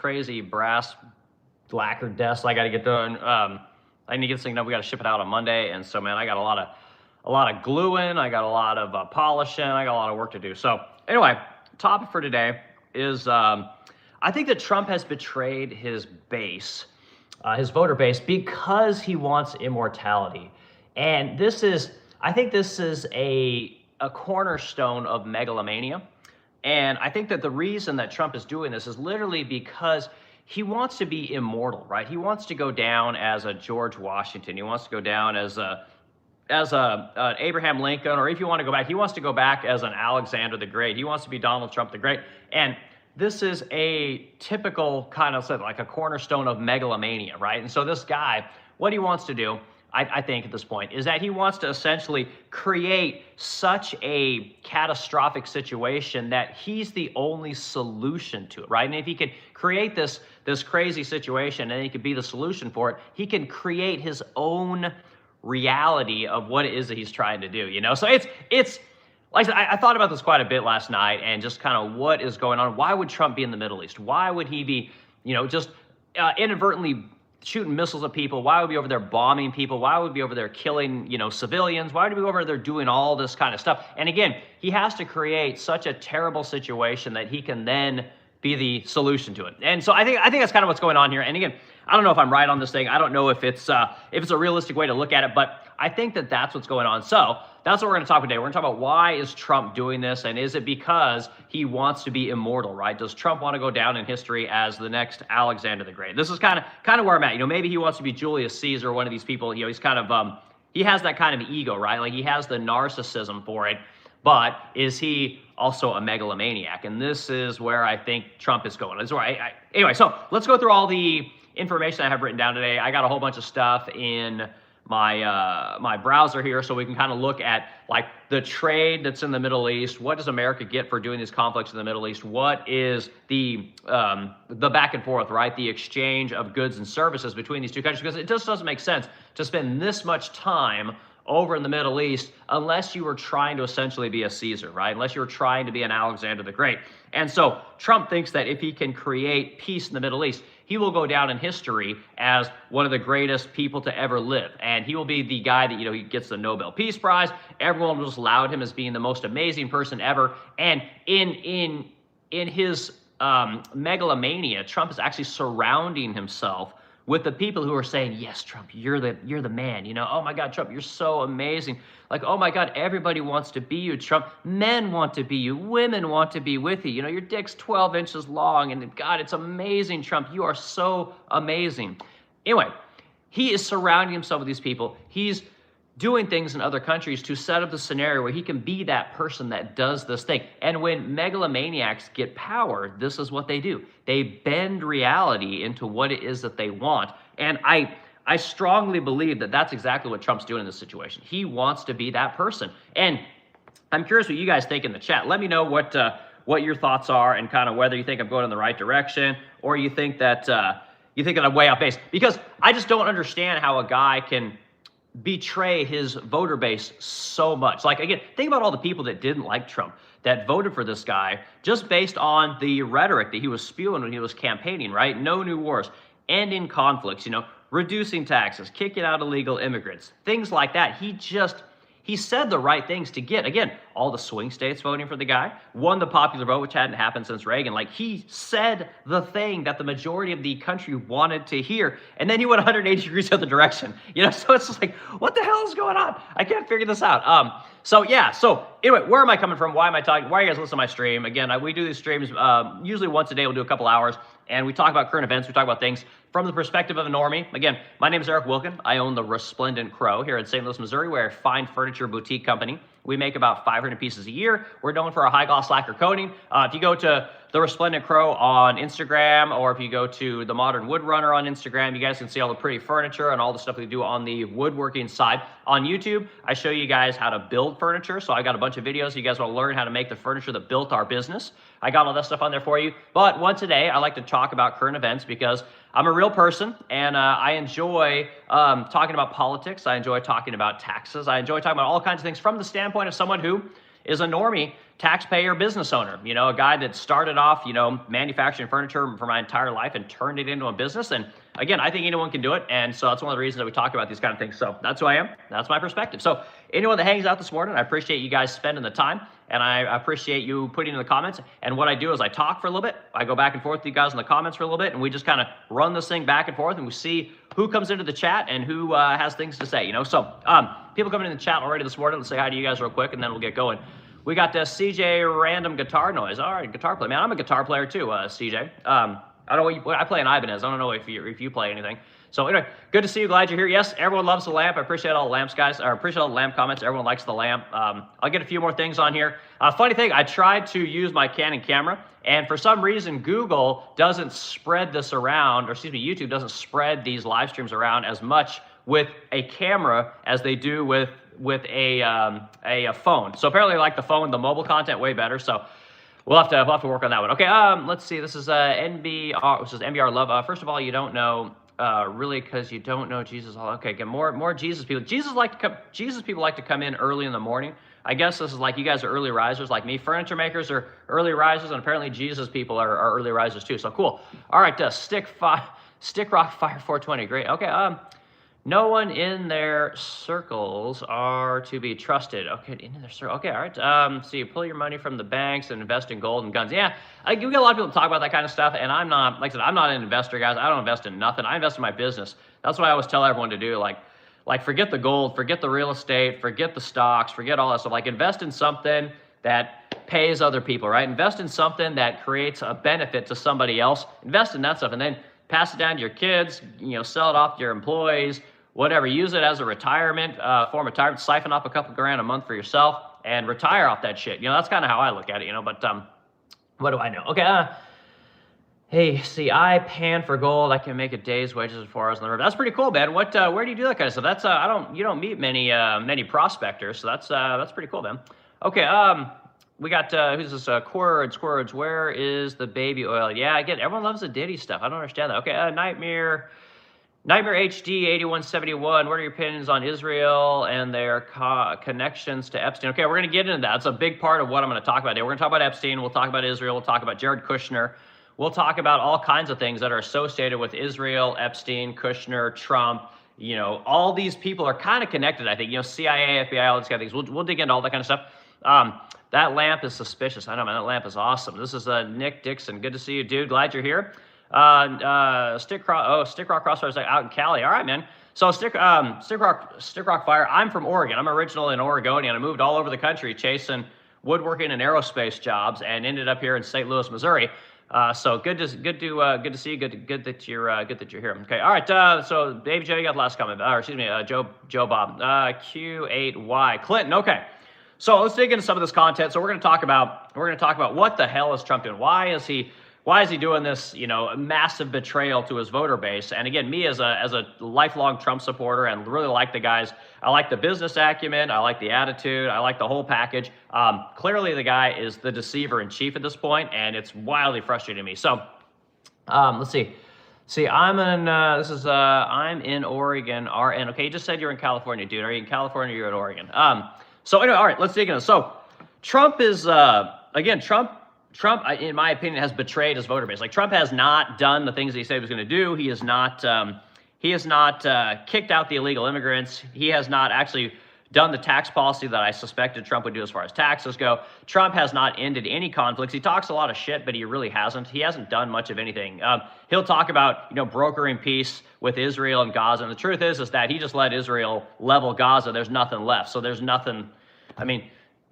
crazy brass lacquered desk I got to get done. I need to get this thing done. We got to ship it out on Monday, and so man, I got a lot of gluing. I got a lot of polishing. I got a lot of work to do. So anyway, topic for today is I think that Trump has betrayed his base, his voter base, because he wants immortality, and I think this is a cornerstone of megalomania. And I think that the reason that Trump is doing this is literally because he wants to be immortal, right? He wants to go down as a George Washington. He wants to go down as a Abraham Lincoln, or if you want to go back, he wants to go back as an Alexander the Great. He wants to be Donald Trump the Great. And this is a typical kind of like a cornerstone of megalomania, right? And so this guy, what he wants to do, I think at this point, is that he wants to essentially create such a catastrophic situation that he's the only solution to it, right? And if he could create this crazy situation and he could be the solution for it, he can create his own reality of what it is that he's trying to do, you know? So it's like I thought about this quite a bit last night, and just kind of what is going on. Why would Trump be in the Middle East? Why would he be, just inadvertently shooting missiles at people? Why would he be over there bombing people? Why would he be over there killing, civilians? Why would he be over there doing all this kind of stuff? And again, he has to create such a terrible situation that he can then be the solution to it. And so I think that's kind of what's going on here. And again, I don't know if I'm right on this thing. I don't know if it's a realistic way to look at it, but I think that that's what's going on. So that's what we're going to talk about today. We're going to talk about why is Trump doing this, and is it because he wants to be immortal, right? Does Trump want to go down in history as the next Alexander the Great? This is kind of where I'm at. Maybe he wants to be Julius Caesar, one of these people. He's kind of he has that kind of ego, right? Like he has the narcissism for it, but is he also a megalomaniac? And this is where I think Trump is going. This is where anyway, so let's go through all the information I have written down today. I got a whole bunch of stuff in my browser here, so we can kind of look at like the trade that's in the Middle East. What does America get for doing these conflicts in the Middle East? What is the back and forth, right? The exchange of goods and services between these two countries, because it just doesn't make sense to spend this much time over in the Middle East unless you were trying to essentially be a Caesar, right? Unless you were trying to be an Alexander the Great. And so Trump thinks that if he can create peace in the Middle East, he will go down in history as one of the greatest people to ever live. And he will be the guy that, he gets the Nobel Peace Prize. Everyone will just laud him as being the most amazing person ever. And in his megalomania, Trump is actually surrounding himself with the people who are saying, yes, Trump, you're the man. Oh my God, Trump, you're so amazing. Like, oh my God, everybody wants to be you, Trump. Men want to be you. Women want to be with you. Your dick's 12 inches long, and God, it's amazing, Trump. You are so amazing. Anyway, he is surrounding himself with these people. He's doing things in other countries to set up the scenario where he can be that person that does this thing. And when megalomaniacs get power, this is what they do. They bend reality into what it is that they want. And I strongly believe that that's exactly what Trump's doing in this situation. He wants to be that person. And I'm curious what you guys think in the chat. Let me know what your thoughts are, and kind of whether you think I'm going in the right direction, or you think that I'm way off base. Because I just don't understand how a guy can betray his voter base so much. Like, again, think about all the people that didn't like Trump, that voted for this guy just based on the rhetoric that he was spewing when he was campaigning, right? No new wars, ending conflicts, reducing taxes, kicking out illegal immigrants, things like that. He said the right things to get, again, all the swing states voting for the guy, won the popular vote, which hadn't happened since Reagan. Like, he said the thing that the majority of the country wanted to hear, and then he went 180 degrees the other direction. So it's just like, what the hell is going on? I can't figure this out. So anyway, where am I coming from? Why am I talking? Why are you guys listening to my stream? Again, we do these streams usually once a day. We'll do a couple hours, and we talk about current events. We talk about things from the perspective of a normie. Again, my name is Eric Wilkin. I own the Resplendent Crow here in St. Louis, Missouri. We're a fine furniture boutique company. We make about 500 pieces a year. We're known for our high-gloss lacquer coating. If you go to the Resplendent Crow on Instagram, or if you go to the Modern Wood Runner on Instagram, you guys can see all the pretty furniture and all the stuff we do on the woodworking side. On YouTube, I show you guys how to build furniture. So I got a bunch of videos. You guys want to learn how to make the furniture that built our business. I got all that stuff on there for you. But once a day, I like to talk about current events because I'm a real person, and I enjoy talking about politics. I enjoy talking about taxes. I enjoy talking about all kinds of things from the standpoint of someone who is a normie taxpayer business owner, you know, a guy that started off, you know, manufacturing furniture for my entire life and turned it into a business. And again, I think anyone can do it. And so that's one of the reasons that we talk about these kind of things. So that's who I am. That's my perspective. So anyone that hangs out this morning, I appreciate you guys spending the time, and I appreciate you putting in the comments. And what I do is I talk for a little bit. I go back and forth with you guys in the comments for a little bit, and we just kind of run this thing back and forth, and we see who comes into the chat and who has things to say, you know. So people coming in the chat already this morning, let's say hi to you guys real quick, and then we'll get going. We got CJ random guitar noise. All right, guitar play. Man, I'm a guitar player too, CJ. I don't know what you, I play an Ibanez. I don't know if you play anything. So anyway, good to see you. Glad you're here. Yes, everyone loves the lamp. I appreciate all the lamps, guys. I appreciate all the lamp comments. Everyone likes the lamp. I'll get a few more things on here. Funny thing, I tried to use my Canon camera, and for some reason, Google doesn't spread this around, or excuse me, YouTube doesn't spread these live streams around as much with a camera as they do with a phone. So apparently, like the phone, the mobile content way better. So we'll have to work on that one. Okay, let's see. This is NBR. This is NBR Love. First of all, you don't know really because you don't know Jesus. Okay, get more Jesus people. Jesus people like to come in early in the morning. I guess this is like you guys are early risers like me. Furniture makers are early risers, and apparently Jesus people are early risers too. So cool. All right, Stick Rock Fire 420. Great. Okay. No one in their circles are to be trusted. Okay, in their circle. Okay, all right. So you pull your money from the banks and invest in gold and guns. Yeah, we get a lot of people talk about that kind of stuff, and I'm not, like I said, I'm not an investor, guys. I don't invest in nothing. I invest in my business. That's what I always tell everyone to do. Like forget the gold, forget the real estate, forget the stocks, forget all that stuff. Like invest in something that pays other people, right? Invest in something that creates a benefit to somebody else. Invest in that stuff, and then pass it down to your kids. You know, sell it off to your employees. Whatever, use it as a retirement, form of retirement, siphon off a couple grand a month for yourself and retire off that shit. You know, that's kind of how I look at it, you know, but what do I know? Okay, hey, see, I pan for gold. I can make a day's wages in 4 hours on the river. That's pretty cool, man. What, where do you do that kind of stuff? That's, you don't meet many prospectors, so that's pretty cool, man. Okay, we got, who's this, Squirds, where is the baby oil? Yeah, again, everyone loves the Diddy stuff. I don't understand that. Okay, Nightmare HD 8171, what are your opinions on Israel and their connections to Epstein? Okay, we're going to get into that. It's a big part of what I'm going to talk about today. We're going to talk about Epstein. We'll talk about Israel. We'll talk about Jared Kushner. We'll talk about all kinds of things that are associated with Israel, Epstein, Kushner, Trump. You know, all these people are kind of connected, I think. You know, CIA, FBI, all these kind of things. We'll dig into all that kind of stuff. That lamp is suspicious. I know, man. That lamp is awesome. This is Nick Dixon. Good to see you, dude. Glad you're here. Stick Rock Crossfire is out in Cali. All right, man. So Stick Rock Fire. I'm from Oregon. I'm originally an Oregonian. I moved all over the country chasing woodworking and aerospace jobs, and ended up here in St. Louis, Missouri. So good to see you. Good that you're here. Okay. All right. So Baby Joe, you got the last comment. Or excuse me, Joe Bob. Q8Y Clinton. Okay. So let's dig into some of this content. So we're going to talk about what the hell is Trump doing? Why is he doing this, you know, massive betrayal to his voter base? And again, me as a lifelong Trump supporter and really like the guys, I like the business acumen, I like the attitude, I like the whole package. Clearly the guy is the deceiver in chief at this point, and it's wildly frustrating me. So let's see. I'm in Oregon, RN. Okay, you just said you're in California, dude. Are you in California or you're in Oregon? So anyway, all right, let's dig into it. So Trump is, again, Trump, in my opinion, has betrayed his voter base. Like, Trump has not done the things that he said he was going to do. He has not kicked out the illegal immigrants. He has not actually done the tax policy that I suspected Trump would do as far as taxes go. Trump has not ended any conflicts. He talks a lot of shit, but he really hasn't. He hasn't done much of anything. He'll talk about, you know, brokering peace with Israel and Gaza. And the truth is that he just let Israel level Gaza. There's nothing left. So there's nothing. I mean,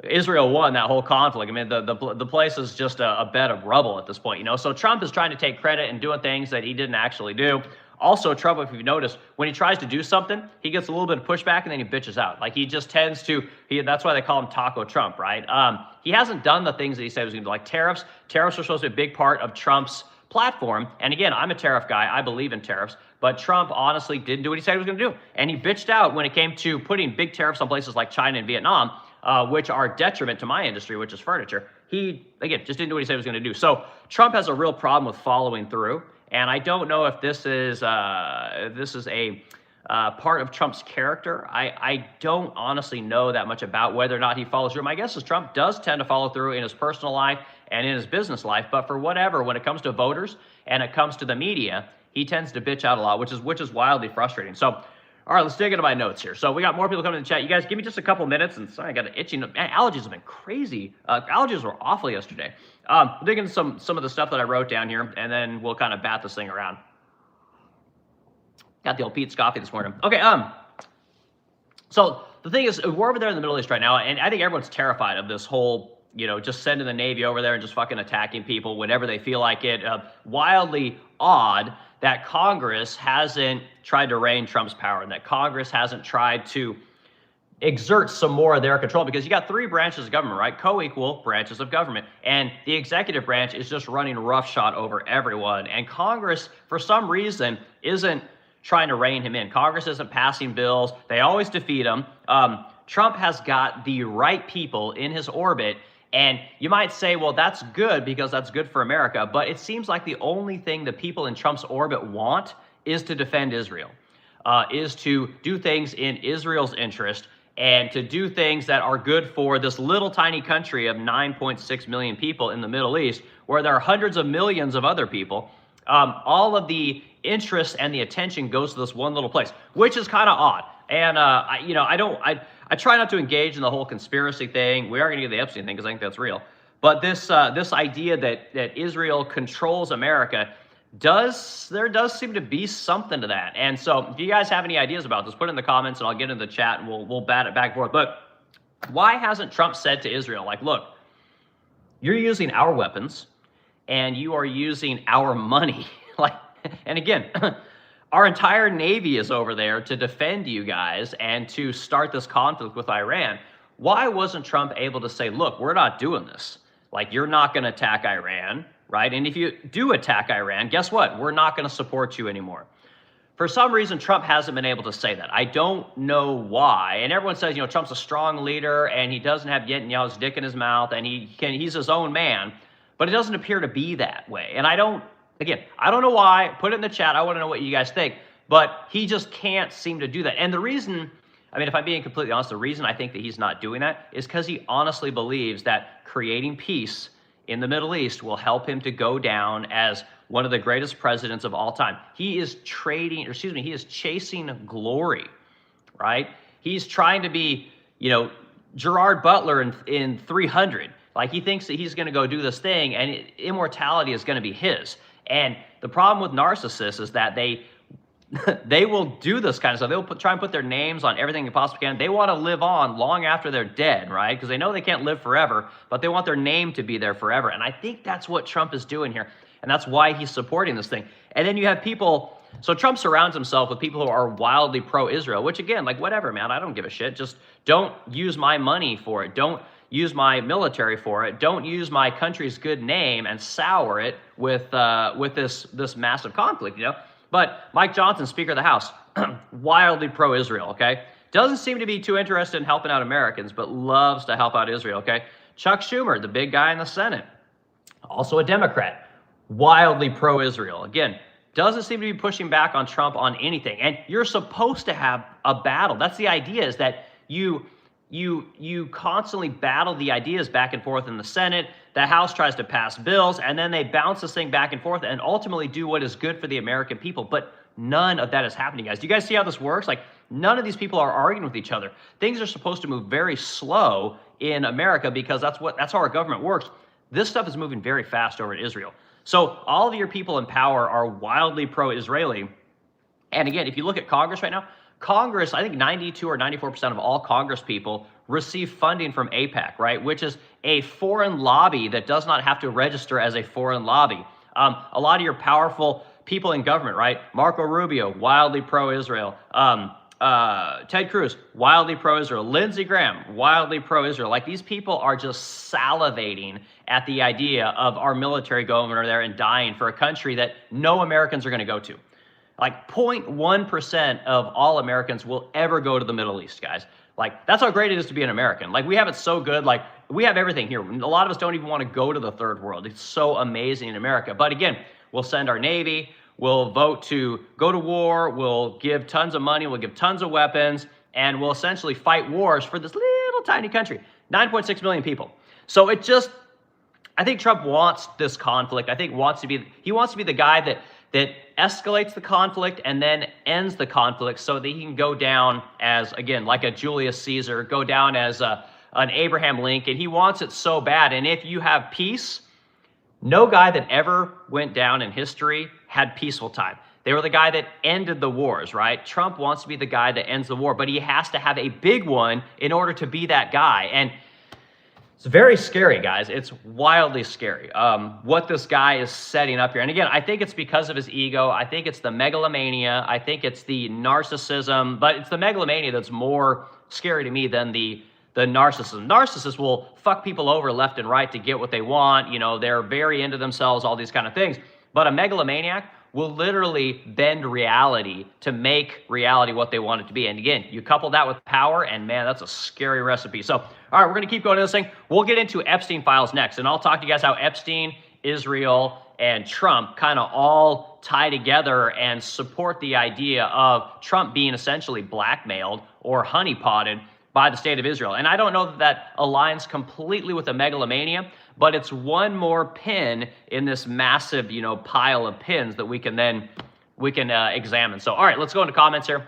Israel won that whole conflict. I mean, the place is just a bed of rubble at this point, you know? So Trump is trying to take credit and doing things that he didn't actually do. Also, Trump, if you've noticed, when he tries to do something, he gets a little bit of pushback and then he bitches out. Like, he just tends to, that's why they call him Taco Trump, right? He hasn't done the things that he said he was going to do, like tariffs. Tariffs are supposed to be a big part of Trump's platform. And again, I'm a tariff guy. I believe in tariffs. But Trump honestly didn't do what he said he was going to do. And he bitched out when it came to putting big tariffs on places like China and Vietnam, which are detriment to my industry, which is furniture. He, again, just didn't do what he said he was going to do. So Trump has a real problem with following through. And I don't know if this is a part of Trump's character. I don't honestly know that much about whether or not he follows through. My guess is Trump does tend to follow through in his personal life and in his business life, but for whatever, when it comes to voters and it comes to the media, he tends to bitch out a lot, which is wildly frustrating. So, all right, let's dig into my notes here. So we got more people coming in the chat. You guys give me just a couple minutes, and sorry, I got an itchy. Man, allergies have been crazy. Allergies were awful yesterday. Dig into some of the stuff that I wrote down here, and then we'll kind of bat this thing around. Got the old Pete's coffee this morning. Okay, so the thing is, we're over there in the Middle East right now, and I think everyone's terrified of this whole, just sending the Navy over there and just fucking attacking people whenever they feel like it. Wildly odd that Congress hasn't tried to rein Trump's power, and that Congress hasn't tried to exert some more of their control, because you got three branches of government, right? Co-equal branches of government. And the executive branch is just running roughshod over everyone. And Congress, for some reason, isn't trying to rein him in. Congress isn't passing bills. They always defeat him. Trump has got the right people in his orbit. And you might say, well, that's good because that's good for America. But it seems like the only thing the people in Trump's orbit want is to defend Israel, is to do things in Israel's interest, and to do things that are good for this little tiny country of 9.6 million people in the Middle East, where there are hundreds of millions of other people. All of the interest and the attention goes to this one little place, which is kind of odd. And I try not to engage in the whole conspiracy thing. We are going to get the Epstein thing because I think that's real. But this idea that Israel controls America, there does seem to be something to that. And so if you guys have any ideas about this, put it in the comments and I'll get into the chat and we'll bat it back and forth. But why hasn't Trump said to Israel, like, look, you're using our weapons and you are using our money. And again, our entire Navy is over there to defend you guys and to start this conflict with Iran. Why wasn't Trump able to say, look, we're not doing this. Like, you're not going to attack Iran, right? And if you do attack Iran, guess what? We're not going to support you anymore. For some reason, Trump hasn't been able to say that. I don't know why. And everyone says, Trump's a strong leader and he doesn't have Netanyahu's dick in his mouth and he's his own man. But it doesn't appear to be that way. And I don't know why. Put it in the chat. I want to know what you guys think. But he just can't seem to do that. And the reason, if I'm being completely honest, the reason I think that he's not doing that is because he honestly believes that creating peace in the Middle East will help him to go down as one of the greatest presidents of all time. He is chasing glory, right? He's trying to be, Gerard Butler in 300. Like, he thinks that he's going to go do this thing and immortality is going to be his. And the problem with narcissists is that they will do this kind of stuff. They'll try and put their names on everything they possibly can. They want to live on long after they're dead, right? Because they know they can't live forever, but they want their name to be there forever. And I think that's what Trump is doing here. And that's why he's supporting this thing. And then you have people, so Trump surrounds himself with people who are wildly pro-Israel, which again, like, whatever, man, I don't give a shit. Just don't use my money for it. Don't use my military for it. Don't use my country's good name and sour it with this massive conflict, But Mike Johnson, Speaker of the House, wildly pro-Israel, okay? Doesn't seem to be too interested in helping out Americans, but loves to help out Israel, okay? Chuck Schumer, the big guy in the Senate, also a Democrat, wildly pro-Israel. Again, doesn't seem to be pushing back on Trump on anything. And you're supposed to have a battle. That's the idea, is that you constantly battle the ideas back and forth in the Senate. The House tries to pass bills, and then they bounce this thing back and forth and ultimately do what is good for the American people. But none of that is happening, guys. Do you guys see how this works? Like, none of these people are arguing with each other. Things are supposed to move very slow in America because that's how our government works. This stuff is moving very fast over in Israel. So all of your people in power are wildly pro-Israeli. And again, if you look at Congress right now, Congress, I think 92 or 94% of all Congress people receive funding from AIPAC, right? Which is a foreign lobby that does not have to register as a foreign lobby. A lot of your powerful people in government, right? Marco Rubio, wildly pro-Israel. Ted Cruz, wildly pro-Israel. Lindsey Graham, wildly pro-Israel. Like, these people are just salivating at the idea of our military going over there and dying for a country that no Americans are going to go to. Like, 0.1% of all Americans will ever go to the Middle East, guys. Like, that's how great it is to be an American. Like, we have it so good. Like, we have everything here. A lot of us don't even want to go to the third world. It's so amazing in America. But again, we'll send our Navy. will vote to go to war, will give tons of money, will give tons of weapons, and will essentially fight wars for this little tiny country, 9.6 million people. So it just, I think Trump wants this conflict. I think he wants to be the guy that escalates the conflict and then ends the conflict so that he can go down as, again, like a Julius Caesar, go down as an Abraham Lincoln. He wants it so bad. And if you have peace, no guy that ever went down in history had peaceful time. They were the guy that ended the wars, right? Trump wants to be the guy that ends the war, but he has to have a big one in order to be that guy. And it's very scary, guys. It's wildly scary what this guy is setting up here. And again, I think it's because of his ego. I think it's the megalomania. I think it's the narcissism. But it's the megalomania that's more scary to me than the narcissism. Narcissists will fuck people over left and right to get what they want. You know, they're very into themselves, all these kind of things. But a megalomaniac will literally bend reality to make reality what they want it to be. And again, you couple that with power, and man, that's a scary recipe. So, all right, we're going to keep going to this thing. We'll get into Epstein files next, and I'll talk to you guys how Epstein, Israel, and Trump kind of all tie together and support the idea of Trump being essentially blackmailed or honeypotted by the state of Israel. And I don't know that that aligns completely with the megalomania, but it's one more pin in this massive, you know, pile of pins that we can examine. So, all right, let's go into comments here.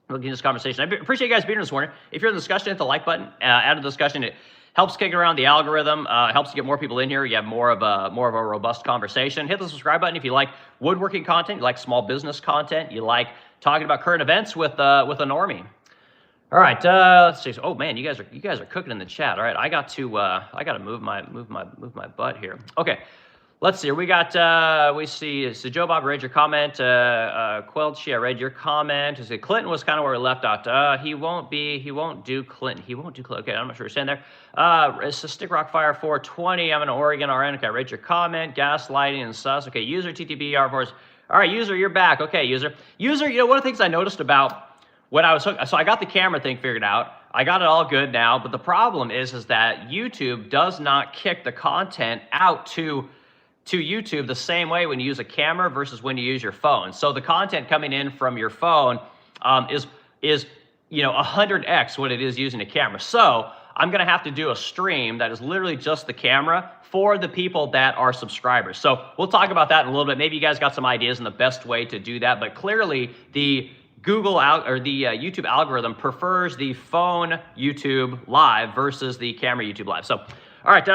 Looking at this conversation. I appreciate you guys being here this morning. If you're in the discussion, hit the like button. Add to the discussion. It helps kick around the algorithm. Helps to get more people in here. You have more of a robust conversation. Hit the subscribe button if you like woodworking content, you like small business content, you like talking about current events with a normie. All right, let's see. Oh man, you guys are cooking in the chat. All right, I got to move my butt here. Okay, let's see. We got we see. So Joe Bob, read your comment. Quelchi, I read your comment. So Clinton was kind of where we left out. He won't do Clinton. Okay, I'm not sure. Stand there. It's a Stick Rock Fire 420. I'm in Oregon. RN. Okay, I read your comment. Gaslighting and sus. Okay, user TTB R4s. All right, user, you're back. Okay, user. You know, one of the things I noticed about when I was hooked, so I got the camera thing figured out. I got it all good now, but the problem is that YouTube does not kick the content out to YouTube the same way when you use a camera versus when you use your phone. So the content coming in from your phone is you know 100x what it is using a camera. So I'm gonna have to do a stream that is literally just the camera for the people that are subscribers. So we'll talk about that in a little bit. Maybe you guys got some ideas on the best way to do that, but clearly the YouTube algorithm prefers the phone YouTube live versus the camera YouTube live. So, all right,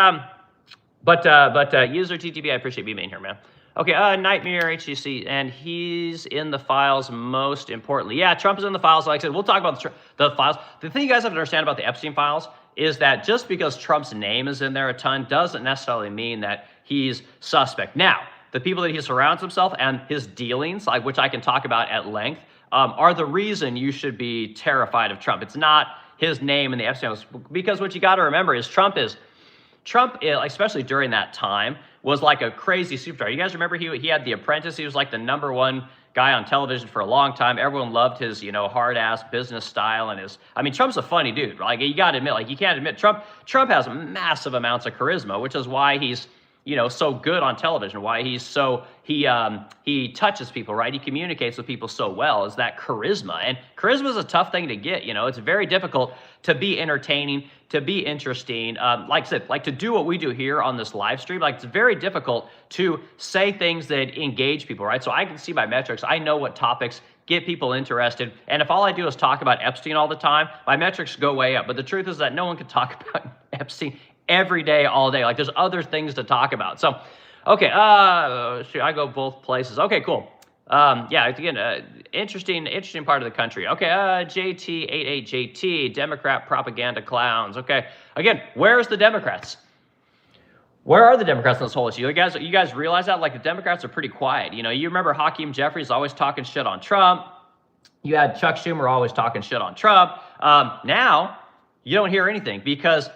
user TTB, I appreciate you being here, man. Okay, Nightmare HTC, and he's in the files most importantly. Yeah, Trump is in the files. Like I said, we'll talk about the files. The thing you guys have to understand about the Epstein files is that just because Trump's name is in there a ton doesn't necessarily mean that he's suspect. Now, the people that he surrounds himself and his dealings, like which I can talk about at length, are the reason you should be terrified of Trump. It's not his name in the Epstein files, because what you got to remember is Trump, especially during that time, was like a crazy superstar. You guys remember he had The Apprentice. He was like the #1 guy on television for a long time. Everyone loved his, you know, hard-ass business style and Trump's a funny dude. Like, you got to admit, like, you can't admit Trump has massive amounts of charisma, which is why he's, you know, so good on television, why he's so, he touches people, right? He communicates with people so well, is that charisma. And charisma is a tough thing to get, you know. It's very difficult to be entertaining, to be interesting. Like I said, like to do what we do here on this live stream, like it's very difficult to say things that engage people, right? So I can see my metrics. I know what topics get people interested. And if all I do is talk about Epstein all the time, my metrics go way up. But the truth is that no one can talk about Epstein every day, all day. Like there's other things to talk about. So, okay, I go both places. Okay, cool. Yeah, again, interesting part of the country. Okay, JT88JT, Democrat propaganda clowns. Okay, again, where's the Democrats? Where are the Democrats in this whole issue? You guys realize that? Like the Democrats are pretty quiet. You know, you remember Hakeem Jeffries always talking shit on Trump. You had Chuck Schumer always talking shit on Trump. Now, you don't hear anything because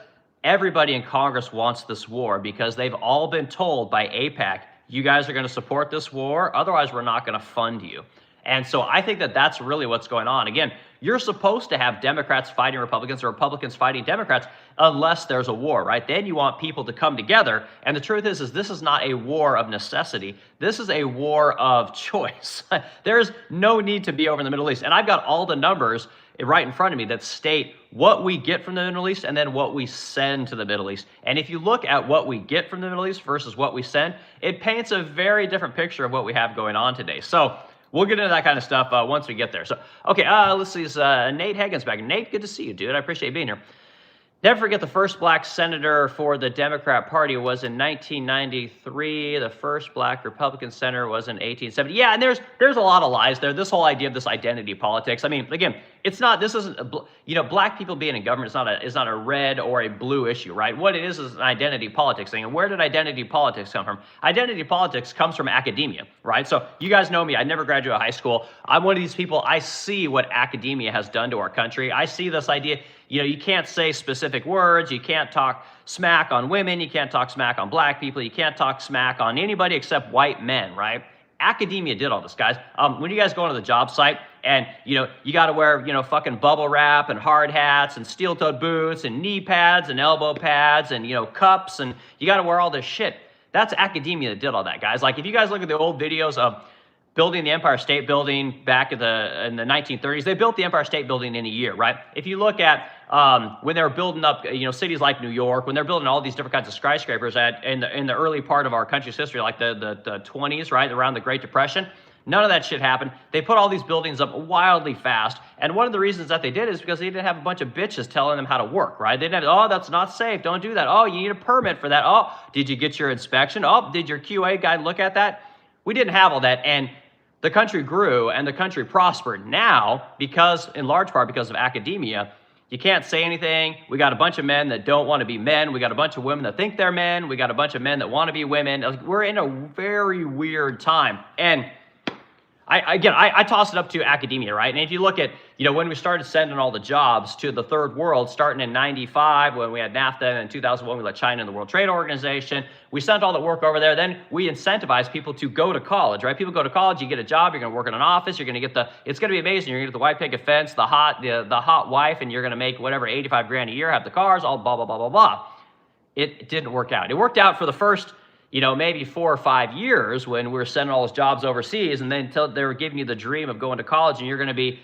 everybody in Congress wants this war, because they've all been told by AIPAC, you guys are going to support this war, otherwise we're not going to fund you. And so I think that that's really what's going on. Again, you're supposed to have Democrats fighting Republicans or Republicans fighting Democrats unless there's a war, right? Then you want people to come together. And the truth is this is not a war of necessity. This is a war of choice. There's no need to be over in the Middle East. And I've got all the numbers right in front of me that state what we get from the Middle East and then what we send to the Middle East. And if you look at what we get from the Middle East versus what we send, it paints a very different picture of what we have going on today. So we'll get into that kind of stuff once we get there. So, okay, let's see. Nate Hagen's back. Nate, good to see you, dude. I appreciate you being here. Never forget the first black senator for the Democrat Party was in 1993. The first black Republican senator was in 1870. Yeah, and there's a lot of lies there. This whole idea of this identity politics. I mean, again, it's not. This isn't. Black people being in government is not a red or a blue issue, right? What it is an identity politics thing. And where did identity politics come from? Identity politics comes from academia, right? So you guys know me. I never graduated high school. I'm one of these people. I see what academia has done to our country. I see this idea. You can't say specific words. You can't talk smack on women. You can't talk smack on black people. You can't talk smack on anybody except white men, right? Academia did all this, guys. When you guys go onto the job site and, you got to wear, fucking bubble wrap and hard hats and steel-toed boots and knee pads and elbow pads and, cups, and you got to wear all this shit. That's academia that did all that, guys. Like, if you guys look at the old videos of building the Empire State Building back in the 1930s, they built the Empire State Building in a year, right? If you look at when they were building up, cities like New York, when they're building all these different kinds of skyscrapers in the early part of our country's history, like the 20s, right, around the Great Depression, none of that shit happened. They put all these buildings up wildly fast, and one of the reasons that they did is because they didn't have a bunch of bitches telling them how to work, right? They didn't have, oh, that's not safe, don't do that. Oh, you need a permit for that. Oh, did you get your inspection? Oh, did your QA guy look at that? We didn't have all that, and the country grew and the country prospered. Now, in large part because of academia, you can't say anything. We got a bunch of men that don't want to be men. We got a bunch of women that think they're men. We got a bunch of men that want to be women. We're in a very weird time. And I toss it up to academia, right? And if you look at, when we started sending all the jobs to the third world, starting in 95, when we had NAFTA, and in 2001, we let China in the World Trade Organization. We sent all the work over there. Then we incentivized people to go to college, right? People go to college, you get a job, you're going to work in an office, you're going to get it's going to be amazing. You're going to get the white picket fence, the hot wife, and you're going to make whatever, 85 grand a year, have the cars, all blah, blah, blah, blah, blah. It didn't work out. It worked out for the first maybe 4 or 5 years when we were sending all those jobs overseas, and then until they were giving you the dream of going to college, and you're going to be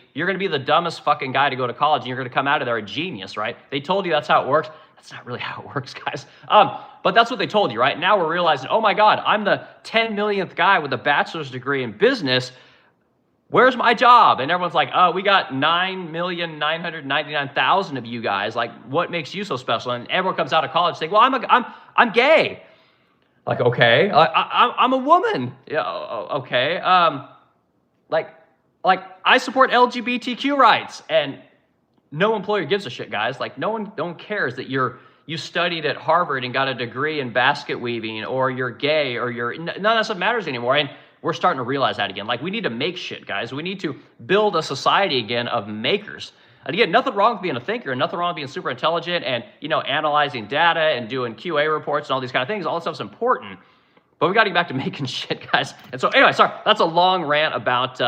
the dumbest fucking guy to go to college, and you're going to come out of there a genius, right? They told you that's how it works. That's not really how it works, guys. But that's what they told you, right? Now we're realizing, oh my God, I'm the 10 millionth guy with a bachelor's degree in business. Where's my job? And everyone's like, oh, we got 9,999,000 of you guys. Like, what makes you so special? And everyone comes out of college saying, well, I'm gay. Like, okay, I'm a woman. Yeah, okay. Like I support LGBTQ rights, and no employer gives a shit, guys. Like, no one cares that you studied at Harvard and got a degree in basket weaving, or you're gay, or none of that stuff matters anymore. And we're starting to realize that again. Like, we need to make shit, guys. We need to build a society again of makers. And again, nothing wrong with being a thinker, and nothing wrong with being super intelligent and, analyzing data and doing QA reports and all these kind of things. All that stuff's important. But we got to get back to making shit, guys. And so anyway, sorry, that's a long rant about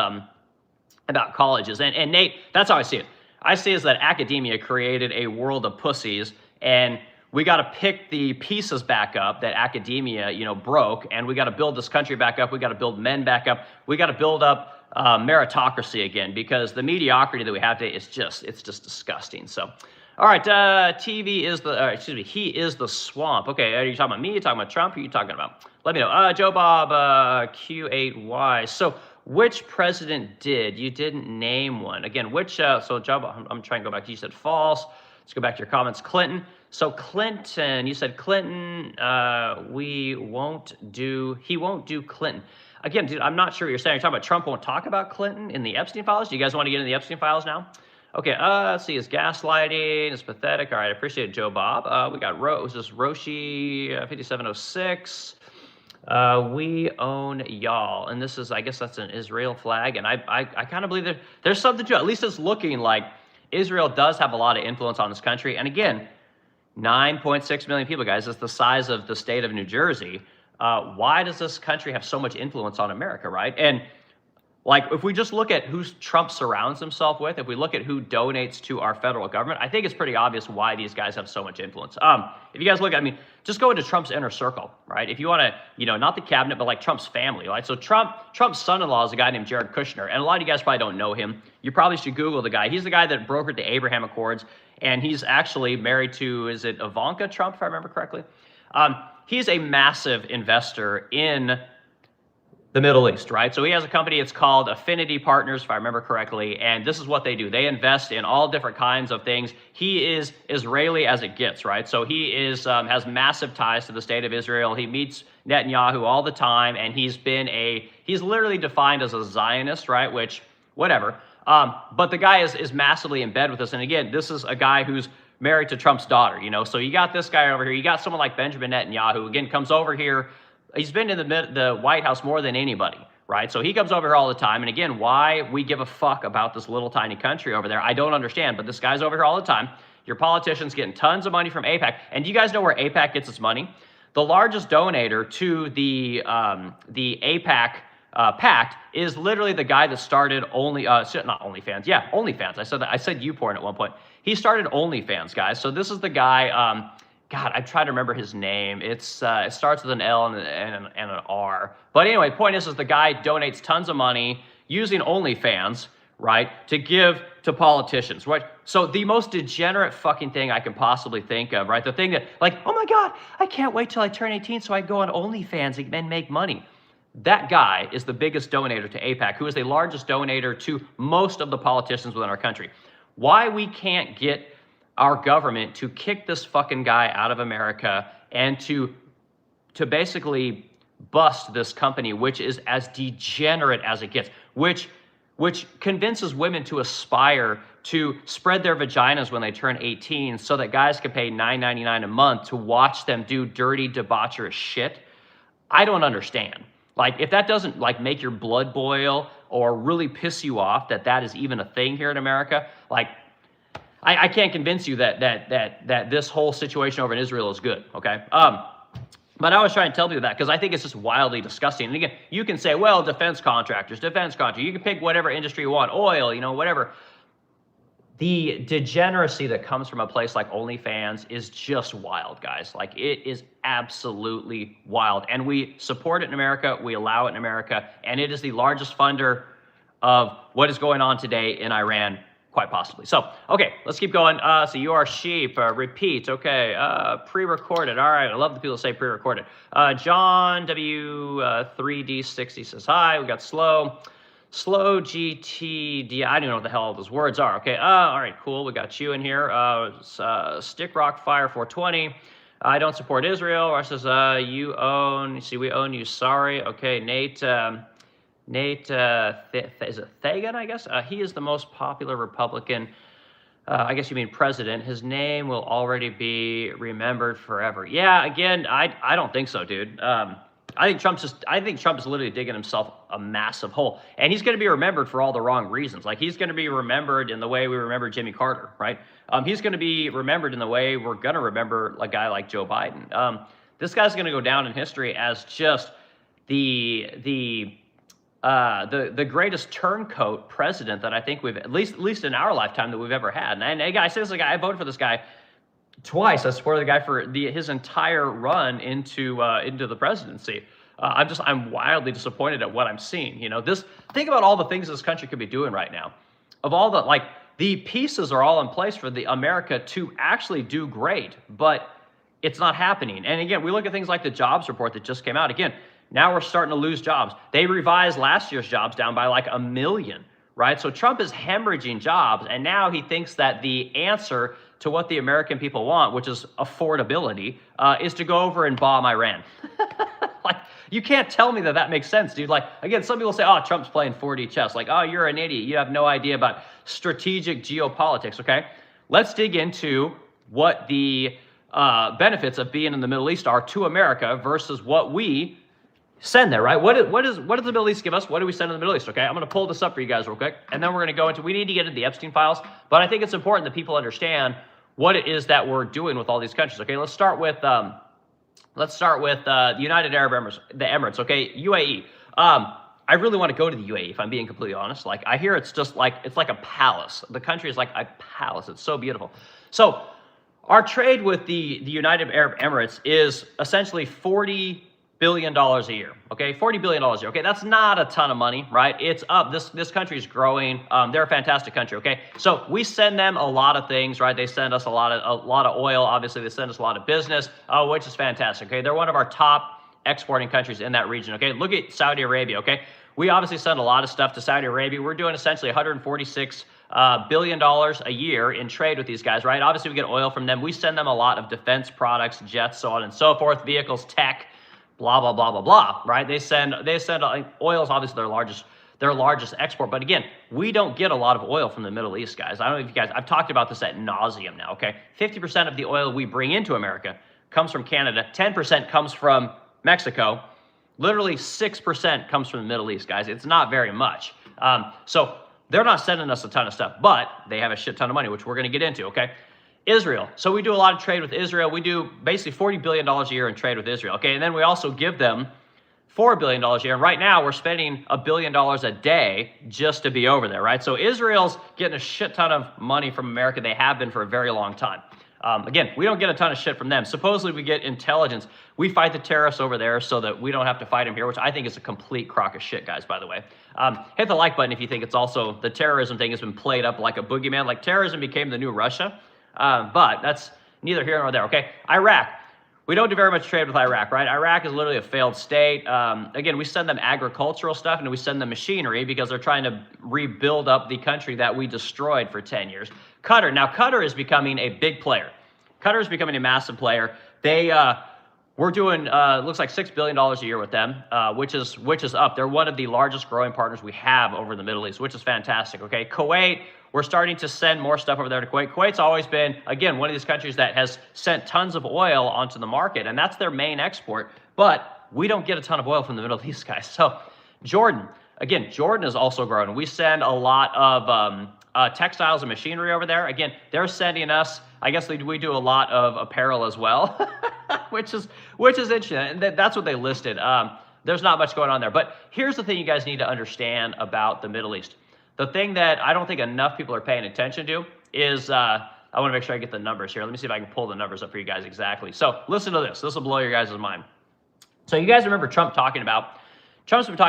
colleges. And Nate, that's how I see it. I see it as that academia created a world of pussies, and we got to pick the pieces back up that academia, broke, and we got to build this country back up. We got to build men back up. We got to build up meritocracy again, because the mediocrity that we have today is just disgusting. So, all right, TV is he is the swamp. Okay, are you talking about me? You talking about Trump? Who are you talking about? Let me know. Joe Bob, Q8Y. So, which president did? You didn't name one. Again, which, so Joe Bob, I'm trying to go back to, you said false. Let's go back to your comments. Clinton. So Clinton, you said Clinton, he won't do Clinton. Again, dude, I'm not sure what you're saying. You're talking about Trump won't talk about Clinton in the Epstein files? Do you guys want to get into the Epstein files now? Okay, let's see. It's gaslighting. It's pathetic. All right, I appreciate it, Joe Bob. We got Roshi 5706. We own y'all. And this is, I guess that's an Israel flag. And I kind of believe that there's something to it. At least it's looking like Israel does have a lot of influence on this country. And again, 9.6 million people, guys. It's the size of the state of New Jersey. Why does this country have so much influence on America, right? And Like, if we just look at who Trump surrounds himself with, if we look at who donates to our federal government, I think it's pretty obvious why these guys have so much influence. If you guys look at, I mean, just go into Trump's inner circle, right? If you want to, you know, not the cabinet, but like Trump's family, right? So Trump's son-in-law is a guy named Jared Kushner, and a lot of you guys probably don't know him. You probably should Google the guy. He's the guy that brokered the Abraham Accords, and he's actually married to, is it Ivanka Trump, if I remember correctly? He's a massive investor in the Middle East, right? So he has a company, it's called Affinity Partners, if I remember correctly, and this is what they do. They invest in all different kinds of things. He is Israeli as it gets, right? So he is has massive ties to the state of Israel. He meets Netanyahu all the time, and he's literally defined as a Zionist, right? Which, whatever. But the guy is massively in bed with us. And again, this is a guy who's married to Trump's daughter, you know? So you got this guy over here. You got someone like Benjamin Netanyahu, again, comes over here. He's been in the White House more than anybody, right? So he comes over here all the time. And again, why we give a fuck about this little tiny country over there, I don't understand. But this guy's over here all the time. Your politicians getting tons of money from AIPAC. And do you guys know where AIPAC gets its money? The largest donator to the AIPAC pact is literally the guy that started not OnlyFans. Yeah, OnlyFans. I said YouPorn at one point. He started OnlyFans, guys. So this is the guy. God, I'm trying to remember his name. It starts with an L and an R. But anyway, point is the guy donates tons of money using OnlyFans, right, to give to politicians, right? So the most degenerate fucking thing I can possibly think of, right? The thing that, like, oh my God, I can't wait till I turn 18 so I go on OnlyFans and make money. That guy is the biggest donator to AIPAC, who is the largest donator to most of the politicians within our country. Why we can't get our government to kick this fucking guy out of America and to basically bust this company, which is as degenerate as it gets, which convinces women to aspire to spread their vaginas when they turn 18 so that guys can pay $9.99 a month to watch them do dirty, debaucherous shit. I don't understand. Like, if that doesn't like make your blood boil or really piss you off that is even a thing here in America, like, I can't convince you that this whole situation over in Israel is good, okay? But I was trying to tell you that because I think it's just wildly disgusting. And again, you can say, well, defense contractors, you can pick whatever industry you want, oil, you know, whatever. The degeneracy that comes from a place like OnlyFans is just wild, guys. Like, it is absolutely wild. And we support it in America, we allow it in America, and it is the largest funder of what is going on today in Iran, quite possibly. So, okay, let's keep going. So you are sheep, repeat, okay, pre-recorded. All right, I love the people that say pre-recorded. John W3D60 says, hi, we got slow GTD, I don't know what the hell those words are, okay. All right, cool, we got you in here. Stick Rock Fire 420. I don't support Israel. Or says, we own you, sorry. Okay, Nate, is it Thagan, I guess? He is the most popular Republican, I guess you mean president. His name will already be remembered forever. Yeah, again, I don't think so, dude. I think Trump is literally digging himself a massive hole. And he's going to be remembered for all the wrong reasons. Like, he's going to be remembered in the way we remember Jimmy Carter, right? He's going to be remembered in the way we're going to remember a guy like Joe Biden. This guy's going to go down in history as just the greatest turncoat president that I think we've, at least in our lifetime, that we've ever had. And I say this, like, I voted for this guy twice. I supported the guy for his entire run into the presidency. I'm wildly disappointed at what I'm seeing. You know, think about all the things this country could be doing right now. Of all the, like, the pieces are all in place for the America to actually do great, but it's not happening. And again, we look at things like the jobs report that just came out. Again, now we're starting to lose jobs. They revised last year's jobs down by like 1 million, right? So Trump is hemorrhaging jobs, and now he thinks that the answer to what the American people want, which is affordability, is to go over and bomb Iran. Like, you can't tell me that makes sense, dude. Like, again, some people say, oh, Trump's playing 4D chess. Like, oh, you're an idiot. You have no idea about strategic geopolitics, okay? Let's dig into what the benefits of being in the Middle East are to America versus what we send there, right? What does the Middle East give us? What do we send in the Middle East, okay? I'm going to pull this up for you guys real quick, and then we're going to go into, we need to get into the Epstein files, but I think it's important that people understand what it is that we're doing with all these countries, okay? Let's start with the United Arab Emirates, the Emirates, okay? UAE. I really want to go to the UAE, if I'm being completely honest. Like, I hear it's just like, it's like a palace. The country is like a palace. It's so beautiful. So our trade with the United Arab Emirates is essentially $40 billion a year, okay? $40 billion a year, okay? That's not a ton of money, right? It's up. This country is growing. They're a fantastic country, okay? So we send them a lot of things, right? They send us a lot of oil. Obviously, they send us a lot of business, which is fantastic, okay? They're one of our top exporting countries in that region, okay? Look at Saudi Arabia, okay? We obviously send a lot of stuff to Saudi Arabia. We're doing essentially $146 billion a year in trade with these guys, right? Obviously, we get oil from them. We send them a lot of defense products, jets, so on and so forth, vehicles, tech, blah, blah, blah, blah, blah, right? They send oil is obviously their largest export. But again, we don't get a lot of oil from the Middle East, guys. I don't know if you guys, I've talked about this ad nauseum now, okay? 50% of the oil we bring into America comes from Canada. 10% comes from Mexico. Literally 6% comes from the Middle East, guys. It's not very much. So they're not sending us a ton of stuff, but they have a shit ton of money, which we're going to get into, okay? Israel. So we do a lot of trade with Israel. We do basically $40 billion a year in trade with Israel, okay? And then we also give them $4 billion a year. And right now, we're spending $1 billion a day just to be over there, right? So Israel's getting a shit ton of money from America. They have been for a very long time. Again, we don't get a ton of shit from them. Supposedly, we get intelligence. We fight the terrorists over there so that we don't have to fight them here, which I think is a complete crock of shit, guys, by the way. Hit the like button if you think it's also, the terrorism thing has been played up like a boogeyman. Like, terrorism became the new Russia. But that's neither here nor there, okay? Iraq. We don't do very much trade with Iraq, right? Iraq is literally a failed state. Again, we send them agricultural stuff and we send them machinery because they're trying to rebuild up the country that we destroyed for 10 years. Qatar. Now, Qatar is becoming a big player. Qatar is becoming a massive player. We're doing, looks like $6 billion a year with them, which is up. They're one of the largest growing partners we have over in the Middle East, which is fantastic, okay? Kuwait, we're starting to send more stuff over there to Kuwait. Kuwait's always been, again, one of these countries that has sent tons of oil onto the market, and that's their main export, but we don't get a ton of oil from the Middle East, guys. So Jordan, again, Jordan is also growing. We send a lot of textiles and machinery over there. Again, they're sending us, I guess we do a lot of apparel as well, which is interesting, and that's what they listed. There's not much going on there, but here's the thing you guys need to understand about the Middle East. The thing that I don't think enough people are paying attention to is, I want to make sure I get the numbers here. Let me see if I can pull the numbers up for you guys exactly. So listen to this. This will blow your guys' mind. So you guys remember Trump's been talking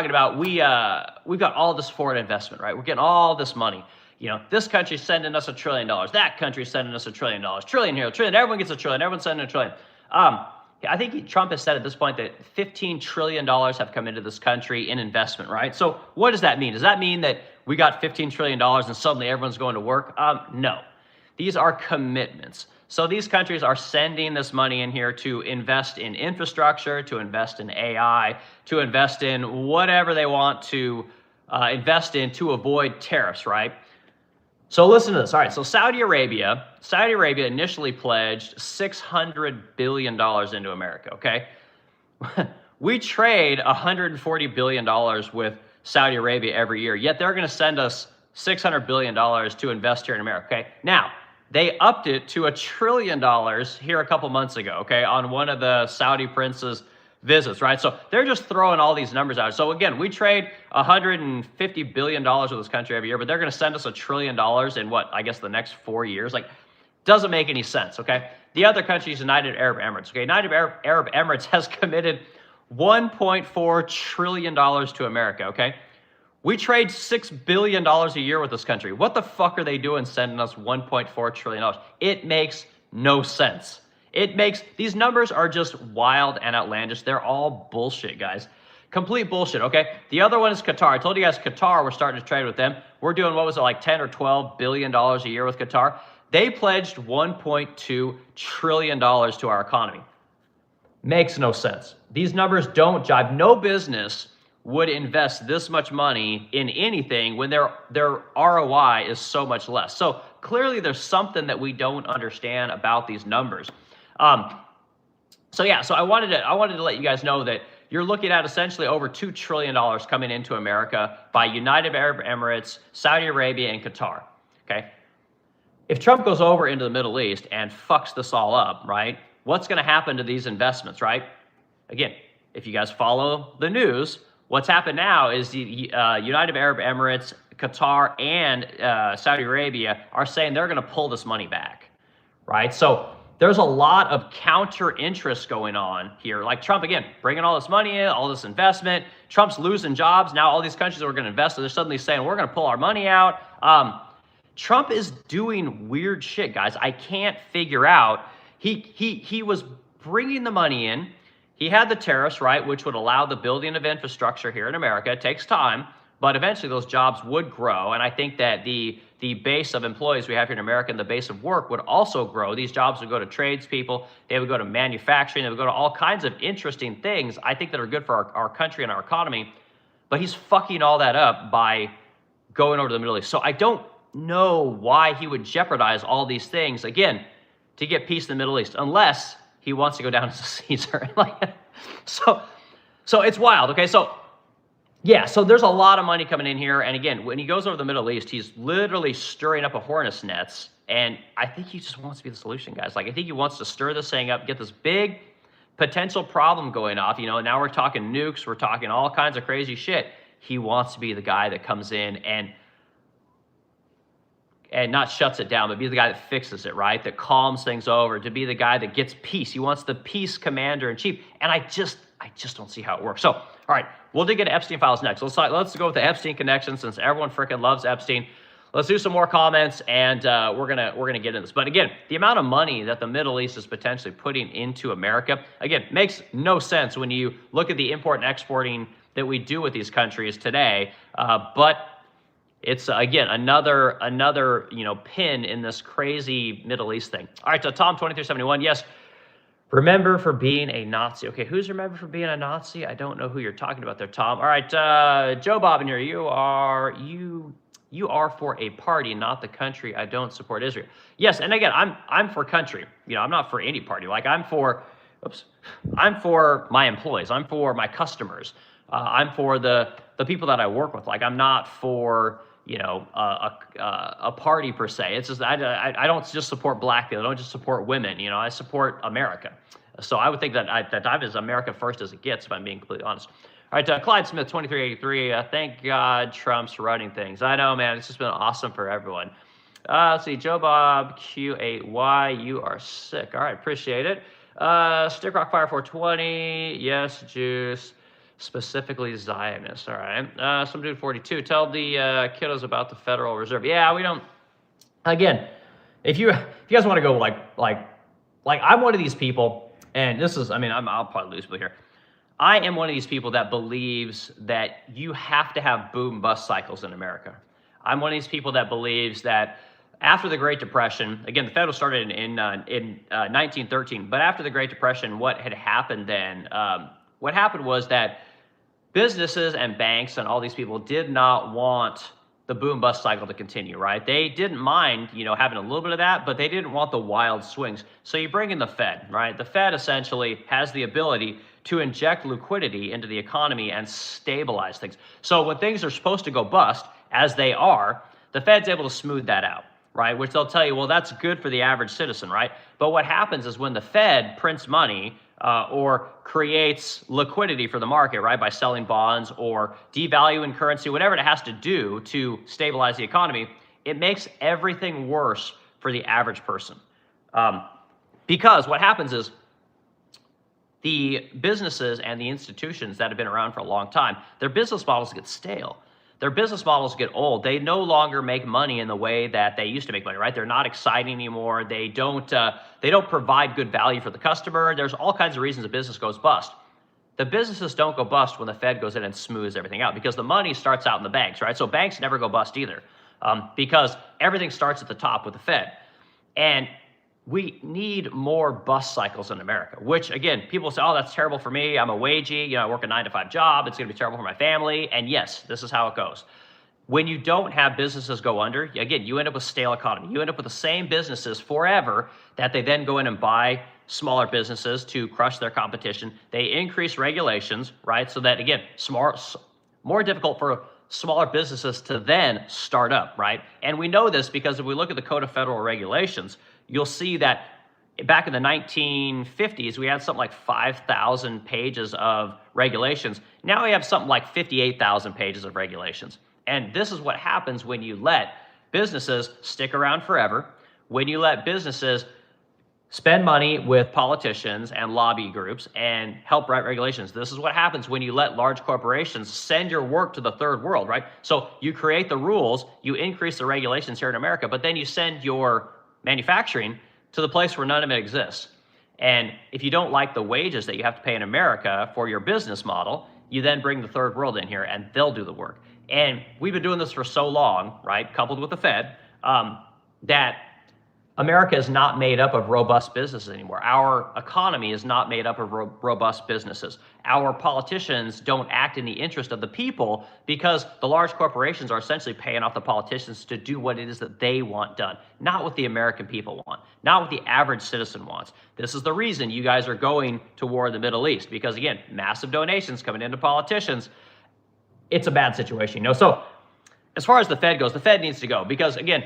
about, we've got all this foreign investment, right? We're getting all this money. You know, this country's sending us $1 trillion. That country's sending us $1 trillion. Trillion here, trillion. Everyone gets $1 trillion. Everyone's sending $1 trillion. I think Trump has said at this point that $15 trillion have come into this country in investment, right? So what does that mean? Does that mean that we got $15 trillion and suddenly everyone's going to work? No. These are commitments. So these countries are sending this money in here to invest in infrastructure, to invest in AI, to invest in whatever they want to invest in to avoid tariffs, right? So listen to this. All right, so Saudi Arabia initially pledged $600 billion into America, okay? We trade $140 billion with Saudi Arabia every year, yet they're going to send us $600 billion to invest here in America, okay? Now, they upped it to $1 trillion here a couple months ago, okay, on one of the Saudi prince's visits, right? So they're just throwing all these numbers out. So again, we trade $150 billion with this country every year, but they're going to send us $1 trillion in what, I guess the next 4 years. Like, doesn't make any sense, okay? The other country is United Arab Emirates, okay? United Arab Emirates has committed $1.4 trillion to America, okay? We trade $6 billion a year with this country. What the fuck are they doing sending us $1.4 trillion? It makes no sense. These numbers are just wild and outlandish. They're all bullshit, guys. Complete bullshit, okay? The other one is Qatar. I told you guys Qatar, we're starting to trade with them. We're doing, what was it, like 10 or $12 billion a year with Qatar. They pledged $1.2 trillion to our economy. Makes no sense. These numbers don't jive. No business would invest this much money in anything when their ROI is so much less. So clearly there's something that we don't understand about these numbers. So I wanted to let you guys know that you're looking at essentially over $2 trillion coming into America by United Arab Emirates, Saudi Arabia, and Qatar, okay? If Trump goes over into the Middle East and fucks this all up, right, what's going to happen to these investments, right? Again, if you guys follow the news, What's happened now is the United Arab Emirates, Qatar, and Saudi Arabia are saying they're going to pull this money back, right? So there's a lot of counter interest going on here. Like Trump, again, bringing all this money in, all this investment. Trump's losing jobs. Now all these countries that are going to invest, they're suddenly saying, we're going to pull our money out. Trump is doing weird shit, guys. I can't figure out. He was bringing the money in. He had the tariffs, right, which would allow the building of infrastructure here in America. It takes time, but eventually those jobs would grow. And I think that the base of employees we have here in America and the base of work would also grow. These jobs would go to tradespeople. They would go to manufacturing. They would go to all kinds of interesting things, I think, that are good for our country and our economy. But he's fucking all that up by going over to the Middle East. So I don't know why he would jeopardize all these things, again, to get peace in the Middle East, unless he wants to go down as a Caesar. So it's wild. Okay, so yeah, so there's a lot of money coming in here, and again, when he goes over the Middle East, he's literally stirring up a hornet's nest, and I think he just wants to be the solution, guys. Like, I think he wants to stir this thing up, get this big potential problem going off. You know, now we're talking nukes, we're talking all kinds of crazy shit. He wants to be the guy that comes in and not shuts it down, but be the guy that fixes it, right? That calms things over, to be the guy that gets peace. He wants the peace commander-in-chief, and I just don't see how it works. So, all right, we'll dig into Epstein files next. Let's go with the Epstein connection, since everyone freaking loves Epstein. Let's do some more comments, and we're gonna get into this. But again, the amount of money that the Middle East is potentially putting into America, again, makes no sense when you look at the import and exporting that we do with these countries today. But it's, again, another pin in this crazy Middle East thing. All right, so Tom 2371, yes, remember for being a Nazi. Okay, who's remember for being a Nazi? I don't know who you're talking about there, Tom. All right, Joe Bob in here, you are for a party, not the country. I don't support Israel. Yes, and again, I'm for country. You know, I'm not for any party. Like, I'm for my employees. I'm for my customers. I'm for the people that I work with. Like, I'm not for, you know, a party per se. It's just I don't just support black people. I don't just support women. You know, I support America. So I would think that I'm as America first as it gets, if I'm being completely honest. All right, Clyde Smith 2383. Thank God Trump's running things. I know, man. It's just been awesome for everyone. Let's see, Joe Bob Q8Y. You are sick. All right, appreciate it. Stick Rock Fire 420. Yes, Juice. Specifically Zionist. All right. Some dude 42. Tell the kiddos about the Federal Reserve. Yeah, we don't. Again, if you guys want to go like I'm one of these people, and this is, I mean, I'll probably lose people here. I am one of these people that believes that you have to have boom bust cycles in America. I'm one of these people that believes that after the Great Depression, again, the Fed was started in 1913, but after the Great Depression, what had happened then? What happened was that businesses and banks and all these people did not want the boom bust cycle to continue, right? They didn't mind, you know, having a little bit of that, but they didn't want the wild swings. So you bring in the Fed, right? The Fed essentially has the ability to inject liquidity into the economy and stabilize things. So when things are supposed to go bust, as they are, the Fed's able to smooth that out, right? Which they'll tell you, well, that's good for the average citizen, right? But what happens is when the Fed prints money, or creates liquidity for the market, right, by selling bonds or devaluing currency, whatever it has to do to stabilize the economy, it makes everything worse for the average person. Because what happens is the businesses and the institutions that have been around for a long time, their business models get stale. Their business models get old. They no longer make money in the way that they used to make money, right? They're not exciting anymore. They don't provide good value for the customer. There's all kinds of reasons a business goes bust. The businesses don't go bust when the Fed goes in and smooths everything out, because the money starts out in the banks, right? So banks never go bust either, because everything starts at the top with the Fed. And we need more bust cycles in America, which, again, people say, oh, that's terrible for me. I'm a wagey. You know, I work a 9-to-5 job. It's going to be terrible for my family. And yes, this is how it goes. When you don't have businesses go under, again, you end up with stale economy. You end up with the same businesses forever that they then go in and buy smaller businesses to crush their competition. They increase regulations, right? So that, again, more difficult for smaller businesses to then start up, right? And we know this because if we look at the Code of Federal Regulations, you'll see that back in the 1950s, we had something like 5,000 pages of regulations. Now we have something like 58,000 pages of regulations. And this is what happens when you let businesses stick around forever, when you let businesses spend money with politicians and lobby groups and help write regulations. This is what happens when you let large corporations send your work to the third world, right? So you create the rules, you increase the regulations here in America, but then you send your manufacturing to the place where none of it exists. And if you don't like the wages that you have to pay in America for your business model, you then bring the third world in here and they'll do the work. And we've been doing this for so long, right, coupled with the Fed, that America is not made up of robust businesses anymore. Our economy is not made up of robust businesses. Our politicians don't act in the interest of the people because the large corporations are essentially paying off the politicians to do what it is that they want done, not what the American people want, not what the average citizen wants. This is the reason you guys are going to war in the Middle East because, again, massive donations coming into politicians. It's a bad situation, you know? So as far as the Fed goes, the Fed needs to go because, again,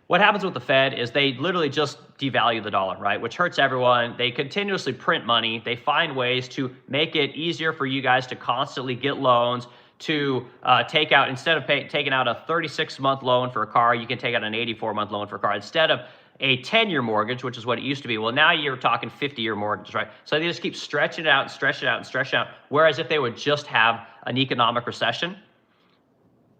what happens with the Fed is they literally just devalue the dollar, right? Which hurts everyone. They continuously print money. They find ways to make it easier for you guys to constantly get loans, to take out, instead of taking out a 36-month loan for a car, you can take out an 84-month loan for a car. Instead of a 10-year mortgage, which is what it used to be, well, now you're talking 50-year mortgages, right? So they just keep stretching it out and stretching it out and stretching it out. Whereas if they would just have an economic recession,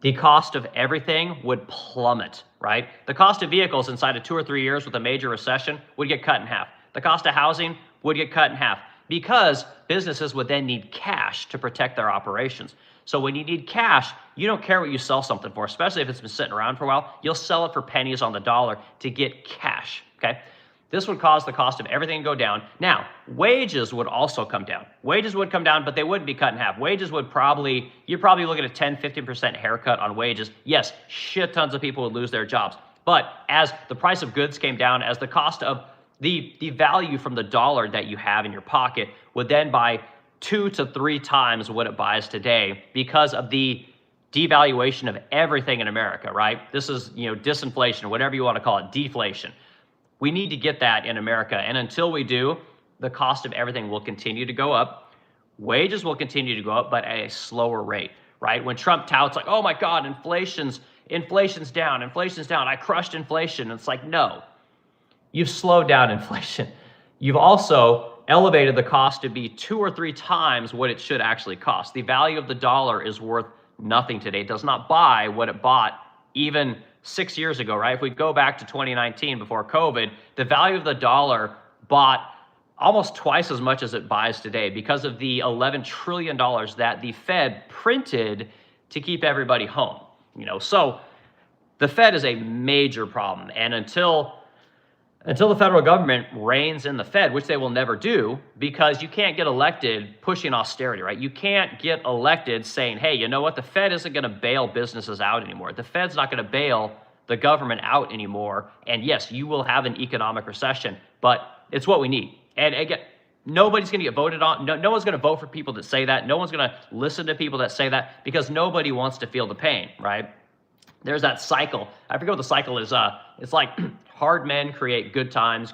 the cost of everything would plummet, right? The cost of vehicles inside of 2 or 3 years with a major recession would get cut in half. The cost of housing would get cut in half because businesses would then need cash to protect their operations. So when you need cash, you don't care what you sell something for, especially if it's been sitting around for a while. You'll sell it for pennies on the dollar to get cash, okay? This would cause the cost of everything to go down. Now, wages would also come down. Wages would come down, but they wouldn't be cut in half. Wages would you'd probably look at a 10, 15% haircut on wages. Yes, shit tons of people would lose their jobs. But as the price of goods came down, as the cost of the value from the dollar that you have in your pocket would then buy 2 to 3 times what it buys today because of the devaluation of everything in America, right? This is, disinflation, whatever you want to call it, deflation. We need to get that in America. And until we do, the cost of everything will continue to go up. Wages will continue to go up, but at a slower rate, right? When Trump touts like, oh my God, inflation's down, I crushed inflation. It's like, no, you've slowed down inflation. You've also elevated the cost to be 2 or 3 times what it should actually cost. The value of the dollar is worth nothing today. It does not buy what it bought even 6 years ago, right? If we go back to 2019 before COVID, the value of the dollar bought almost twice as much as it buys today because of the $11 trillion that the Fed printed to keep everybody home. So the Fed is a major problem. And until the federal government reins in the Fed, which they will never do, because you can't get elected pushing austerity, right? You can't get elected saying, hey, you know what? The Fed isn't going to bail businesses out anymore. The Fed's not going to bail the government out anymore. And yes, you will have an economic recession, but it's what we need. And again, nobody's going to get voted on. No one's going to vote for people that say that. No one's going to listen to people that say that because nobody wants to feel the pain, right? There's that cycle. I forget what the cycle is. It's like hard men create good times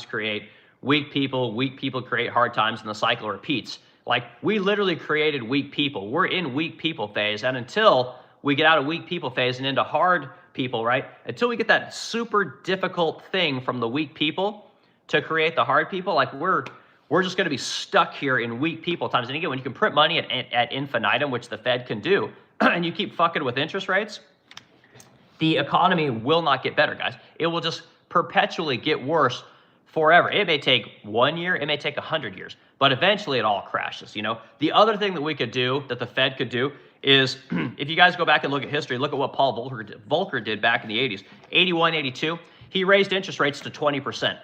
create weak people create hard times, and the cycle repeats. Like, we literally created weak people. We're in weak people phase, and until we get out of weak people phase and into hard people, right? Until we get that super difficult thing from the weak people to create the hard people, like we're just going to be stuck here in weak people times. And again, when you can print money at infinitum, which the Fed can do, and you keep fucking with interest rates, the economy will not get better, guys. It will just perpetually get worse forever. It may take 1 year, it may take 100 years, but eventually it all crashes. The other thing that we could do, that the Fed could do, is if you guys go back and look at history, look at what Paul Volcker did back in the 80s. 81, 82, he raised interest rates to 20%.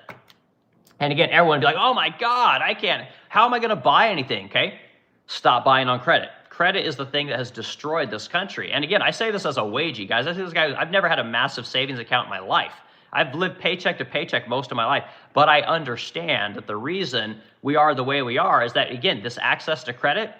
And again, everyone would be like, oh my God, how am I going to buy anything, okay? Stop buying on credit. Credit is the thing that has destroyed this country. And again, I say this as a wagey, guys. I say this guy, I've never had a massive savings account in my life. I've lived paycheck to paycheck most of my life, but I understand that the reason we are the way we are is that, again, this access to credit,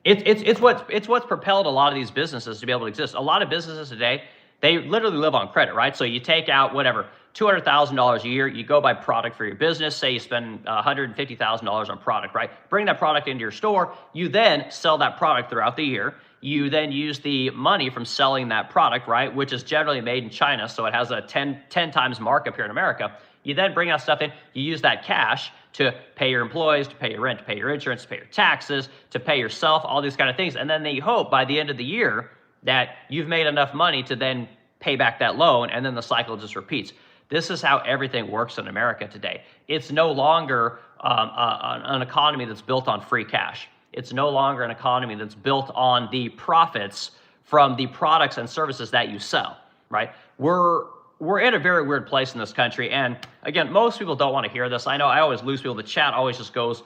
it's what's propelled a lot of these businesses to be able to exist. A lot of businesses today, they literally live on credit, right? So you take out whatever, $200,000 a year, you go buy product for your business. Say you spend $150,000 on product, right? Bring that product into your store. You then sell that product throughout the year. You then use the money from selling that product, right, which is generally made in China, so it has a 10 times markup here in America. You then bring that stuff in. You use that cash to pay your employees, to pay your rent, to pay your insurance, to pay your taxes, to pay yourself, all these kind of things. And then they hope by the end of the year that you've made enough money to then pay back that loan, and then the cycle just repeats. This is how everything works in America today. It's no longer an economy that's built on free cash. It's no longer an economy that's built on the profits from the products and services that you sell, right? We're in a very weird place in this country. And again, most people don't want to hear this. I know I always lose people. The chat always just goes,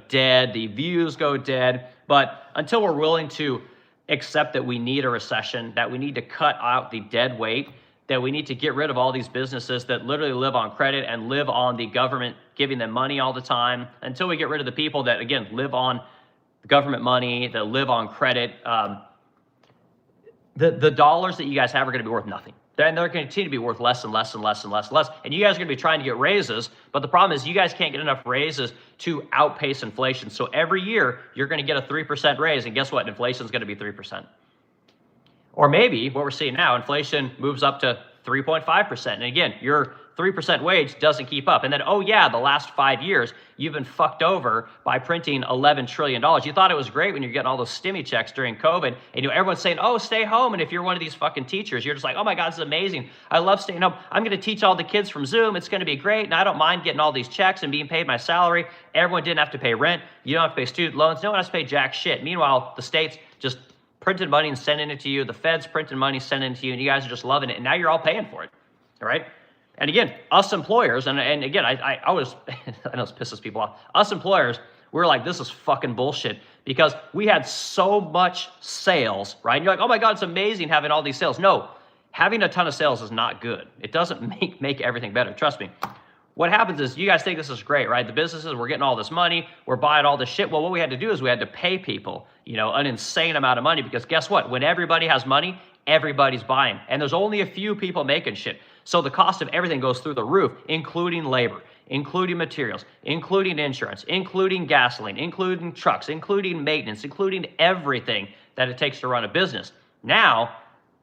dead. The views go dead. But until we're willing to accept that we need a recession, that we need to cut out the dead weight, that we need to get rid of all these businesses that literally live on credit and live on the government giving them money all the time, until we get rid of the people that, again, live on government money, that live on credit, the dollars that you guys have are going to be worth nothing. Then they're going to continue to be worth less and less and less and less and less. And you guys are going to be trying to get raises, but the problem is you guys can't get enough raises to outpace inflation. So every year you're going to get a 3% raise, and guess what? Inflation is going to be 3%. Or maybe what we're seeing now, inflation moves up to 3.5%. And again, your 3% wage doesn't keep up. And then, oh yeah, the last 5 years, you've been fucked over by printing $11 trillion. You thought it was great when you're getting all those stimmy checks during COVID, and everyone's saying, oh, stay home. And if you're one of these fucking teachers, you're just like, oh my God, this is amazing. I love staying home. I'm going to teach all the kids from Zoom. It's going to be great. And I don't mind getting all these checks and being paid my salary. Everyone didn't have to pay rent. You don't have to pay student loans. No one has to pay jack shit. Meanwhile, the states just printed money and sending it to you. The Fed's printing money, sending it to you, and you guys are just loving it. And now you're all paying for it, all right? And again, us employers, and again, I always, I know this pisses people off. Us employers, we're like, this is fucking bullshit, because we had so much sales, right? And you're like, oh my God, it's amazing having all these sales. No, having a ton of sales is not good. It doesn't make everything better. Trust me. What happens is you guys think this is great, right? The businesses, we're getting all this money, we're buying all this shit. Well, what we had to do is we had to pay people, an insane amount of money, because guess what? When everybody has money, everybody's buying. And there's only a few people making shit. So the cost of everything goes through the roof, including labor, including materials, including insurance, including gasoline, including trucks, including maintenance, including everything that it takes to run a business. Now,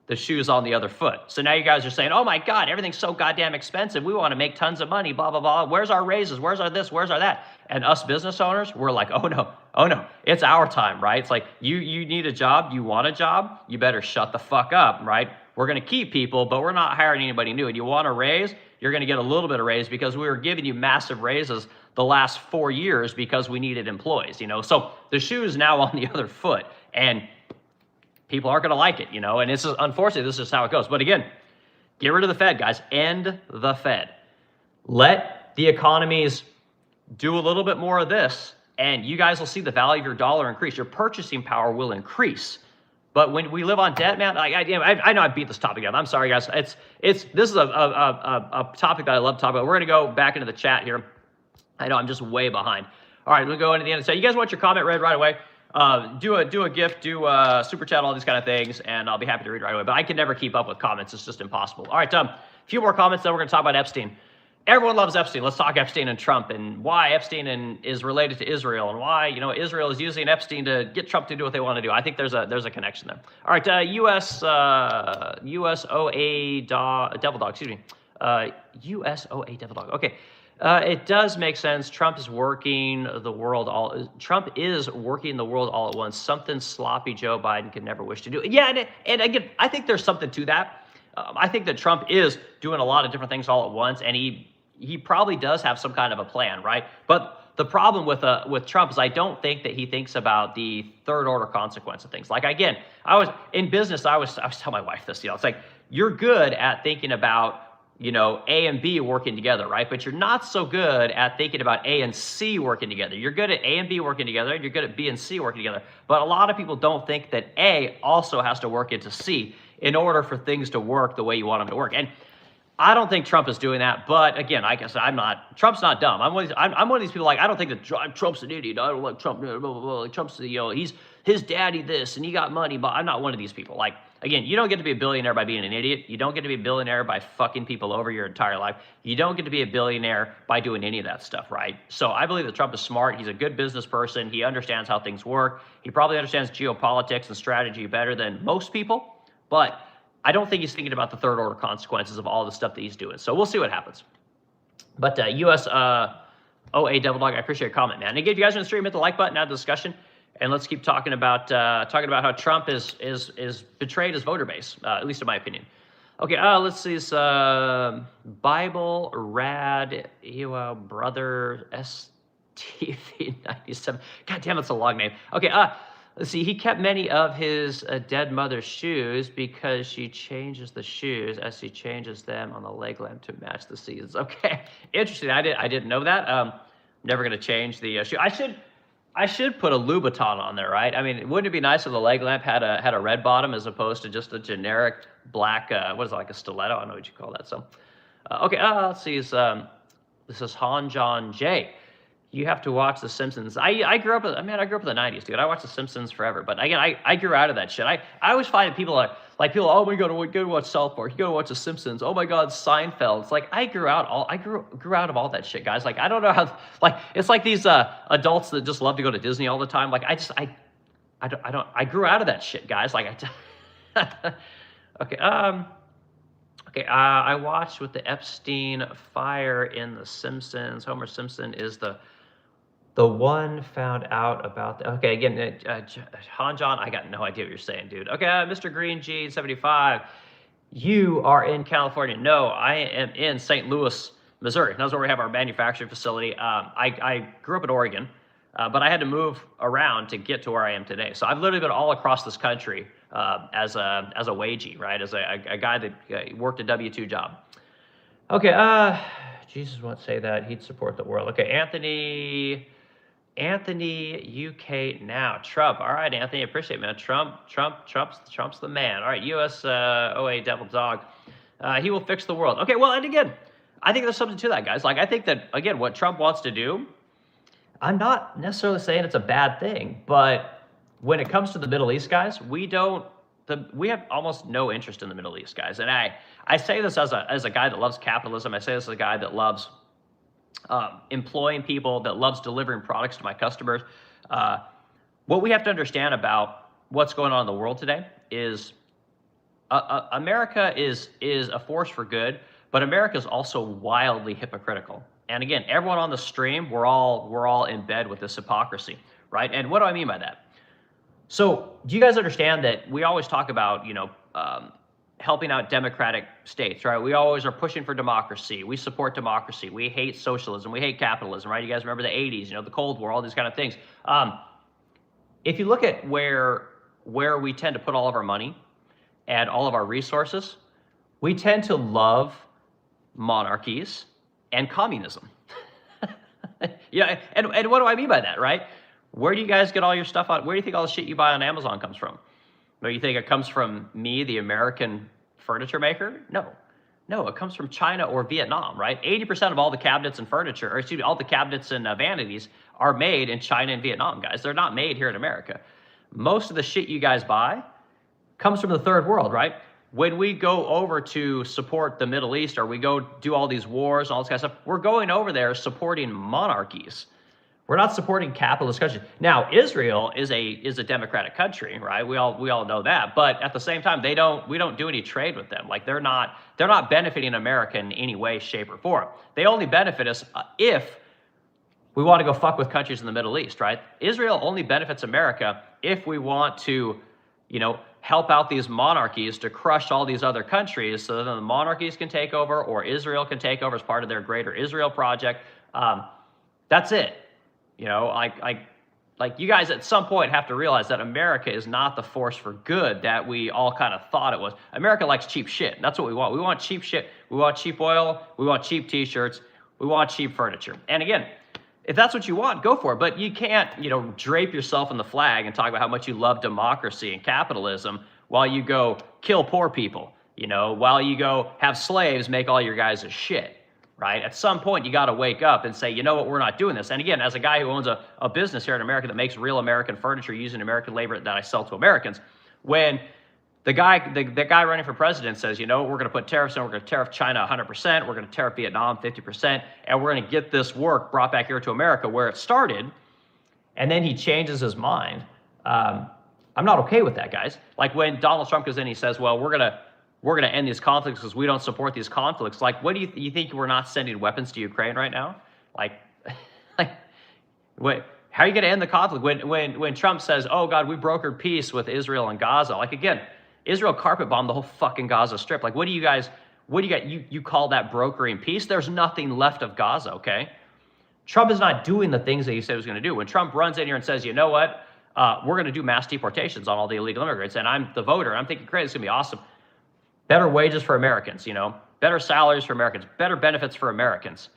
the shoe's on the other foot. So now you guys are saying, oh my God, everything's so goddamn expensive. We want to make tons of money, blah, blah, blah. Where's our raises? Where's our this? Where's our that? And us business owners, we're like, oh no, it's our time, right? It's like, you need a job, you want a job, you better shut the fuck up, right? We're going to keep people, but we're not hiring anybody new. And you want a raise, you're going to get a little bit of raise, because we were giving you massive raises the last 4 years because we needed employees, So the shoe's now on the other foot, and people aren't going to like it, and this is, unfortunately, this is how it goes. But again, get rid of the Fed, guys. End the Fed. Let the economies do a little bit more of this, and you guys will see the value of your dollar increase. Your purchasing power will increase. But when we live on debt, man, I know I beat this topic up. I'm sorry, guys. This is a topic that I love to talk about. We're going to go back into the chat here. I know I'm just way behind. All right, we'll go into the end. So you guys want your comment read right away? Do a gift, do a super chat, all these kind of things, and I'll be happy to read right away. But I can never keep up with comments. It's just impossible. All right, a few more comments, then we're going to talk about Epstein. Everyone loves Epstein. Let's talk Epstein and Trump, and why Epstein is related to Israel, and why Israel is using Epstein to get Trump to do what they want to do. I think there's a connection there. All right, USOA Devil Dog. Excuse me. USOA Devil Dog. Okay. It does make sense. Trump is working the world all at once. Something sloppy Joe Biden could never wish to do. Yeah, and again, I think there's something to that. I think that Trump is doing a lot of different things all at once, and he probably does have some kind of a plan, right? But the problem with Trump is I don't think that he thinks about the third order consequence of things. Like, again, I was telling my wife this, it's like, you're good at thinking about A and B working together, right? But you're not so good at thinking about A and C working together. You're good at A and B working together, and you're good at B and C working together. But a lot of people don't think that A also has to work into C in order for things to work the way you want them to work. And I don't think Trump is doing that. But again, like I said, Trump's not dumb. I'm one of these people, like, I don't think that Trump's an idiot. I don't like Trump. Blah, blah, blah. Trump's his daddy this, and he got money. But I'm not one of these people. Like, again, you don't get to be a billionaire by being an idiot. You don't get to be a billionaire by fucking people over your entire life. You don't get to be a billionaire by doing any of that stuff, right? So I believe that Trump is smart. He's a good business person. He understands how things work. He probably understands geopolitics and strategy better than most people, but I don't think he's thinking about the third order consequences of all the stuff that he's doing. So we'll see what happens. But US OA Devil Dog, I appreciate your comment, man. And again, if you guys are in the stream, hit the like button, add the discussion, and let's keep talking about how Trump is betrayed his voter base, at least in my opinion. Okay, let's see this Bible Rad Brother STV97. God damn, it's a long name. Okay, let's see. He kept many of his dead mother's shoes because she changes the shoes as she changes them on the leg lamp to match the seasons. Okay, interesting. I didn't know that. Never gonna change the shoe. I should put a Louboutin on there, right? I mean, wouldn't it be nice if the leg lamp had a red bottom as opposed to just a generic black, what is it, like a stiletto? I don't know what you call that. So, okay, let's see. This is Han John J. You have to watch The Simpsons. I grew up in the 90s, dude. I watched The Simpsons forever. But again, I grew out of that shit. I always find people people, oh my God, we gotta watch South Park. You gotta watch The Simpsons. Oh my God, Seinfeld. It's like I grew out of all that shit, guys. Like I don't know how, it's like these adults that just love to go to Disney all the time. Like I grew out of that shit, guys. Like okay, okay, I watched with the Epstein fire in The Simpsons. Homer Simpson is the one found out about the, okay, again, Han John, I got no idea what you're saying, dude. Okay, Mr. Green G75, you are in California. No, I am in St. Louis, Missouri. That's where we have our manufacturing facility. I grew up in Oregon, but I had to move around to get to where I am today. So I've literally been all across this country as a wagey, right? As a guy that worked a W-2 job. Okay, Jesus won't say that. He'd support the world. Okay, Anthony UK now. Trump. All right, Anthony, appreciate it, man. Trump's the man. All right, US OA Devil Dog. He will fix the world. Okay, well, and again, I think there's something to that, guys. Like, I think that, again, what Trump wants to do, I'm not necessarily saying it's a bad thing, but when it comes to the Middle East, guys, we have almost no interest in the Middle East, guys. And I say this as a guy that loves capitalism. I say this as a guy that loves employing people, that loves delivering products to my customers. What we have to understand about what's going on in the world today is America is a force for good, but America is also wildly hypocritical. And again, everyone on the stream, we're all in bed with this hypocrisy, right? And what do I mean by that? So do you guys understand that we always talk about, helping out democratic states, right? We always are pushing for democracy. We support democracy. We hate socialism. We hate capitalism, right? You guys remember the 80s, the Cold War, all these kind of things. If you look at where we tend to put all of our money and all of our resources, we tend to love monarchies and communism. Yeah, and what do I mean by that, right? Where do you guys get all your stuff on? Where do you think all the shit you buy on Amazon comes from? Do you think it comes from me, the American furniture maker? No, it comes from China or Vietnam, right? 80% of all the cabinets and furniture, or excuse me, all the cabinets and vanities are made in China and Vietnam, guys. They're not made here in America. Most of the shit you guys buy comes from the third world, right? When we go over to support the Middle East, or we go do all these wars and all this kind of stuff, we're going over there supporting monarchies. We're not supporting capitalist countries. Now, Israel is a democratic country, right? We all know that. But at the same time, we don't do any trade with them. Like they're not benefiting America in any way, shape, or form. They only benefit us if we want to go fuck with countries in the Middle East, right? Israel only benefits America if we want to, help out these monarchies to crush all these other countries so that the monarchies can take over or Israel can take over as part of their greater Israel project. That's it. Like you guys at some point have to realize that America is not the force for good that we all kind of thought it was. America likes cheap shit. That's what we want. We want cheap shit. We want cheap oil. We want cheap t-shirts. We want cheap furniture. And again, if that's what you want, go for it. But you can't, drape yourself in the flag and talk about how much you love democracy and capitalism while you go kill poor people, while you go have slaves make all your guys' shit. Right? At some point, you got to wake up and say, you know what, we're not doing this. And again, as a guy who owns a business here in America that makes real American furniture using American labor that I sell to Americans, when the guy running for president says, you know, we're going to put tariffs in, we're going to tariff China 100%, we're going to tariff Vietnam 50%, and we're going to get this work brought back here to America where it started, and then he changes his mind. I'm not okay with that, guys. Like when Donald Trump goes in, he says, well, we're gonna end these conflicts because we don't support these conflicts. Like, what do you think we're not sending weapons to Ukraine right now? Like, what? How are you going to end the conflict when Trump says, oh God, we brokered peace with Israel and Gaza? Like, again, Israel carpet bombed the whole fucking Gaza Strip. Like, what do you got? You call that brokering peace? There's nothing left of Gaza, okay? Trump is not doing the things that he said he was going to do. When Trump runs in here and says, you know what? We're going to do mass deportations on all the illegal immigrants, and I'm the voter, and I'm thinking, great, it's going to be awesome. Better wages for Americans, you know? Better salaries for Americans, better benefits for Americans.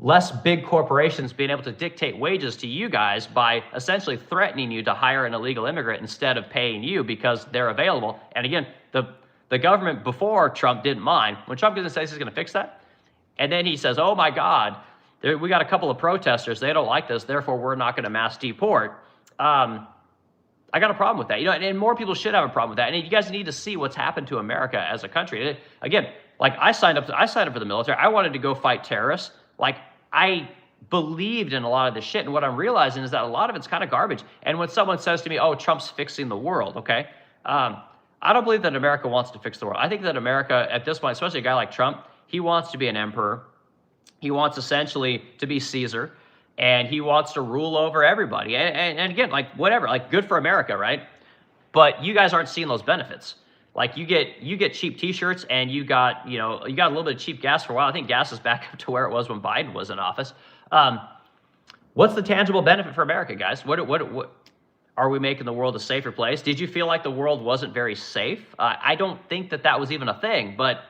Less big corporations being able to dictate wages to you guys by essentially threatening you to hire an illegal immigrant instead of paying you because they're available. And again, the government before Trump didn't mind. When Trump didn't say he's going to fix that, and then he says, oh my God, we got a couple of protesters, they don't like this, therefore we're not going to mass deport. I got a problem with that, you know, and more people should have a problem with that. And you guys need to see what's happened to America as a country. Again, like I signed up for the military. I wanted to go fight terrorists. Like, I believed in a lot of this shit, and what I'm realizing is that a lot of it's kind of garbage. And when someone says to me, oh, Trump's fixing the world, okay? I don't believe that America wants to fix the world. I think that America, at this point, especially a guy like Trump, he wants to be an emperor. He wants essentially to be Caesar, and he wants to rule over everybody. And again, like, whatever, like, good for America, right? But you guys aren't seeing those benefits. Like, you get cheap T-shirts, and you got a little bit of cheap gas for a while. I think gas is back up to where it was when Biden was in office. What's the tangible benefit for America, guys? What are we making the world a safer place? Did you feel like the world wasn't very safe? I don't think that was even a thing. But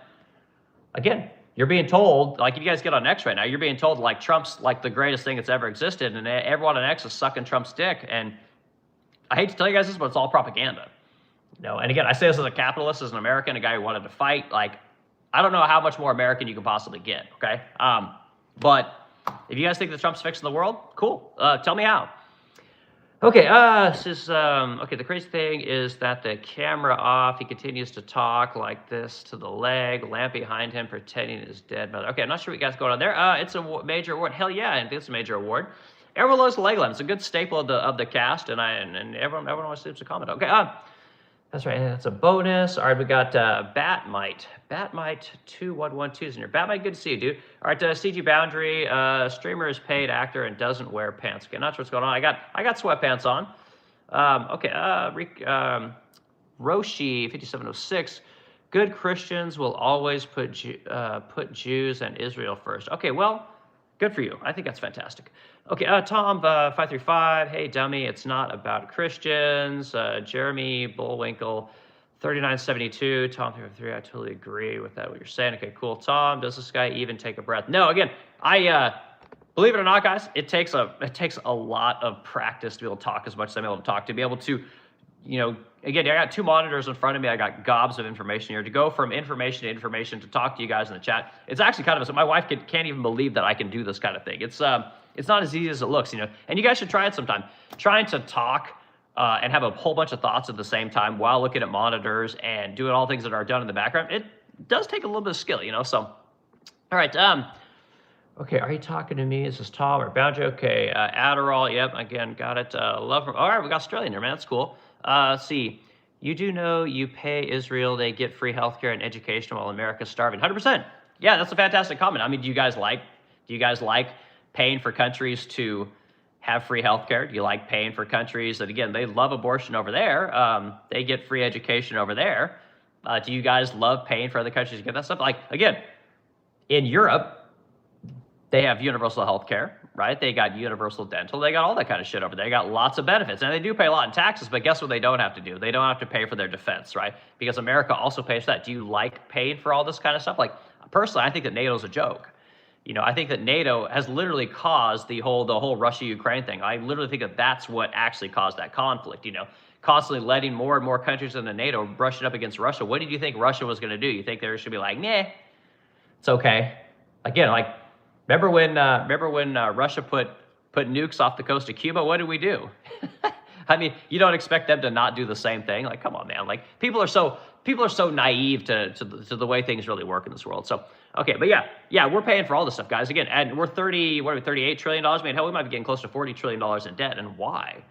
again, you're being told, like, if you guys get on X right now, you're being told like Trump's like the greatest thing that's ever existed, and everyone on X is sucking Trump's dick. And I hate to tell you guys this, but it's all propaganda. No, and again, I say this as a capitalist, as an American, a guy who wanted to fight. Like, I don't know how much more American you can possibly get, okay? But if you guys think that Trump's fixing the world, cool. Tell me how. Okay, okay, the crazy thing is that the camera off, he continues to talk like this to the leg, lamp behind him pretending his dead mother. Okay, I'm not sure what you guys going on there. It's a major award. Hell yeah, I think it's a major award. Everyone loves the leg lamp. It's a good staple of the cast, and everyone always leaves a comment. Okay, that's right, that's a bonus. All right, we got Batmite. Batmite 2112 is in here. Batmite, good to see you, dude. All right, CG Boundary, streamer is paid actor and doesn't wear pants. Okay, not sure what's going on. I got sweatpants on. Okay, Roshi 5706. Good Christians will always put Jews and Israel first. Okay, well, good for you. I think that's fantastic. Okay, Tom 535. Hey, dummy, it's not about Christians. Jeremy Bullwinkle 3972. Tom 353. I totally agree with that. What you're saying. Okay, cool. Tom, does this guy even take a breath? No. Again, I believe it or not, guys, it takes a lot of practice to be able to talk as much as I'm able to talk, to be able to, you know, again, I got two monitors in front of me. I got gobs of information here. To go from information to information to talk to you guys in the chat, it's actually kind of, my wife can't even believe that I can do this kind of thing. It's not as easy as it looks, you know. And you guys should try it sometime. Trying to talk and have a whole bunch of thoughts at the same time while looking at monitors and doing all things that are done in the background, it does take a little bit of skill, you know. So, all right. Okay, are you talking to me? Is this Tom or Boundary? Okay, Adderall. Yep, again, got it. Love from. All right, we got Australian here, man. That's cool. Let's see. You do know you pay Israel, they get free healthcare and education while America's starving. 100%. Yeah, that's a fantastic comment. I mean, do you guys like paying for countries to have free healthcare? Do you like paying for countries that, again, they love abortion over there? They get free education over there. Do you guys love paying for other countries to get that stuff? Like, again, in Europe, they have universal health care, right? They got universal dental. They got all that kind of shit over there. They got lots of benefits. And they do pay a lot in taxes, but guess what they don't have to do? They don't have to pay for their defense, right? Because America also pays for that. Do you like paying for all this kind of stuff? Like, personally, I think that NATO's a joke. You know, I think that NATO has literally caused the whole Russia-Ukraine thing. I literally think that that's what actually caused that conflict, you know, constantly letting more and more countries in the NATO brush it up against Russia. What did you think Russia was going to do? You think they should be like, nah, it's okay. Again, like, remember when Russia put nukes off the coast of Cuba? What did we do? I mean, you don't expect them to not do the same thing. Like, come on, man. Like, people are so naive to the way things really work in this world. So, okay, but yeah, we're paying for all this stuff, guys. Again, and we're $38 trillion. I mean, hell, we might be getting close to $40 trillion in debt. And why?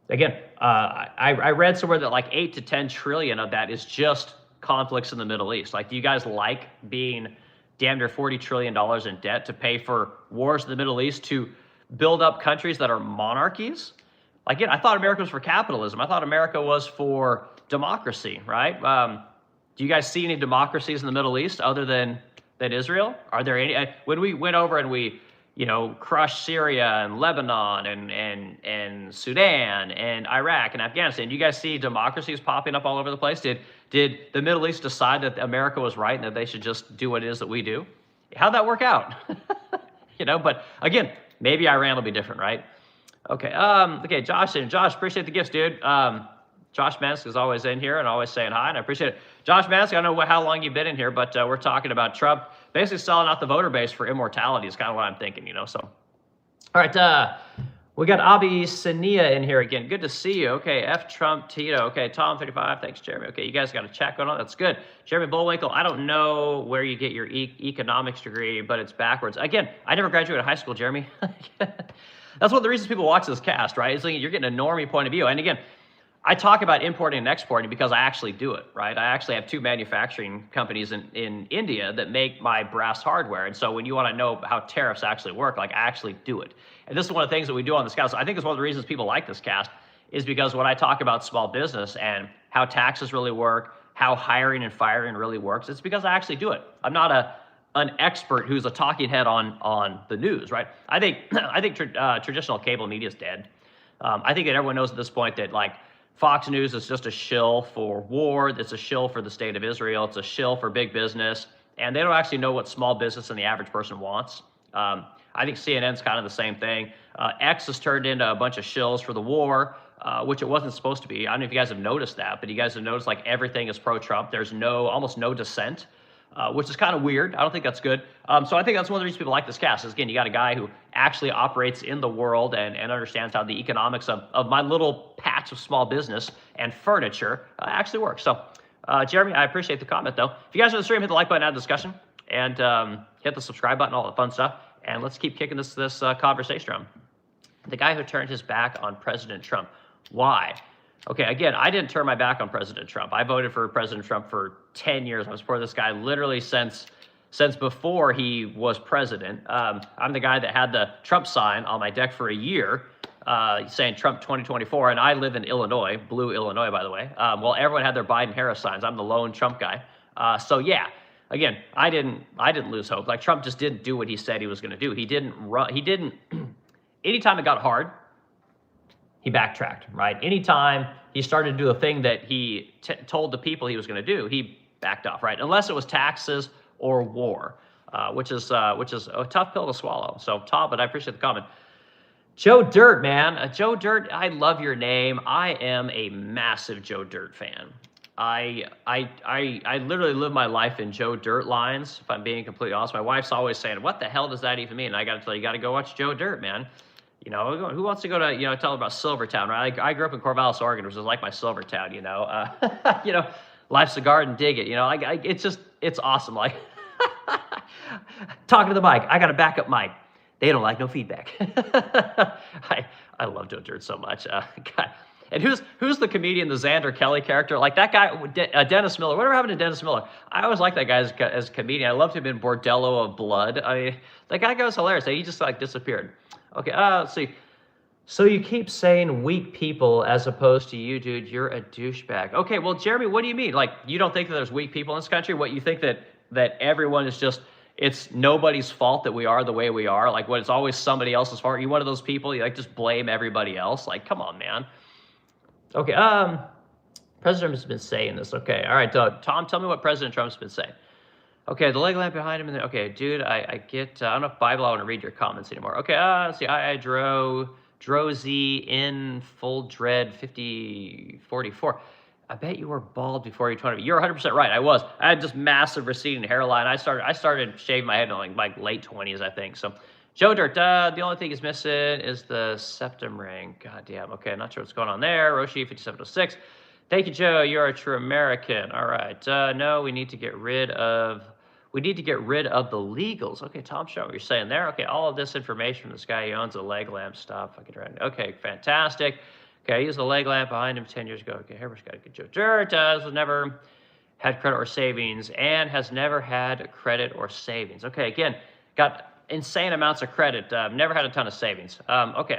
Again, I read somewhere that like 8 to 10 trillion of that is just conflicts in the Middle East. Like, do you guys like being damn near $40 trillion in debt to pay for wars in the Middle East to build up countries that are monarchies? Like, again, I thought America was for capitalism. I thought America was for democracy, right? Do you guys see any democracies in the Middle East other than Israel? Are there any? When we went over and we, crushed Syria and Lebanon and Sudan and Iraq and Afghanistan, do you guys see democracies popping up all over the place? Did the Middle East decide that America was right and that they should just do what it is that we do? How'd that work out? But again, maybe Iran will be different, right? Okay, okay, Josh, appreciate the gifts, dude. Josh Mansk is always in here and always saying hi, and I appreciate it. Josh Mansk, I don't know how long you've been in here, but we're talking about Trump basically selling out the voter base for immortality is kind of what I'm thinking, so. All right, we got Abi Sania in here again. Good to see you. Okay, F Trump Tito. Okay, Tom 35. Thanks, Jeremy. Okay, you guys got a chat going on. That's good. Jeremy Bullwinkle, I don't know where you get your economics degree, but it's backwards. Again, I never graduated high school, Jeremy. That's one of the reasons people watch this cast, right? It's like you're getting a normie point of view. And again, I talk about importing and exporting because I actually do it, right? I actually have 2 manufacturing companies in India that make my brass hardware. And so when you want to know how tariffs actually work, like, I actually do it. And this is one of the things that we do on this cast. So I think it's one of the reasons people like this cast is because when I talk about small business and how taxes really work, how hiring and firing really works, it's because I actually do it. I'm not an expert who's a talking head on the news, right? I think traditional cable media is dead. I think that everyone knows at this point that, like, Fox News is just a shill for war. It's a shill for the state of Israel. It's a shill for big business. And they don't actually know what small business and the average person wants. I think CNN's kind of the same thing. X has turned into a bunch of shills for the war, which it wasn't supposed to be. I don't know if you guys have noticed that, but you guys have noticed, like, everything is pro-Trump. There's almost no dissent. Which is kind of weird. I don't think that's good. So I think that's one of the reasons people like this cast is, again, you got a guy who actually operates in the world and understands how the economics of my little patch of small business and furniture actually works. So, Jeremy, I appreciate the comment, though. If you guys are in the stream, hit the like button, add discussion, and hit the subscribe button, all that fun stuff. And let's keep kicking this conversation around. The guy who turned his back on President Trump. Why? Okay, again, I didn't turn my back on President Trump. I voted for President Trump for 10 years. I was supporting this guy literally since before he was president. I'm the guy that had the Trump sign on my deck for a year saying Trump 2024, and I live in Illinois, blue Illinois, by the way. Well, everyone had their Biden-Harris signs. I'm the lone Trump guy. So yeah, again, I didn't lose hope. Like, Trump just didn't do what he said he was going to do. He didn't. Anytime it got hard, he backtracked, right? Anytime he started to do a thing that he told the people he was going to do, he backed off, right? Unless it was taxes or war, which is a tough pill to swallow. So, Tom, but I appreciate the comment. Joe Dirt, man. Joe Dirt, I love your name. I am a massive Joe Dirt fan. I literally live my life in Joe Dirt lines, if I'm being completely honest. My wife's always saying, what the hell does that even mean? And I got to tell you, you got to go watch Joe Dirt, man. Who wants to go to, tell them about Silvertown, right? I grew up in Corvallis, Oregon, which is like my Silvertown, life's a garden, dig it, it's awesome. Like, talking to the mic, I got a backup mic. They don't like no feedback. I love Joe Dirt so much. God. And who's the comedian, the Xander Kelly character? Like, that guy, Dennis Miller. Whatever happened to Dennis Miller? I always liked that guy as a comedian. I loved him in Bordello of Blood. I mean, that guy was hilarious. He just, like, disappeared. Okay, let's see. So you keep saying weak people as opposed to you, dude. You're a douchebag. Okay, well, Jeremy, what do you mean? Like, you don't think that there's weak people in this country? What, you think that everyone is just, it's nobody's fault that we are the way we are? Like, what, it's always somebody else's fault? Are you one of those people, you, like, just blame everybody else? Like, come on, man. Okay, President Trump's been saying this. Okay, all right, Tom, tell me what President Trump's been saying. Okay, the leg lamp behind him. Okay, dude, I get, I don't know if Bible, I want to read your comments anymore. Okay, let's see, I Drozy in full dread 5044. I bet you were bald before you 20. You're 100% right. I was. I had just massive receding hairline. I started shaving my head in like my late 20s, I think. So Joe Dirt, the only thing he's missing is the septum ring. God damn. Okay, not sure what's going on there. Roshi 5706. Thank you, Joe. You're a true American. All right. No, we need to get rid of the legals. Okay, Tom, show what you're saying there. Okay, all of this information from this guy. He owns a leg lamp. Stop fucking trying. Okay, fantastic. Okay, I used the leg lamp behind him 10 years ago. Okay, Harris got a good Joe Dirt. This was never had credit or savings and has never had credit or savings. Okay, again, got insane amounts of credit. Never had a ton of savings. Okay,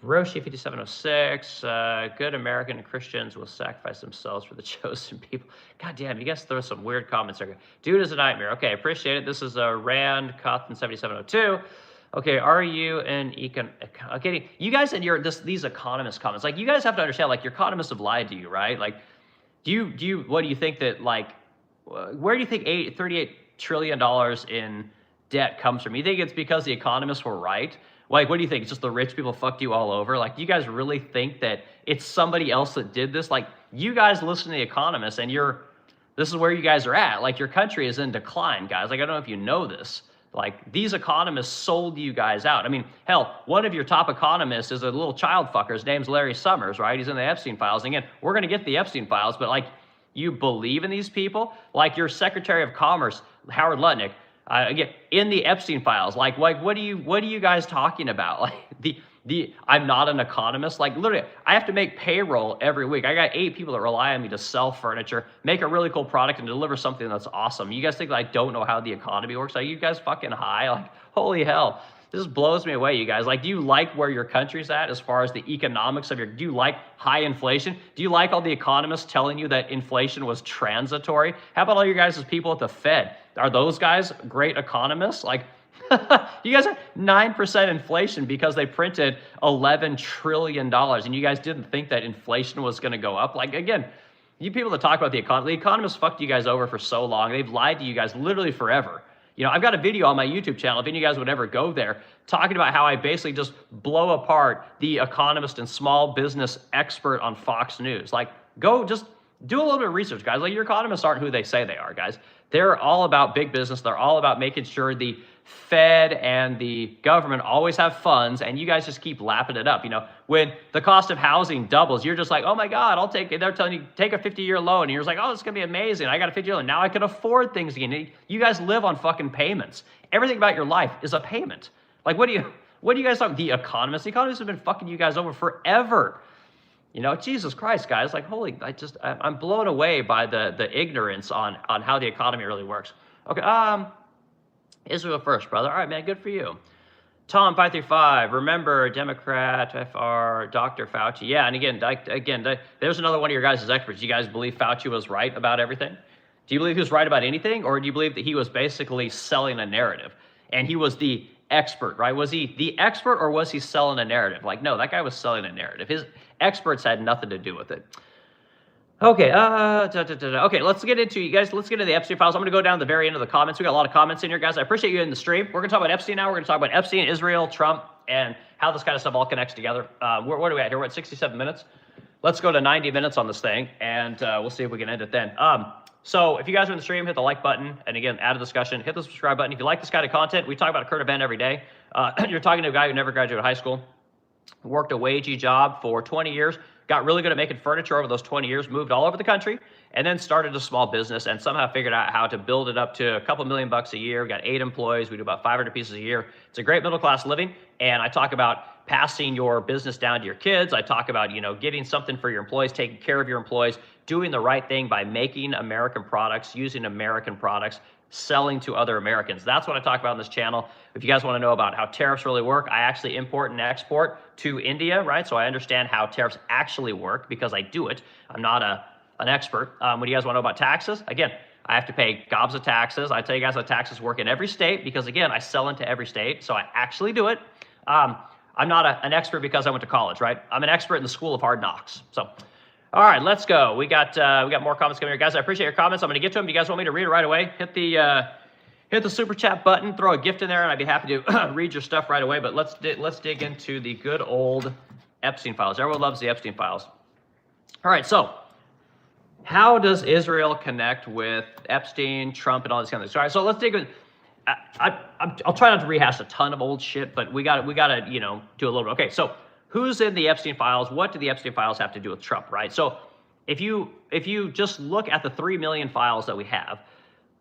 Roshi 5706. Good American Christians will sacrifice themselves for the chosen people. God damn, you guys throw some weird comments there. Dude is a nightmare. Okay, appreciate it. This is Rand Cotton 7702. Okay, are you an okay, you guys and these economist comments, like, you guys have to understand, like, your economists have lied to you, right? Like, what do you think that, like, where do you think $38 trillion in debt comes from? You think it's because the economists were right? Like, what do you think? It's just the rich people fucked you all over? Like, you guys really think that it's somebody else that did this? Like, you guys listen to the economists and this is where you guys are at. Like, your country is in decline, guys. Like, I don't know if you know this. Like, these economists sold you guys out. I mean, hell, one of your top economists is a little child fucker. His name's Larry Summers, right? He's in the Epstein files. And again, we're going to get the Epstein files, but, like, you believe in these people? Like, your Secretary of Commerce, Howard Lutnick, again, in the Epstein files. Like, what are you guys talking about? Like, I'm not an economist. Like, literally, I have to make payroll every week. I got 8 people that rely on me to sell furniture, make a really cool product, and deliver something that's awesome. You guys think that I don't know how the economy works? Are you guys fucking high? Like, holy hell. This blows me away, you guys. Like, do you like where your country's at as far as the economics of do you like high inflation? Do you like all the economists telling you that inflation was transitory? How about all you guys as people at the Fed? Are those guys great economists? Like, you guys are 9% inflation because they printed $11 trillion, and you guys didn't think that inflation was going to go up. Like, again, you people that talk about the economists fucked you guys over for so long. They've lied to you guys literally forever. You know, I've got a video on my YouTube channel, if any of you guys would ever go there, talking about how I basically just blow apart the economist and small business expert on Fox News. Like, go just do a little bit of research, guys. Like, your economists aren't who they say they are, guys. They're all about big business. They're all about making sure the Fed and the government always have funds, and you guys just keep lapping it up. You know, when the cost of housing doubles, you're just like, oh my God, I'll take it. They're telling you, take a 50-year loan, and you're just like, oh, it's gonna be amazing. I got a 50-year loan. Now I can afford things again. You guys live on fucking payments. Everything about your life is a payment. Like, what do you guys talk? The economists have been fucking you guys over forever. You know, Jesus Christ, guys. Like, holy, I'm blown away by the ignorance on how the economy really works. Okay, Israel first, brother. All right, man, good for you. Tom 535, remember Democrat, FR, Dr. Fauci. Yeah, and again, there's another one of your guys' experts. You guys believe Fauci was right about everything? Do you believe he was right about anything, or do you believe that he was basically selling a narrative and he was the expert, right? Was he the expert, or was he selling a narrative? Like, no, that guy was selling a narrative. His experts had nothing to do with it. Okay, okay, let's get into, you guys, let's get into the Epstein files. I'm going to go down to the very end of the comments. We got a lot of comments in here, guys. I appreciate you in the stream. We're going to talk about Epstein now. We're going to talk about Epstein, Israel, Trump, and how this kind of stuff all connects together. What are we at here? We're at 67 minutes. Let's go to 90 minutes on this thing, and we'll see if we can end it then. So if you guys are in the stream, hit the like button, and again, add a discussion, hit the subscribe button. If you like this kind of content, we talk about a current event every day. You're talking to a guy who never graduated high school, worked a wagey job for 20 years, got really good at making furniture over those 20 years, moved all over the country, and then started a small business and somehow figured out how to build it up to a couple $1 million a year. We got 8 employees. We do about 500 pieces a year. It's a great middle-class living, and I talk about passing your business down to your kids. I talk about, you know, getting something for your employees, taking care of your employees, doing the right thing by making American products, using American products, selling to other Americans. That's what I talk about on this channel. If you guys want to know about how tariffs really work, I actually import and export to India, right? So I understand how tariffs actually work because I do it. I'm not an expert. When you guys want to know about taxes, again, I have to pay gobs of taxes. I tell you guys how taxes work in every state because, again, I sell into every state, so I actually do it. I'm not an expert because I went to college, right? I'm an expert in the school of hard knocks. So, all right, let's go. We got more comments coming here, guys. I appreciate your comments. I'm going to get to them. You guys want me to read it right away? Hit the super chat button, throw a gift in there, and I'd be happy to read your stuff right away. But let's dig into the good old Epstein files. Everyone loves the Epstein files. All right, so how does Israel connect with Epstein, Trump, and all this kind of things? All right, so let's dig in. I'll try not to rehash a ton of old shit, but we got to you know, do a little bit. Okay, so who's in the Epstein files? What do the Epstein files have to do with Trump, right? So if you just look at the 3 million files that we have,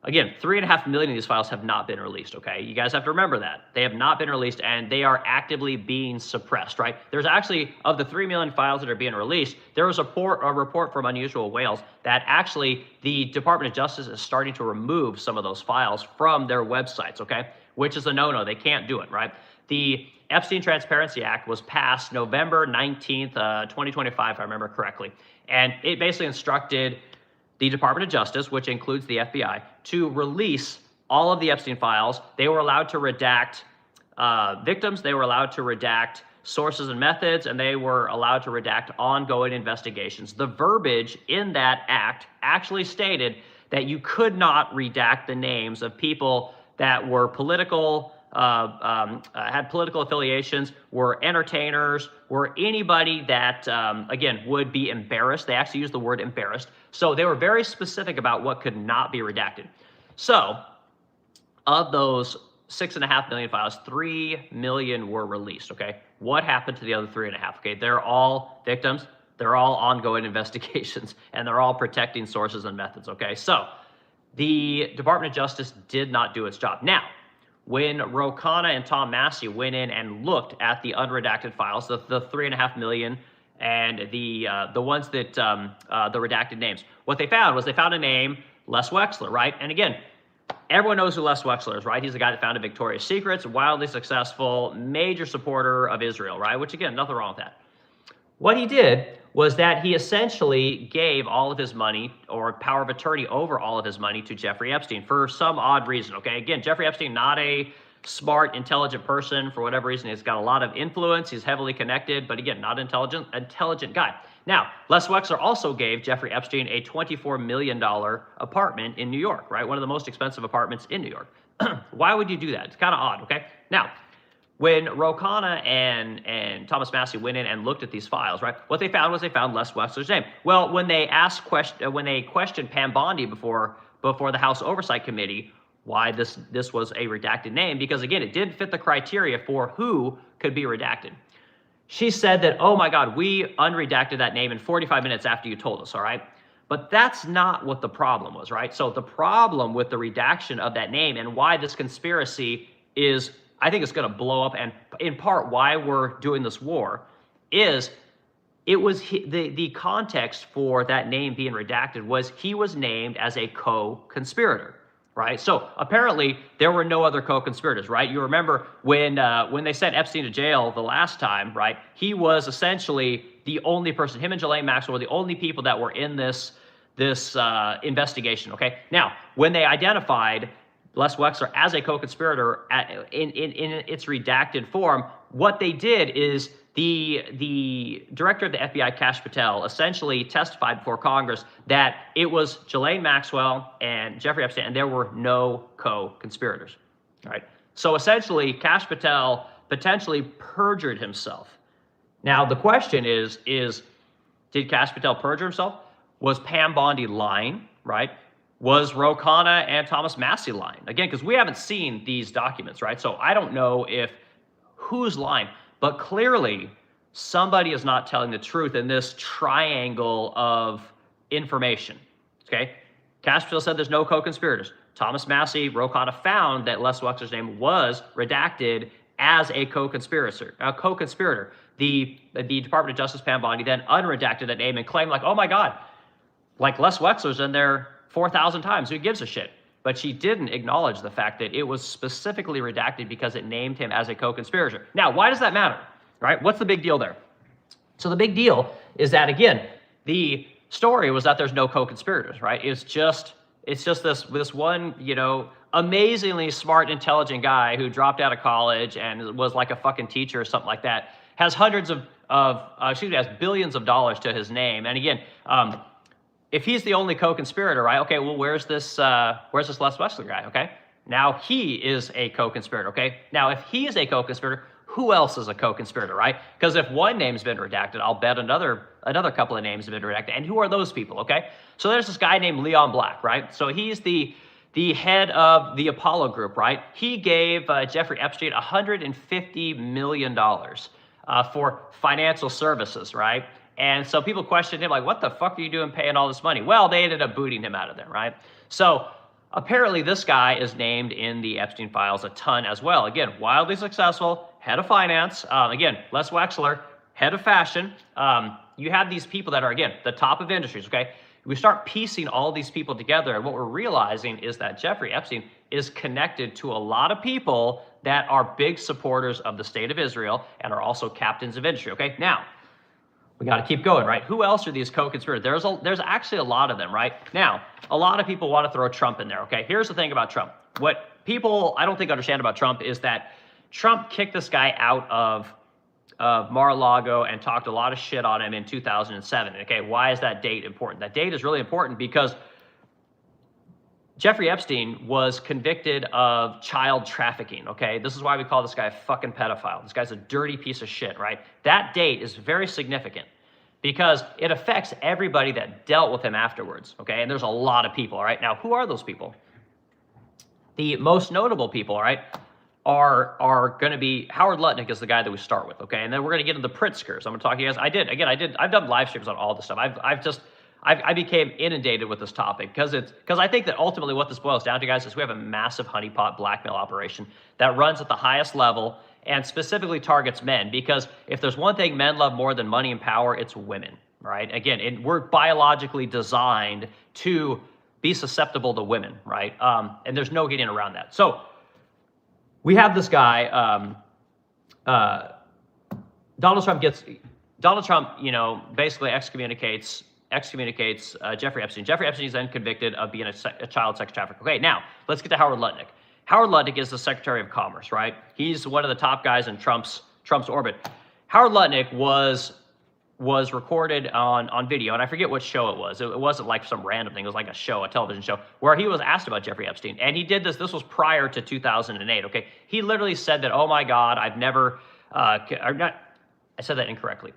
again, 3.5 million of these files have not been released, okay? You guys have to remember that. They have not been released, and they are actively being suppressed, right? There's actually, of the 3 million files that are being released, there was a report from Unusual Whales that actually the Department of Justice is starting to remove some of those files from their websites, okay? Which is a no-no. They can't do it, right? The Epstein Transparency Act was passed November 19th, 2025, if I remember correctly. And it basically instructed the Department of Justice, which includes the FBI, to release all of the Epstein files. They were allowed to redact victims, they were allowed to redact sources and methods, and they were allowed to redact ongoing investigations. The verbiage in that act actually stated that you could not redact the names of people that were political, had political affiliations, were entertainers, were anybody that, again, would be embarrassed. They actually used the word embarrassed. So they were very specific about what could not be redacted. So of those 6.5 million files, 3 million were released, okay? What happened to the other 3.5? Okay, they're all victims, they're all ongoing investigations, and they're all protecting sources and methods, okay? So the Department of Justice did not do its job. Now, when Ro Khanna and Tom Massey went in and looked at the unredacted files, the 3.5 million and the ones that, the redacted names, what they found was they found a name, Les Wexler, right? And again, everyone knows who Les Wexler is, right? He's the guy that founded Victoria's Secrets, wildly successful, major supporter of Israel, right? Which again, nothing wrong with that. What he did was that he essentially gave all of his money, or power of attorney over all of his money, to Jeffrey Epstein for some odd reason, okay? Again, Jeffrey Epstein, not a smart, intelligent person. For whatever reason, he's got a lot of influence, he's heavily connected, but again, not intelligent guy. Now, Les Wexler also gave Jeffrey Epstein a $24 million apartment in New York, right? One of the most expensive apartments in New York. Why would you do that? It's kind of odd, okay? Now, when Ro Khanna and Thomas Massey went in and looked at these files, right, what they found was they found Les Wexler's name. Well, when they questioned Pam Bondi before the House Oversight Committee, why this was a redacted name, because again, it didn't fit the criteria for who could be redacted. She said that, oh my God, we unredacted that name in 45 minutes after you told us, all right? But that's not what the problem was, right? So the problem with the redaction of that name and why this conspiracy is, I think it's going to blow up, and in part why we're doing this war, is it was the context for that name being redacted was he was named as a co-conspirator, right? So apparently there were no other co-conspirators, right? You remember when they sent Epstein to jail the last time, right? He was essentially the only person. Him and Ghislaine Maxwell were the only people that were in this investigation, okay? Now, when they identified Les Wexler as a co-conspirator in its redacted form, what they did is the director of the FBI, Kash Patel, essentially testified before Congress that it was Ghislaine Maxwell and Jeffrey Epstein, and there were no co-conspirators. All right. So essentially, Kash Patel potentially perjured himself. Now, the question is did Kash Patel perjure himself? Was Pam Bondi lying, right? Was Ro Khanna and Thomas Massey lying? Again, because we haven't seen these documents, right? So I don't know if who's lying, but clearly somebody is not telling the truth in this triangle of information, okay? Kash Patel said there's no co-conspirators. Thomas Massey, Ro Khanna found that Les Wexler's name was redacted as a co-conspirator. The Department of Justice, Pam Bondi, then unredacted that name and claimed like, oh my God, like Les Wexler's in there 4,000 times, who gives a shit? But she didn't acknowledge the fact that it was specifically redacted because it named him as a co-conspirator. Now, why does that matter, right? What's the big deal there? So the big deal is that, again, the story was that there's no co-conspirators, right? It's just this one, you know, amazingly smart, intelligent guy who dropped out of college and was like a fucking teacher or something like that, has has billions of dollars to his name. And again, if he's the only co-conspirator, right? Okay, well, where's this Les Wexler guy? Okay, now he is a co-conspirator. Okay, now if he is a co-conspirator, who else is a co-conspirator, right? Because if one name's been redacted, I'll bet another couple of names have been redacted. And who are those people? Okay, so there's this guy named Leon Black, right? So he's the the head of the Apollo group, right? He gave Jeffrey Epstein $150 million for financial services, right? And so people questioned him, like, what the fuck are you doing paying all this money? Well, they ended up booting him out of there, right? So apparently this guy is named in the Epstein files a ton as well. Again, wildly successful, head of finance. Again, Les Wexler, head of fashion. You have these people that are, again, the top of industries, okay? We start piecing all these people together, and what we're realizing is that Jeffrey Epstein is connected to a lot of people that are big supporters of the state of Israel and are also captains of industry, okay? Now, we got to keep going, right? Who else are these co-conspirators? There's actually a lot of them, right? Now, a lot of people want to throw Trump in there, okay? Here's the thing about Trump. What people, I don't think, understand about Trump is that Trump kicked this guy out of Mar-a-Lago and talked a lot of shit on him in 2007. Okay, why is that date important? That date is really important because Jeffrey Epstein was convicted of child trafficking, okay? This is why we call this guy a fucking pedophile. This guy's a dirty piece of shit, right? That date is very significant because it affects everybody that dealt with him afterwards, okay? And there's a lot of people, all right? Now, who are those people? The most notable people, all right, are going to be Howard Lutnick is the guy that we start with, okay? And then we're going to get into the Pritzkers. I'm going to talk to you guys. I've done live streams on all this stuff. I became inundated with this topic because I think that ultimately what this boils down to, guys, is we have a massive honeypot blackmail operation that runs at the highest level and specifically targets men, because if there's one thing men love more than money and power, it's women, right? Again, we're biologically designed to be susceptible to women, right? And there's no getting around that. So we have this guy, Donald Trump, you know, basically excommunicates Jeffrey Epstein. Jeffrey Epstein is then convicted of being a child sex trafficker. Okay, now let's get to Howard Lutnick. Howard Lutnick is the Secretary of Commerce, right? He's one of the top guys in Trump's orbit. Howard Lutnick was recorded on video, and I forget what show it was. It wasn't like some random thing. It was like a show, a television show, where he was asked about Jeffrey Epstein. And he did this. This was prior to 2008, okay? He literally said that, oh my God, I've never, I said that incorrectly.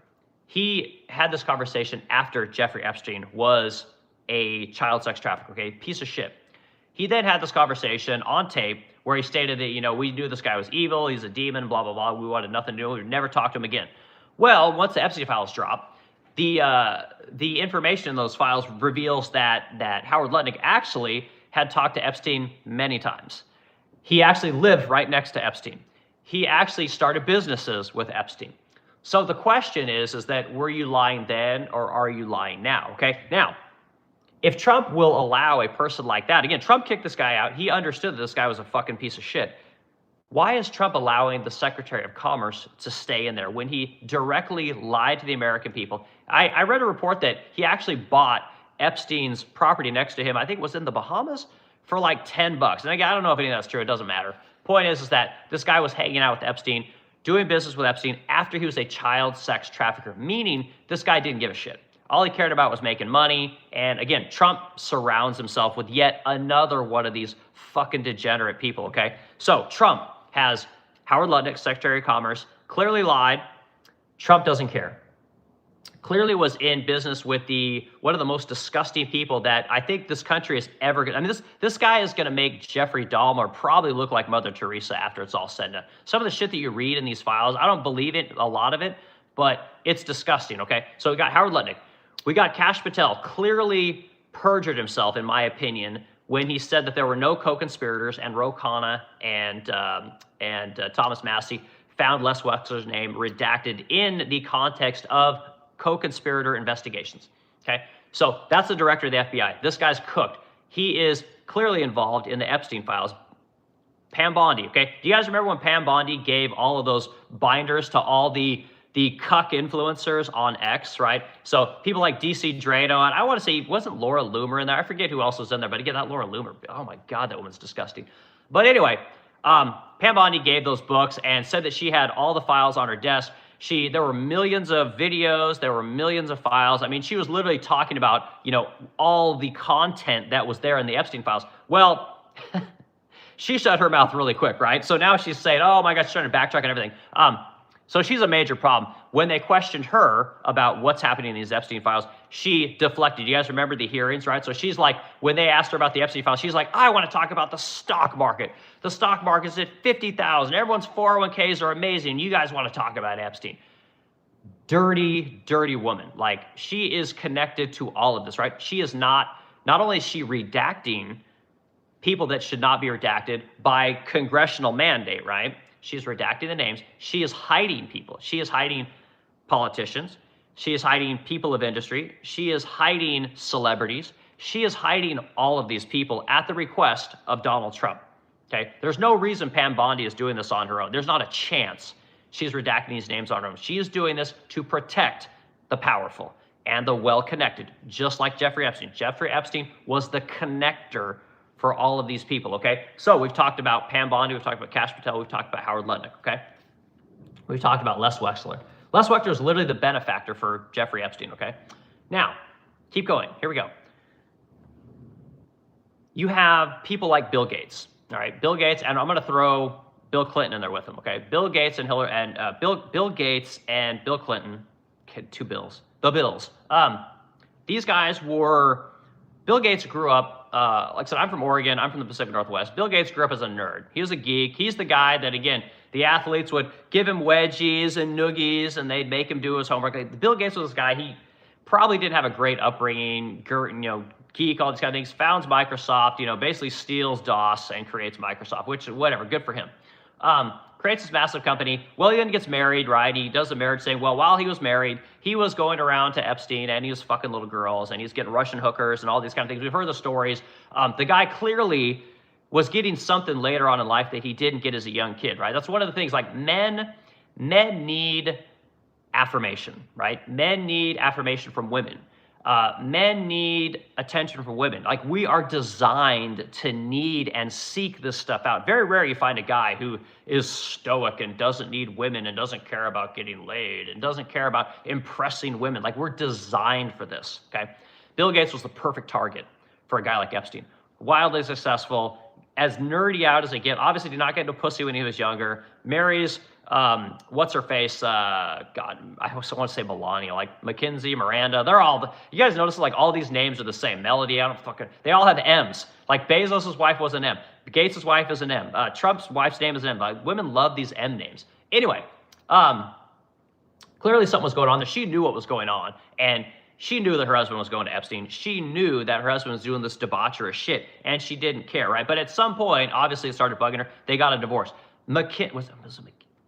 He had this conversation after Jeffrey Epstein was a child sex trafficker, okay? Piece of shit. He then had this conversation on tape where he stated that, you know, we knew this guy was evil, he's a demon, blah, blah, blah. We wanted nothing to do. We would never talk to him again. Well, once the Epstein files dropped, the information in those files reveals that Howard Lutnick actually had talked to Epstein many times. He actually lived right next to Epstein. He actually started businesses with Epstein. So the question is that were you lying then or are you lying now? Okay. Now, if Trump will allow a person like that, again, Trump kicked this guy out. He understood that this guy was a fucking piece of shit. Why is Trump allowing the Secretary of Commerce to stay in there when he directly lied to the American people? I read a report that he actually bought Epstein's property next to him, I think it was in the Bahamas, for like $10. And again, I don't know if any of that's true. It doesn't matter. Point is that this guy was hanging out with Epstein, doing business with Epstein after he was a child sex trafficker, meaning this guy didn't give a shit. All he cared about was making money. And again, Trump surrounds himself with yet another one of these fucking degenerate people, okay? So Trump has Howard Lutnick, Secretary of Commerce, clearly lied. Trump doesn't care. Clearly was in business with one of the most disgusting people that I think this country is ever going to. I mean, this guy is going to make Jeffrey Dahmer probably look like Mother Teresa after it's all said and done. Some of the shit that you read in these files, I don't believe it, a lot of it, but it's disgusting, okay? So we got Howard Lutnick. We got Kash Patel, clearly perjured himself, in my opinion, when he said that there were no co-conspirators, and Ro Khanna and Thomas Massey found Les Wexler's name redacted in the context of co-conspirator investigations, okay? So that's the director of the FBI. This guy's cooked. He is clearly involved in the Epstein files. Pam Bondi, okay? Do you guys remember when Pam Bondi gave all of those binders to all the cuck influencers on X, right? So people like DC Drano, and I want to say, wasn't Laura Loomer in there? I forget who else was in there, but again, that Laura Loomer, oh my God, that woman's disgusting. But anyway, Pam Bondi gave those books and said that she had all the files on her desk. There were millions of videos, there were millions of files. I mean, she was literally talking about, you know, all the content that was there in the Epstein files. Well, she shut her mouth really quick, right? So now she's saying, oh my God, she's trying to backtrack and everything. So she's a major problem. When they questioned her about what's happening in these Epstein files, she deflected. You guys remember the hearings, right? So she's like, when they asked her about the Epstein files, she's like, I want to talk about the stock market. The stock market's at 50,000. Everyone's 401ks are amazing. You guys want to talk about Epstein. Dirty, dirty woman. Like, she is connected to all of this, right? She is not only is she redacting people that should not be redacted by congressional mandate, right? She's redacting the names. She is hiding people. She is hiding politicians. She is hiding people of industry. She is hiding celebrities. She is hiding all of these people at the request of Donald Trump. Okay? There's no reason Pam Bondi is doing this on her own. There's not a chance she's redacting these names on her own. She is doing this to protect the powerful and the well-connected, just like Jeffrey Epstein. Jeffrey Epstein was the connector for all of these people, okay? So we've talked about Pam Bondi, we've talked about Kash Patel, we've talked about Howard Lutnick, okay? We've talked about Les Wexler. Les Wexler is literally the benefactor for Jeffrey Epstein, okay? Now, keep going. Here we go. You have people like Bill Gates, all right? Bill Gates, and I'm going to throw Bill Clinton in there with him, okay? Bill Gates and Hillary, and Bill Gates and Bill Clinton, two Bills, the Bills. These guys were. Bill Gates grew up, like I said, I'm from Oregon, I'm from the Pacific Northwest. Bill Gates grew up as a nerd. He was a geek. He's the guy that, again, the athletes would give him wedgies and noogies and they'd make him do his homework. Bill Gates was this guy, he probably didn't have a great upbringing, geek, all these kind of things. Founds Microsoft, basically steals DOS and creates Microsoft, which, whatever, good for him. Creates this massive company. Well, he then gets married, right? He does the marriage thing. Well, while he was married, he was going around to Epstein and he was fucking little girls and he's getting Russian hookers and all these kind of things. We've heard the stories. The guy clearly was getting something later on in life that he didn't get as a young kid, right? That's one of the things, like men need affirmation, right? Men need affirmation from women. Men need attention from women. Like, we are designed to need and seek this stuff out. Very rare you find a guy who is stoic and doesn't need women and doesn't care about getting laid and doesn't care about impressing women. Like, we're designed for this, okay? Bill Gates was the perfect target for a guy like Epstein. Wildly successful, as nerdy out as they get. Obviously did not get into pussy when he was younger. Marries what's her face? God, I also want to say Melania, like Mackenzie, Miranda. They're all, you guys notice like all these names are the same. Melody, they all have M's. Like Bezos' wife was an M. Gates' wife is an M. Trump's wife's name is an M. Like, women love these M names. Anyway, clearly something was going on there. She knew what was going on, and she knew that her husband was going to Epstein. She knew that her husband was doing this debaucherous shit, and she didn't care, right? But at some point, obviously it started bugging her. They got a divorce.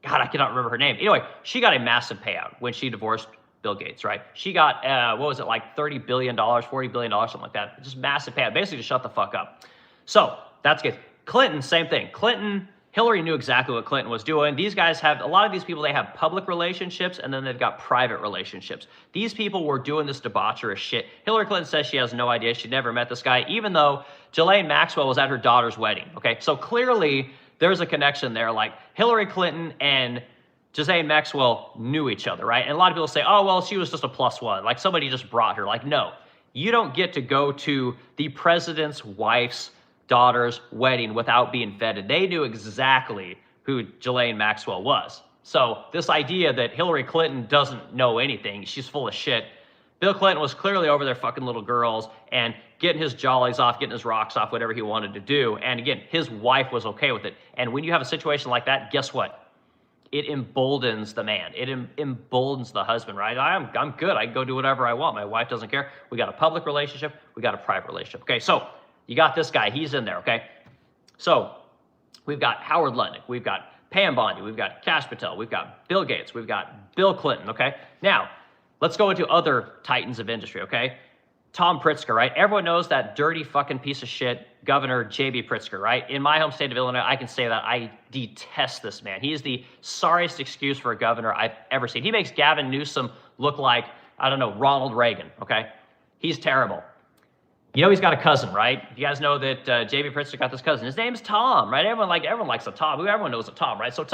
God, I cannot remember her name. Anyway, she got a massive payout when she divorced Bill Gates, right? She got, what was it, like $30 billion, $40 billion, something like that. Just massive payout, basically to shut the fuck up. So that's good. Clinton, same thing. Hillary knew exactly what Clinton was doing. These guys have, a lot of these people, they have public relationships and then they've got private relationships. These people were doing this debaucherous shit. Hillary Clinton says she has no idea. She never met this guy, even though Ghislaine Maxwell was at her daughter's wedding, okay? So clearly there's a connection there. Like, Hillary Clinton and Ghislaine Maxwell knew each other, right? And a lot of people say, oh, well, she was just a plus one. Like, somebody just brought her. Like, no. You don't get to go to the president's wife's daughter's wedding without being vetted. They knew exactly who Ghislaine Maxwell was. So this idea that Hillary Clinton doesn't know anything, she's full of shit. Bill Clinton was clearly over there fucking little girls and getting his jollies off, getting his rocks off, whatever he wanted to do. And again, his wife was okay with it. And when you have a situation like that, guess what? It emboldens the man. It emboldens the husband, right? I'm good. I can go do whatever I want. My wife doesn't care. We got a public relationship. We got a private relationship. Okay, so you got this guy. He's in there, okay? So we've got Howard Lutnick. We've got Pam Bondi. We've got Kash Patel. We've got Bill Gates. We've got Bill Clinton, okay? Now, let's go into other titans of industry, okay? Tom Pritzker, right? Everyone knows that dirty fucking piece of shit, Governor J.B. Pritzker, right? In my home state of Illinois, I can say that I detest this man. He is the sorriest excuse for a governor I've ever seen. He makes Gavin Newsom look like, I don't know, Ronald Reagan, okay? He's terrible. You know he's got a cousin, right? You guys know that J.B. Pritzker got this cousin. His name's Tom, right? Everyone likes a Tom. Everyone knows a Tom, right? So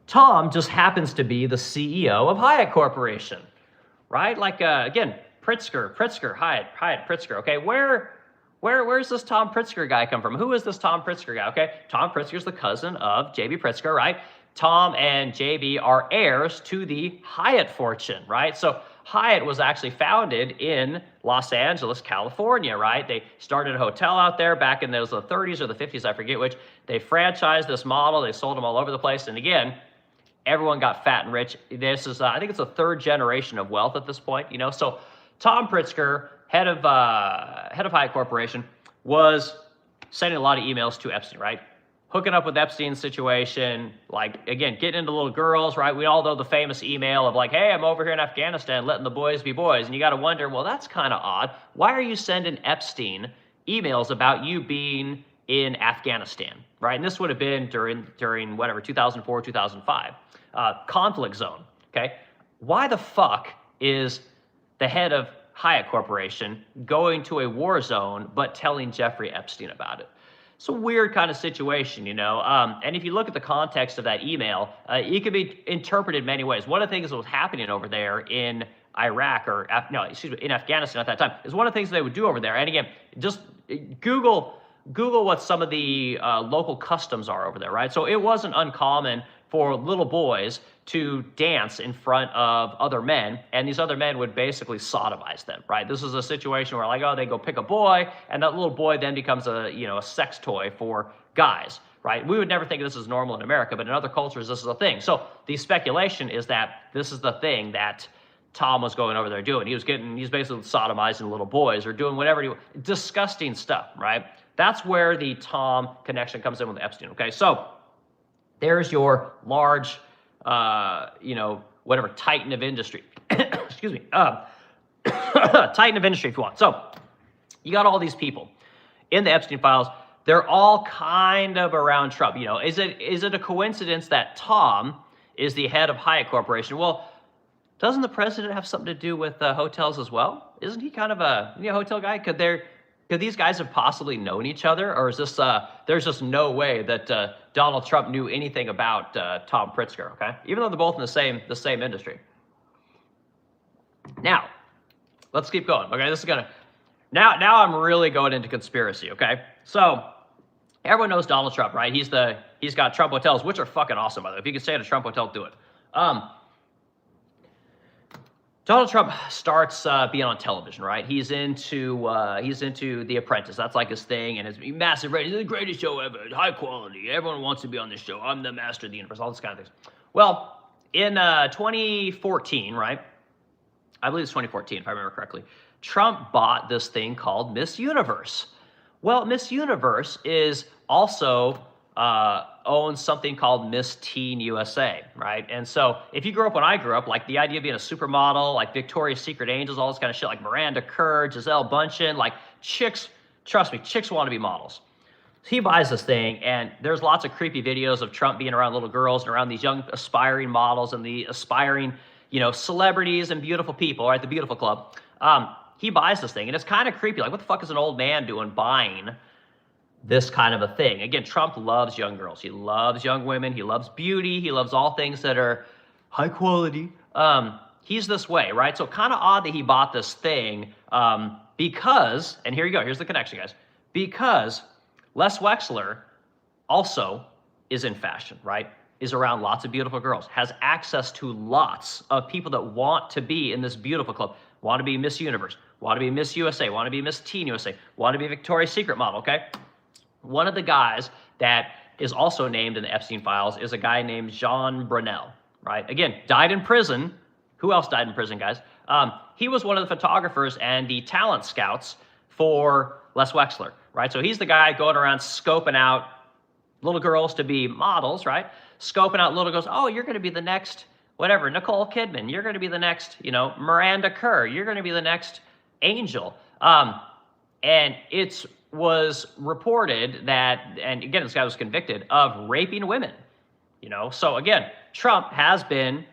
Tom just happens to be the CEO of Hyatt Corporation, right? Like, again, Pritzker, Hyatt, Pritzker, okay? Where's this Tom Pritzker guy come from? Who is this Tom Pritzker guy, okay? Tom Pritzker's the cousin of J.B. Pritzker, right? Tom and JB are heirs to the Hyatt fortune, right? So Hyatt was actually founded in Los Angeles, California, right? They started a hotel out there back in the 30s or the 50s, I forget which. They franchised this model. They sold them all over the place. And again, everyone got fat and rich. This is, I think it's a third generation of wealth at this point, you know? So Tom Pritzker, head of Hyatt Corporation, was sending a lot of emails to Epstein, right? Hooking up with Epstein's situation, like, again, getting into little girls, right? We all know the famous email of like, hey, I'm over here in Afghanistan letting the boys be boys. And you got to wonder, well, that's kind of odd. Why are you sending Epstein emails about you being in Afghanistan, right? And this would have been during whatever, 2004, 2005, conflict zone, okay? Why the fuck is the head of Hyatt Corporation going to a war zone but telling Jeffrey Epstein about it? It's a weird kind of situation, you know? And if you look at the context of that email, it could be interpreted many ways. One of the things that was happening over there in Iraq, or in Afghanistan at that time, is one of the things they would do over there. And again, just Google what some of the local customs are over there, right? So it wasn't uncommon for little boys to dance in front of other men, and these other men would basically sodomize them, right? This is a situation where, like, oh, they go pick a boy, and that little boy then becomes a sex toy for guys, right? We would never think this is normal in America, but in other cultures, this is a thing. So the speculation is that this is the thing that Tom was going over there doing. He's basically sodomizing little boys or doing whatever, disgusting stuff, right? That's where the Tom connection comes in with Epstein, okay? So there's your large, whatever, titan of industry. Excuse me. Titan of industry, if you want. So you got all these people in the Epstein files. They're all kind of around Trump. You know, is it a coincidence that Tom is the head of Hyatt Corporation? Well, doesn't the president have something to do with hotels as well? Isn't he kind of a hotel guy? Could these guys have possibly known each other, or is this there's just no way that Donald Trump knew anything about Tom Pritzker? Okay, even though they're both in the same industry. Now, let's keep going. Okay, this is gonna now I'm really going into conspiracy. Okay, so everyone knows Donald Trump, right? He's got Trump hotels, which are fucking awesome, by the way. If you can stay at a Trump hotel, do it. Donald Trump starts being on television, right? He's into The Apprentice. That's like his thing, and it's massive ratings. It's the greatest show ever, high quality. Everyone wants to be on this show. I'm the master of the universe. All this kind of things. Well, in 2014, right? I believe it's 2014, if I remember correctly. Trump bought this thing called Miss Universe. Well, Miss Universe is also owns something called Miss Teen USA, right? And so if you grew up when I grew up, like the idea of being a supermodel, like Victoria's Secret Angels, all this kind of shit, like Miranda Kerr, Giselle Bundchen, like chicks, trust me, chicks want to be models. So he buys this thing, and there's lots of creepy videos of Trump being around little girls and around these young aspiring models and the aspiring, celebrities and beautiful people, right? The Beautiful Club. He buys this thing, and it's kind of creepy. Like, what the fuck is an old man doing buying this kind of a thing? Again, Trump loves young girls. He loves young women. He loves beauty. He loves all things that are high quality. He's this way, right? So kind of odd that he bought this thing because, and here you go, here's the connection, guys, because Les Wexler also is in fashion, right? Is around lots of beautiful girls, has access to lots of people that want to be in this beautiful club, want to be Miss Universe, want to be Miss USA, want to be Miss Teen USA, want to be a Victoria's Secret model, okay? One of the guys that is also named in the Epstein files is a guy named Jean Brunel, right? Again, died in prison. Who else died in prison, guys? He was one of the photographers and the talent scouts for Les Wexler, right? So he's the guy going around scoping out little girls to be models, right? Scoping out little girls. Oh, you're going to be the next, whatever, Nicole Kidman. You're going to be the next, Miranda Kerr. You're going to be the next Angel. And it was reported that, and again, this guy was convicted of raping women, So again, Trump has been,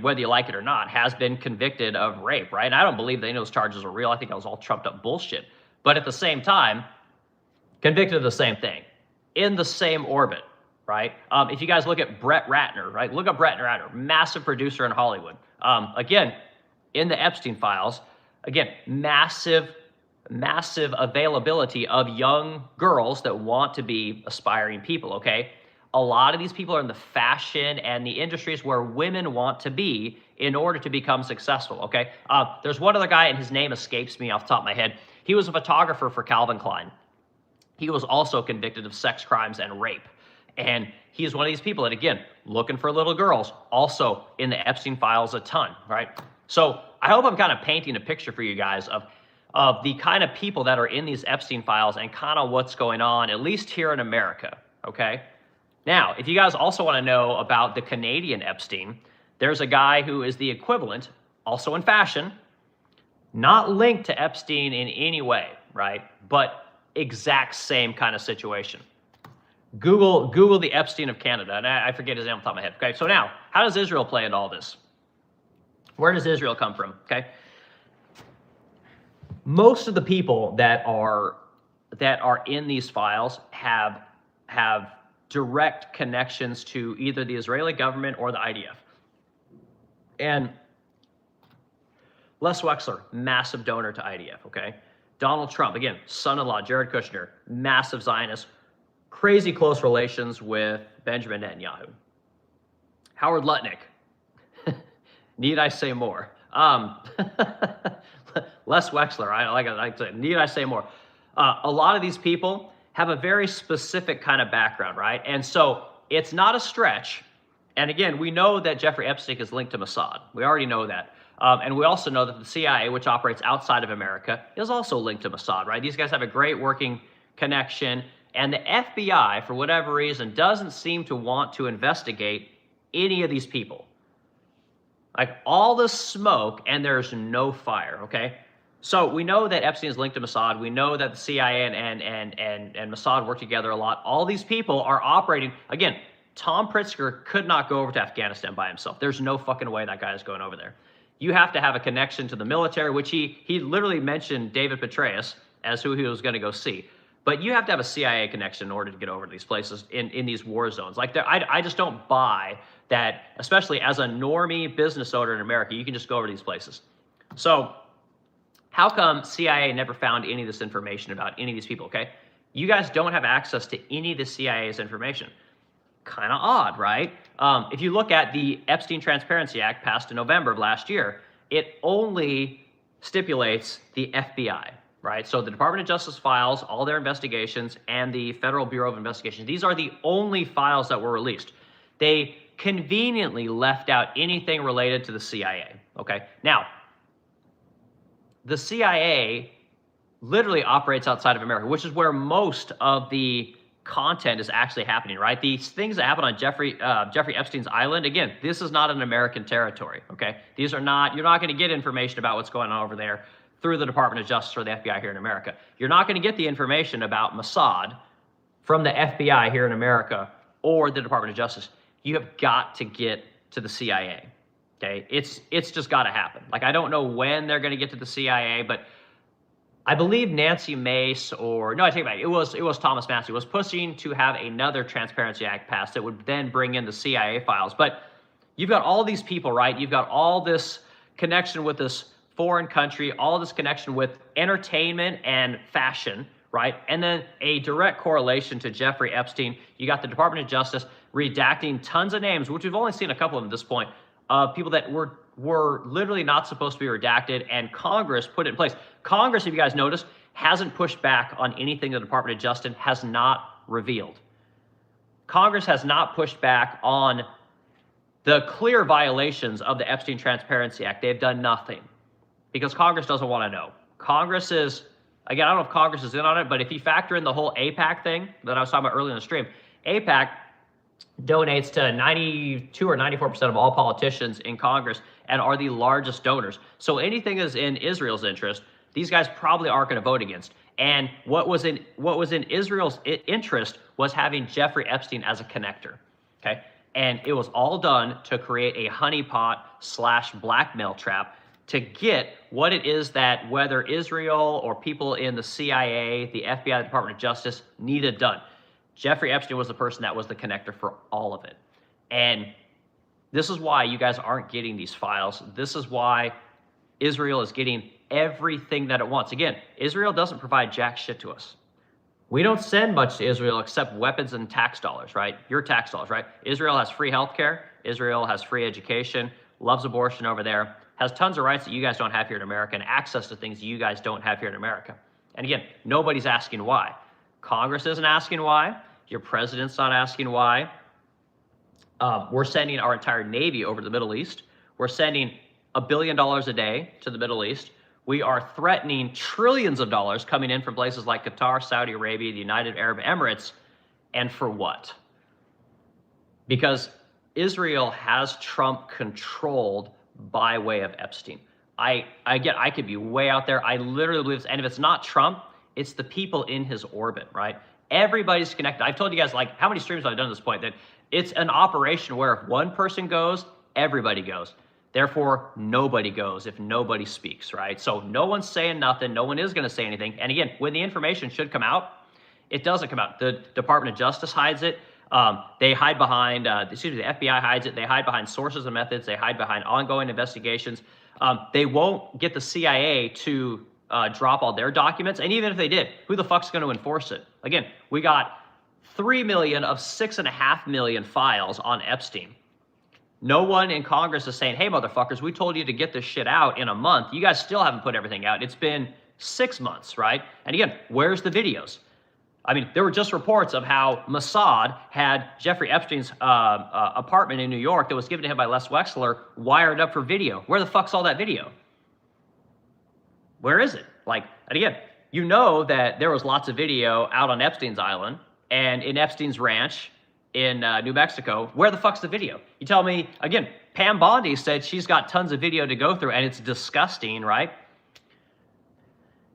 whether you like it or not, has been convicted of rape, right? And I don't believe that any of those charges are real. I think that was all trumped up bullshit. But at the same time, convicted of the same thing, in the same orbit, right? If you guys look at Brett Ratner, right? Look up Brett Ratner, massive producer in Hollywood. Again, in the Epstein files, again, massive availability of young girls that want to be aspiring people, okay? A lot of these people are in the fashion and the industries where women want to be in order to become successful, okay? There's one other guy, and his name escapes me off the top of my head. He was a photographer for Calvin Klein. He was also convicted of sex crimes and rape. And he's one of these people that, again, looking for little girls, also in the Epstein files a ton, right? So I hope I'm kind of painting a picture for you guys of the kind of people that are in these Epstein files and kind of what's going on, at least here in America, okay? Now, if you guys also want to know about the Canadian Epstein, there's a guy who is the equivalent, also in fashion, not linked to Epstein in any way, right? But exact same kind of situation. Google the Epstein of Canada, and I forget his name off the top of my head. Okay, so now, how does Israel play into all this? Where does Israel come from? Okay, most of the people that are in these files have direct connections to either the Israeli government or the IDF. And Les Wexler, massive donor to IDF. Okay, Donald Trump, again, son-in-law, Jared Kushner, massive Zionist. Crazy close relations with Benjamin Netanyahu. Howard Lutnick. Need I say more? Les Wexler, like to say, need I say more? A lot of these people have a very specific kind of background, right? And so it's not a stretch. And again, we know that Jeffrey Epstein is linked to Mossad. We already know that. And we also know that the CIA, which operates outside of America, is also linked to Mossad, right? These guys have a great working connection. And the FBI, for whatever reason, doesn't seem to want to investigate any of these people. Like, all the smoke and there's no fire, okay? So we know that Epstein is linked to Mossad. We know that the CIA and Mossad work together a lot. All these people are operating. Again, Tom Pritzker could not go over to Afghanistan by himself. There's no fucking way that guy is going over there. You have to have a connection to the military, which he literally mentioned David Petraeus as who he was going to go see. But you have to have a CIA connection in order to get over to these places in these war zones. Like, I just don't buy that, especially as a normie business owner in America, you can just go over to these places. So how come CIA never found any of this information about any of these people, okay? You guys don't have access to any of the CIA's information. Kind of odd, right? If you look at the Epstein Transparency Act passed in November of last year, it only stipulates the FBI. Right? So the Department of Justice files, all their investigations, and the Federal Bureau of Investigation. These are the only files that were released. They conveniently left out anything related to the CIA. Okay? Now, the CIA literally operates outside of America, which is where most of the content is actually happening, right? These things that happen on Jeffrey Epstein's island, again, this is not an American territory, okay? These are not, you're not going to get information about what's going on over there through the Department of Justice or the FBI here in America. You're not going to get the information about Mossad from the FBI here in America or the Department of Justice. You have got to get to the CIA, okay? It's just got to happen. Like, I don't know when they're going to get to the CIA, but I believe Nancy Mace, or no, I take it back. It was Thomas Massie was pushing to have another Transparency Act passed that would then bring in the CIA files. But you've got all these people, right? You've got all this connection with this foreign country, all this connection with entertainment and fashion, right? And then a direct correlation to Jeffrey Epstein. You got the Department of Justice redacting tons of names, which we've only seen a couple of them at this point, of people that were literally not supposed to be redacted, and Congress put it in place. Congress, if you guys noticed, hasn't pushed back on anything the Department of Justice has not revealed. Congress has not pushed back on the clear violations of the Epstein Transparency Act. They've done nothing because Congress doesn't want to know. Congress is, again, I don't know if Congress is in on it, but if you factor in the whole AIPAC thing that I was talking about earlier in the stream, AIPAC donates to 92 or 94% of all politicians in Congress and are the largest donors. So anything is in Israel's interest, these guys probably aren't going to vote against. And what was in Israel's interest was having Jeffrey Epstein as a connector, okay? And it was all done to create a honeypot / blackmail trap to get what it is that whether Israel or people in the CIA, the FBI, the Department of Justice needed done. Jeffrey Epstein was the person that was the connector for all of it. And this is why you guys aren't getting these files. This is why Israel is getting everything that it wants. Again, Israel doesn't provide jack shit to us. We don't send much to Israel except weapons and tax dollars, right? Your tax dollars, right? Israel has free healthcare. Israel has free education, loves abortion over there, has tons of rights that you guys don't have here in America, and access to things you guys don't have here in America. And again, nobody's asking why. Congress isn't asking why. Your president's not asking why. We're sending our entire Navy over to the Middle East. We're sending $1 billion a day to the Middle East. We are threatening trillions of dollars coming in from places like Qatar, Saudi Arabia, the United Arab Emirates. And for what? Because Israel has Trump controlled by way of Epstein. I could be way out there. I literally believe this. And if it's not Trump, it's the people in his orbit, right? Everybody's connected. I've told you guys, like, how many streams I've done at this point, that it's an operation where if one person goes, everybody goes. Therefore, nobody goes if nobody speaks, right? So no one's saying nothing. No one is going to say anything. And again, when the information should come out, it doesn't come out. The Department of Justice hides it. They hide behind, the FBI hides it. They hide behind sources and methods. They hide behind ongoing investigations. They won't get the CIA to drop all their documents. And even if they did, who the fuck's going to enforce it? Again, we got 3 million of 6.5 million files on Epstein. No one in Congress is saying, hey, motherfuckers, we told you to get this shit out in a month. You guys still haven't put everything out. It's been 6 months, right? And again, where's the videos? I mean, there were just reports of how Mossad had Jeffrey Epstein's apartment in New York that was given to him by Les Wexler wired up for video. Where the fuck's all that video? Where is it? Like, and again, you know that there was lots of video out on Epstein's island and in Epstein's ranch in New Mexico. Where the fuck's the video? You tell me, again, Pam Bondi said she's got tons of video to go through and it's disgusting, right?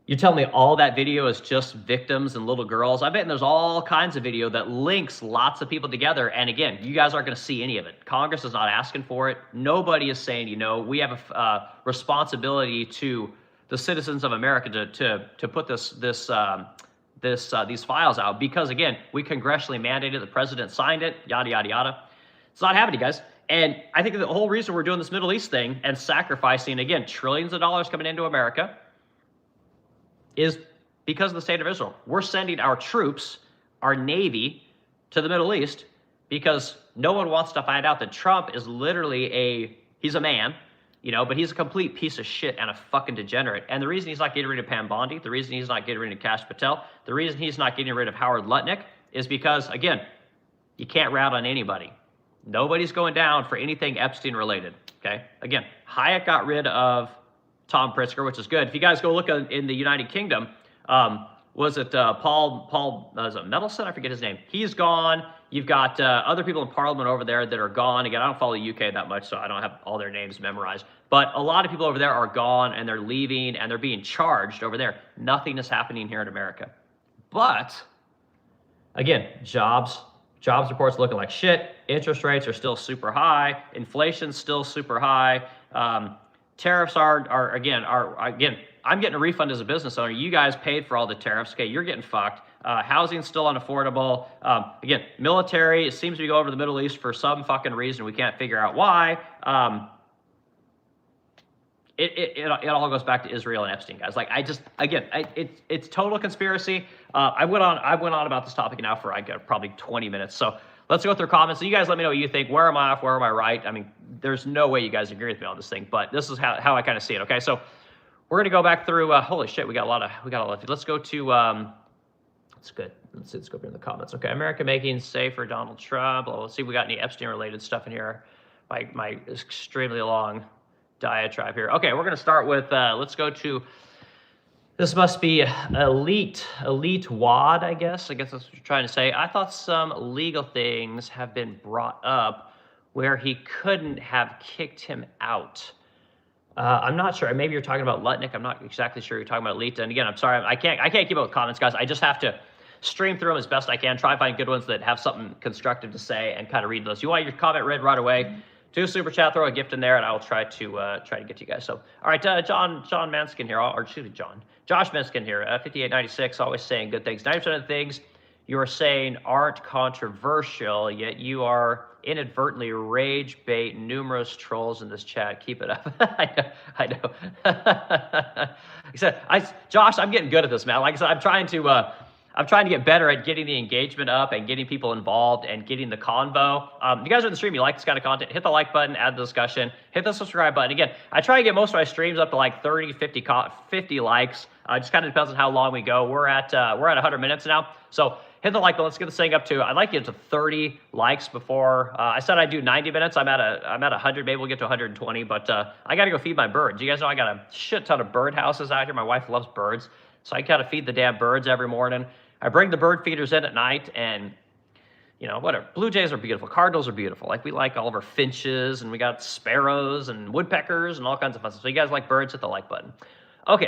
You tell me all that video is just victims and little girls. I bet there's all kinds of video that links lots of people together. And again, you guys aren't going to see any of it. Congress is not asking for it. Nobody is saying, you know, we have a responsibility to the citizens of America to put these files out because, again, we congressionally mandated, the president signed it, yada, yada, yada. It's not happening, guys. And I think the whole reason we're doing this Middle East thing and sacrificing, again, trillions of dollars coming into America is because of the state of Israel. We're sending our troops, our Navy, to the Middle East because no one wants to find out that Trump is literally he's a man, you know, but he's a complete piece of shit and a fucking degenerate. And the reason he's not getting rid of Pam Bondi, the reason he's not getting rid of Kash Patel, the reason he's not getting rid of Howard Lutnick is because, again, you can't rat on anybody. Nobody's going down for anything Epstein related, okay? Again, Hayek got rid of Tom Pritzker, which is good. If you guys go look in the United Kingdom, was it Paul was it Medelson? I forget his name. He's gone. You've got other people in Parliament over there that are gone. Again, I don't follow the UK that much, so I don't have all their names memorized. But a lot of people over there are gone, and they're leaving, and they're being charged over there. Nothing is happening here in America. But, again, jobs reports looking like shit. Interest rates are still super high. Inflation's still super high. Tariffs are again, I'm getting a refund as a business owner. You guys paid for all the tariffs. Okay, you're getting fucked. Housing's still unaffordable. Again, military, it seems to go over to the Middle East for some fucking reason. We can't figure out why. It all goes back to Israel and Epstein, guys. Like, it's total conspiracy. I went on about this topic now for probably 20 minutes. So let's go through comments. So you guys let me know what you think. Where am I off? Where am I right? I mean, there's no way you guys agree with me on this thing, but this is how I kind of see it. Okay, so we're gonna go back through. Holy shit, we got a lot of. Let's go to. That's good. Let's go through the comments. Okay, America making safe for Donald Trump. Well, let's see if we got any Epstein related stuff in here. My extremely long diatribe here. Okay, we're gonna start with. Let's go to. This must be elite WAD, I guess. I guess that's what you're trying to say. I thought some legal things have been brought up where he couldn't have kicked him out. I'm not sure. Maybe you're talking about Lutnick. I'm not exactly sure you're talking about Elite. And again, I'm sorry. I can't keep up with comments, guys. I just have to stream through them as best I can. Try and find good ones that have something constructive to say and kind of read those. You want your comment read right away? Do super chat, throw a gift in there, and I will try to get to you guys. So, all right, John Manskin here, or excuse me, Josh Manskin here, 5896, always saying good things. 90% of the things you are saying aren't controversial, yet you are inadvertently rage bait numerous trolls in this chat. Keep it up. I know. Josh, I'm getting good at this, man. Like I said, I'm trying to. I'm trying to get better at getting the engagement up and getting people involved and getting the convo. If you guys are in the stream, you like this kind of content, hit the like button, add the discussion, hit the subscribe button. Again, I try to get most of my streams up to like 30, 50 likes. Just kind of depends on how long we go. We're at 100 minutes now. So hit the like button. Let's get this thing up to, I'd like to get to 30 likes before, I said I'd do 90 minutes. I'm at 100, maybe we'll get to 120, but I got to go feed my birds. You guys know I got a shit ton of bird houses out here. My wife loves birds. So I gotta feed the damn birds every morning. I bring the bird feeders in at night, and you know, whatever. Blue jays are beautiful. Cardinals are beautiful. Like, we like all of our finches, and we got sparrows and woodpeckers and all kinds of fun stuff. So you guys like birds, hit the like button. Okay,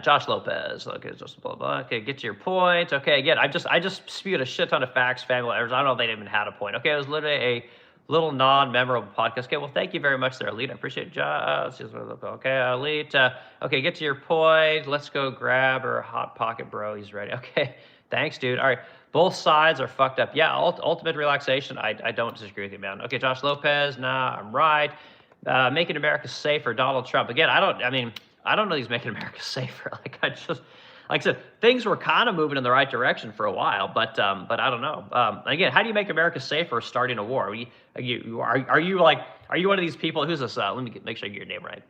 Josh Lopez. Okay, just blah blah. Okay, get to your point. Okay, again, I just spewed a shit ton of facts, family errors. I don't know if they even had a point. Okay, it was literally a little non-memorable podcast. Okay, well, thank you very much there, Elite. I appreciate it. Okay, Elite. Okay, get to your point. Let's go grab her Hot Pocket, bro. He's ready. Okay, thanks, dude. All right, both sides are fucked up. Yeah, ultimate relaxation. I don't disagree with you, man. Okay, Josh Lopez. Nah, I'm right. Making America safer. Donald Trump. Again, I don't know he's making America safer. Like I said, things were kind of moving in the right direction for a while, but I don't know. Again, how do you make America safer starting a war? Are you one of these people? Who's this? Let me make sure I get your name right.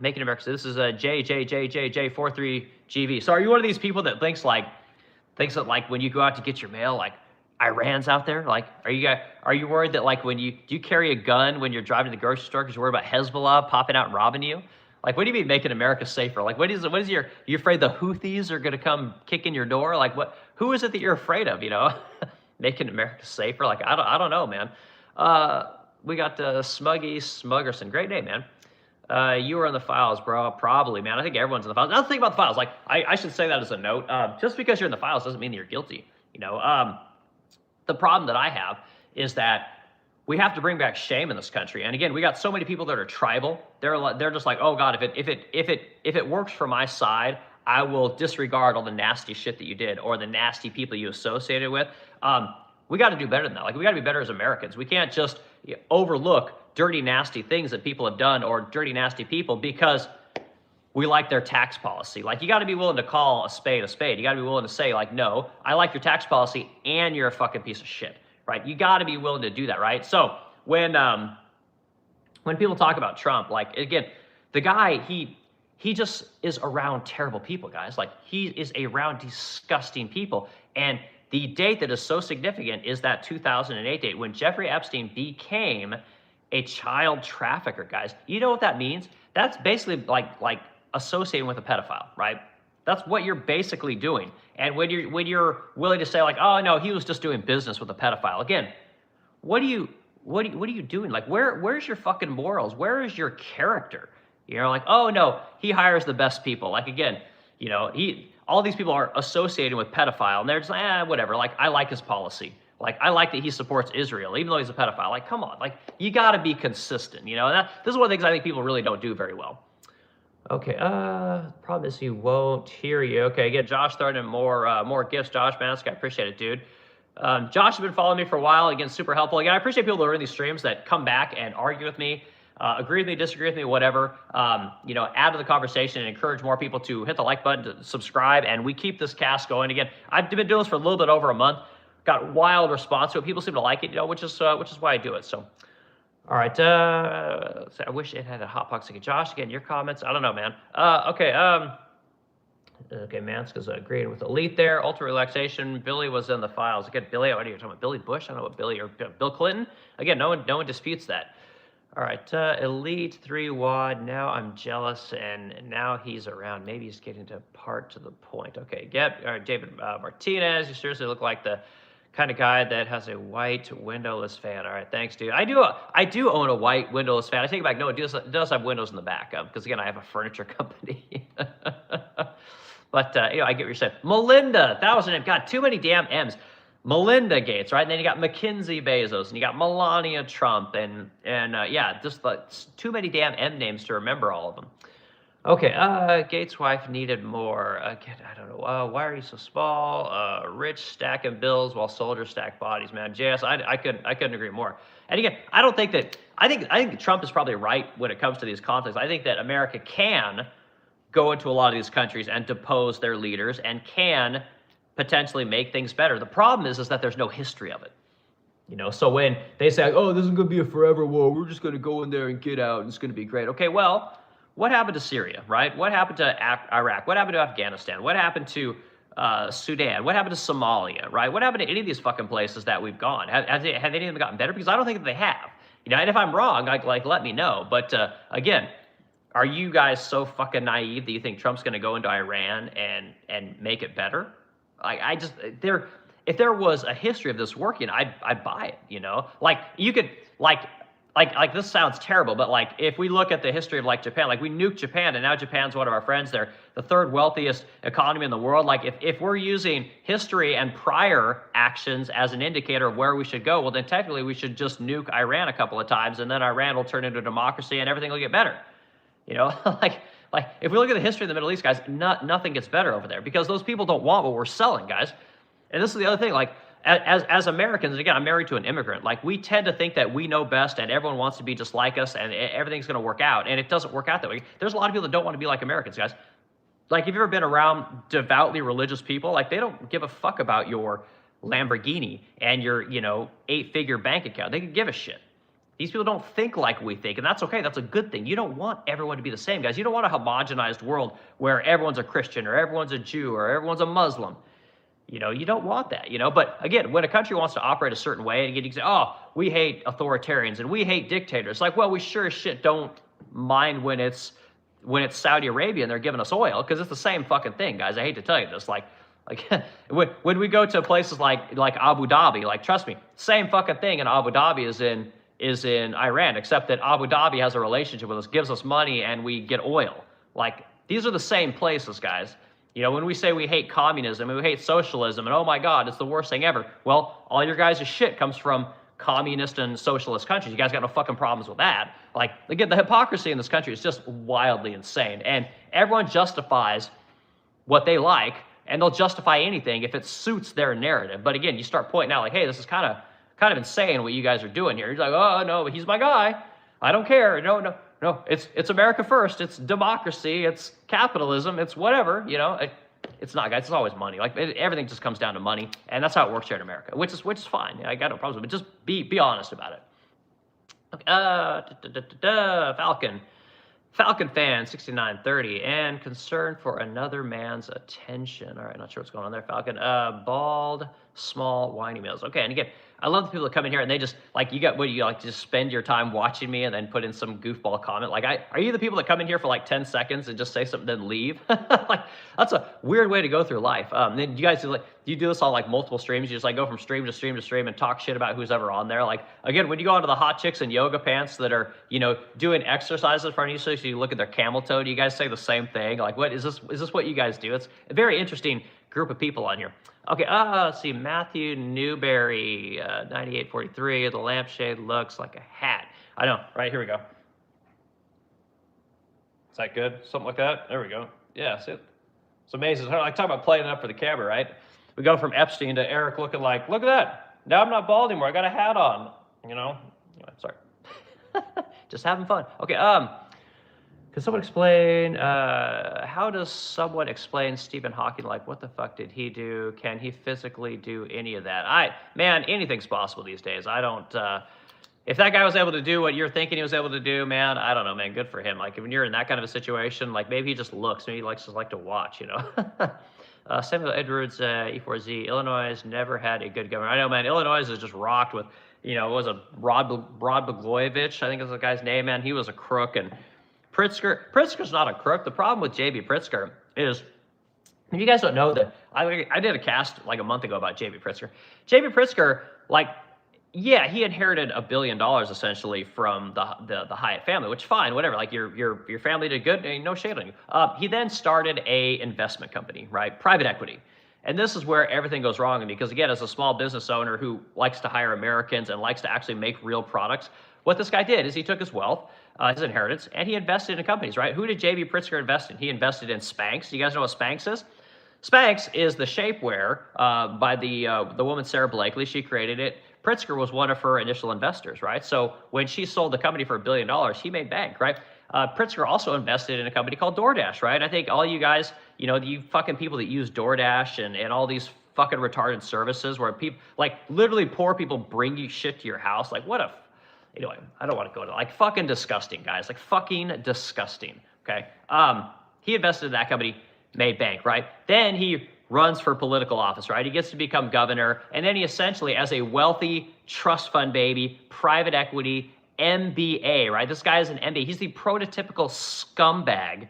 Making America safer. This is JJJJJ43GV. So are you one of these people that thinks that like when you go out to get your mail, like Iran's out there? Like, are you worried that like when do you carry a gun when you're driving to the grocery store because you're worried about Hezbollah popping out and robbing you? Like, what do you mean making America safer? Like, what is you afraid the Houthis are going to come kick in your door? Like, who is it that you're afraid of, you know? Making America safer? Like, I don't know, man. We got Smuggy Smuggerson. Great name, man. You were in the files, bro. Probably, man. I think everyone's in the files. Now, think about the files. Like, I should say that as a note. Just because you're in the files doesn't mean that you're guilty, you know? The problem that I have is that we have to bring back shame in this country. And again, we got so many people that are tribal. They're just like, oh God, if it works for my side, I will disregard all the nasty shit that you did or the nasty people you associated with. We got to do better than that. Like, we got to be better as Americans. We can't just overlook dirty, nasty things that people have done or dirty, nasty people because we like their tax policy. Like, you got to be willing to call a spade a spade. You got to be willing to say, like, no, I like your tax policy and you're a fucking piece of shit. Right? You got to be willing to do that, right? So when people talk about Trump, like, again, the guy, he just is around terrible people, guys. Like, he is around disgusting people. And the date that is so significant is that 2008 date when Jeffrey Epstein became a child trafficker, guys. You know what that means? That's basically like associating with a pedophile, right? That's what you're basically doing. And when you're willing to say, like, oh no, he was just doing business with a pedophile. Again, what are you doing? Like, where's your fucking morals? Where is your character? You know, like, oh no, he hires the best people. Like, again, you know, all these people are associated with pedophile, and they're just like, whatever. Like, I like his policy. Like, I like that he supports Israel, even though he's a pedophile. Like, come on, like, you got to be consistent. You know, this is one of the things I think people really don't do very well. Okay, problem is he won't hear you. Okay, again, Josh starting more gifts. Josh Mask, I appreciate it, dude. Josh has been following me for a while. Again, super helpful. Again, I appreciate people that are in these streams that come back and argue with me, agree with me, disagree with me, whatever. You know, add to the conversation and encourage more people to hit the like button, to subscribe, and we keep this cast going. Again, I've been doing this for a little bit over a month. Got wild response to it. People seem to like it, you know, which is why I do it. So. All right, I wish it had a hot box. Okay, Josh, again, your comments. I don't know, man. Okay, Manska's agreeing with Elite there. Ultra relaxation. Billy was in the files. Again, Billy, what are you talking about? Billy Bush? I don't know what Billy or Bill Clinton. Again, no one disputes that. All right, Elite 3 Wad. Now I'm jealous, and now he's around. Maybe he's getting to the point. Okay, all right, David Martinez. You seriously look like the kind of guy that has a white windowless fan. All right, thanks, dude. I do own a white windowless fan. I take it back. No, it does have windows in the back, because again, I have a furniture company. But you know, I get what you're saying. Melinda, that was her name. God, too many damn M's. Melinda Gates, right? And then you got Mackenzie Bezos, and you got Melania Trump, and yeah, just too many damn M names to remember all of them. Okay, Gates' wife needed more. Again, I don't know. Why are you so small? Rich stacking bills while soldiers stack bodies, man. JS, I couldn't agree more. And again, I don't think I think Trump is probably right when it comes to these conflicts. I think that America can go into a lot of these countries and depose their leaders and can potentially make things better. The problem is that there's no history of it. You know, so when they say, oh, this is going to be a forever war, we're just going to go in there and get out and it's going to be great. Okay, well, what happened to Syria, right? What happened to Iraq? What happened to Afghanistan? What happened to Sudan? What happened to Somalia, right? What happened to any of these fucking places that we've gone? Have any of them gotten better? Because I don't think that they have. You know, and if I'm wrong, like let me know. But again, are you guys so fucking naive that you think Trump's going to go into Iran and make it better? If there was a history of this working, I'd buy it, you know? Like, you could, like this sounds terrible, but like, if we look at the history of like Japan, like we nuked Japan and now Japan's one of our friends. They're the third wealthiest economy in the world. Like, if we're using history and prior actions as an indicator of where we should go, well, then technically we should just nuke Iran a couple of times and then Iran will turn into a democracy and everything will get better. You know, like if we look at the history of the Middle East, guys, nothing gets better over there because those people don't want what we're selling, guys. And this is the other thing, like, as Americans, and again, I'm married to an immigrant, like, we tend to think that we know best and everyone wants to be just like us and everything's going to work out, and it doesn't work out that way. There's a lot of people that don't want to be like Americans, guys. Like, if you've ever been around devoutly religious people, like, they don't give a fuck about your Lamborghini and your, you know, 8-figure bank account. They can give a shit. These people don't think like we think, and that's okay. That's a good thing. You don't want everyone to be the same, guys. You don't want a homogenized world where everyone's a Christian or everyone's a Jew or everyone's a Muslim. You know, you don't want that, you know. But again, when a country wants to operate a certain way, and you can say, oh, we hate authoritarians and we hate dictators. Like, well, we sure as shit don't mind when it's Saudi Arabia and they're giving us oil, because it's the same fucking thing, guys. I hate to tell you this. Like when we go to places like Abu Dhabi, like, trust me, same fucking thing in Abu Dhabi is in Iran, except that Abu Dhabi has a relationship with us, gives us money, and we get oil. Like, these are the same places, guys. You know, when we say we hate communism and we hate socialism and, oh my God, it's the worst thing ever. Well, all your guys' shit comes from communist and socialist countries. You guys got no fucking problems with that. Like, again, the hypocrisy in this country is just wildly insane. And everyone justifies what they like, and they'll justify anything if it suits their narrative. But again, you start pointing out like, hey, this is kind of insane what you guys are doing here. You're like, oh, no, but he's my guy. I don't care. No, it's America first. It's democracy. It's capitalism. It's whatever, you know. It's not, guys. It's always money. Like, everything just comes down to money, and that's how it works here in America, which is fine. I got no problems with it. Just be honest about it. Okay, Falcon fan 6930 and concern for another man's attention. All right, not sure what's going on there, Falcon. Bald, small, whiny males. Okay, and again, I love the people that come in here and they just, like, you like just spend your time watching me and then put in some goofball comment. Like, are you the people that come in here for like 10 seconds and just say something then leave? Like, that's a weird way to go through life. Then you guys do you do this on like multiple streams? You just like go from stream to stream to stream and talk shit about who's ever on there. Like, again, when you go onto the hot chicks in yoga pants that are, you know, doing exercises in front of you, so you look at their camel toe, do you guys say the same thing? Like, what is this? Is this what you guys do? It's a very interesting group of people on here. Okay, let's see, Matthew Newberry, 9843, the lampshade looks like a hat. I know, right, here we go. Is that good? Something like that? There we go. Yeah, see it? It's amazing. Like, talk about playing it up for the camera, right? We go from Epstein to Eric looking like, look at that. Now I'm not bald anymore. I got a hat on, you know? Anyway, sorry. Just having fun. Okay, can someone explain, how does someone explain Stephen Hawking? Like, what the fuck did he do? Can he physically do any of that? Man, anything's possible these days. I don't, if that guy was able to do what you're thinking he was able to do, man, I don't know, man, good for him. Like, when you're in that kind of a situation, like, maybe he just looks, maybe he just like to watch, you know? Samuel Edwards, E4Z, Illinois has never had a good governor. I know, man, Illinois is just rocked with, you know, it was a Rod Blagojevich, I think is the guy's name, man. He was a crook, and Pritzker's not a crook. The problem with J.B. Pritzker is, if you guys don't know that, I did a cast like a month ago about J.B. Pritzker. J.B. Pritzker, like, yeah, he inherited $1 billion essentially from the Hyatt family, which fine, whatever. Like, your family did good, no shade on you. He then started a investment company, right? Private equity. And this is where everything goes wrong. Because again, as a small business owner who likes to hire Americans and likes to actually make real products, what this guy did is he took his wealth, his inheritance, and he invested in companies, right? Who did J.B. Pritzker invest in? He invested in Spanx. You guys know what Spanx is? Spanx is the shapewear by the woman Sarah Blakely. She created it. Pritzker was one of her initial investors, right? So when she sold the company for $1 billion, he made bank, right? Pritzker also invested in a company called DoorDash, right? I think all you guys, you fucking people that use DoorDash and all these fucking retarded services where people, like literally poor people bring you shit to your house. Like what a, anyway, I don't want to go to, like fucking disgusting, guys. Like fucking disgusting, okay? He invested in that company, made bank, right? Then he runs for political office, right? He gets to become governor, and then he essentially, as a wealthy trust fund baby, private equity, MBA, right? This guy is an MBA. He's the prototypical scumbag.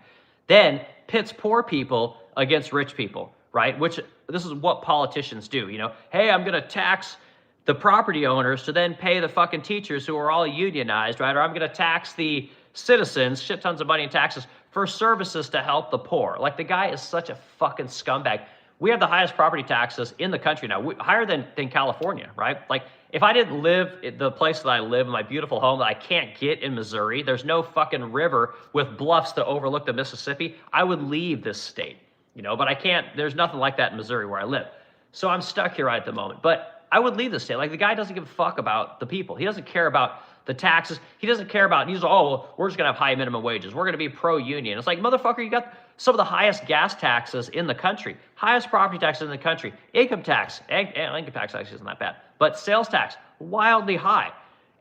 Then pits poor people against rich people, right? Which this is what politicians do, Hey, I'm going to tax the property owners to then pay the fucking teachers who are all unionized, right? Or I'm going to tax the citizens, shit tons of money in taxes for services to help the poor. Like the guy is such a fucking scumbag. We have the highest property taxes in the country now, higher than California, right? Like if I didn't live in the place that I live in, my beautiful home that I can't get in Missouri, there's no fucking river with bluffs to overlook the Mississippi, I would leave this state, but I can't, there's nothing like that in Missouri where I live. So I'm stuck here right at the moment, but I would leave the state. Like the guy doesn't give a fuck about the people. He doesn't care about the taxes. He doesn't care about, he's like, oh, well, we're just gonna have high minimum wages. We're gonna be pro-union. It's like, motherfucker, you got some of the highest gas taxes in the country, highest property taxes in the country, income tax actually isn't that bad, but sales tax, wildly high.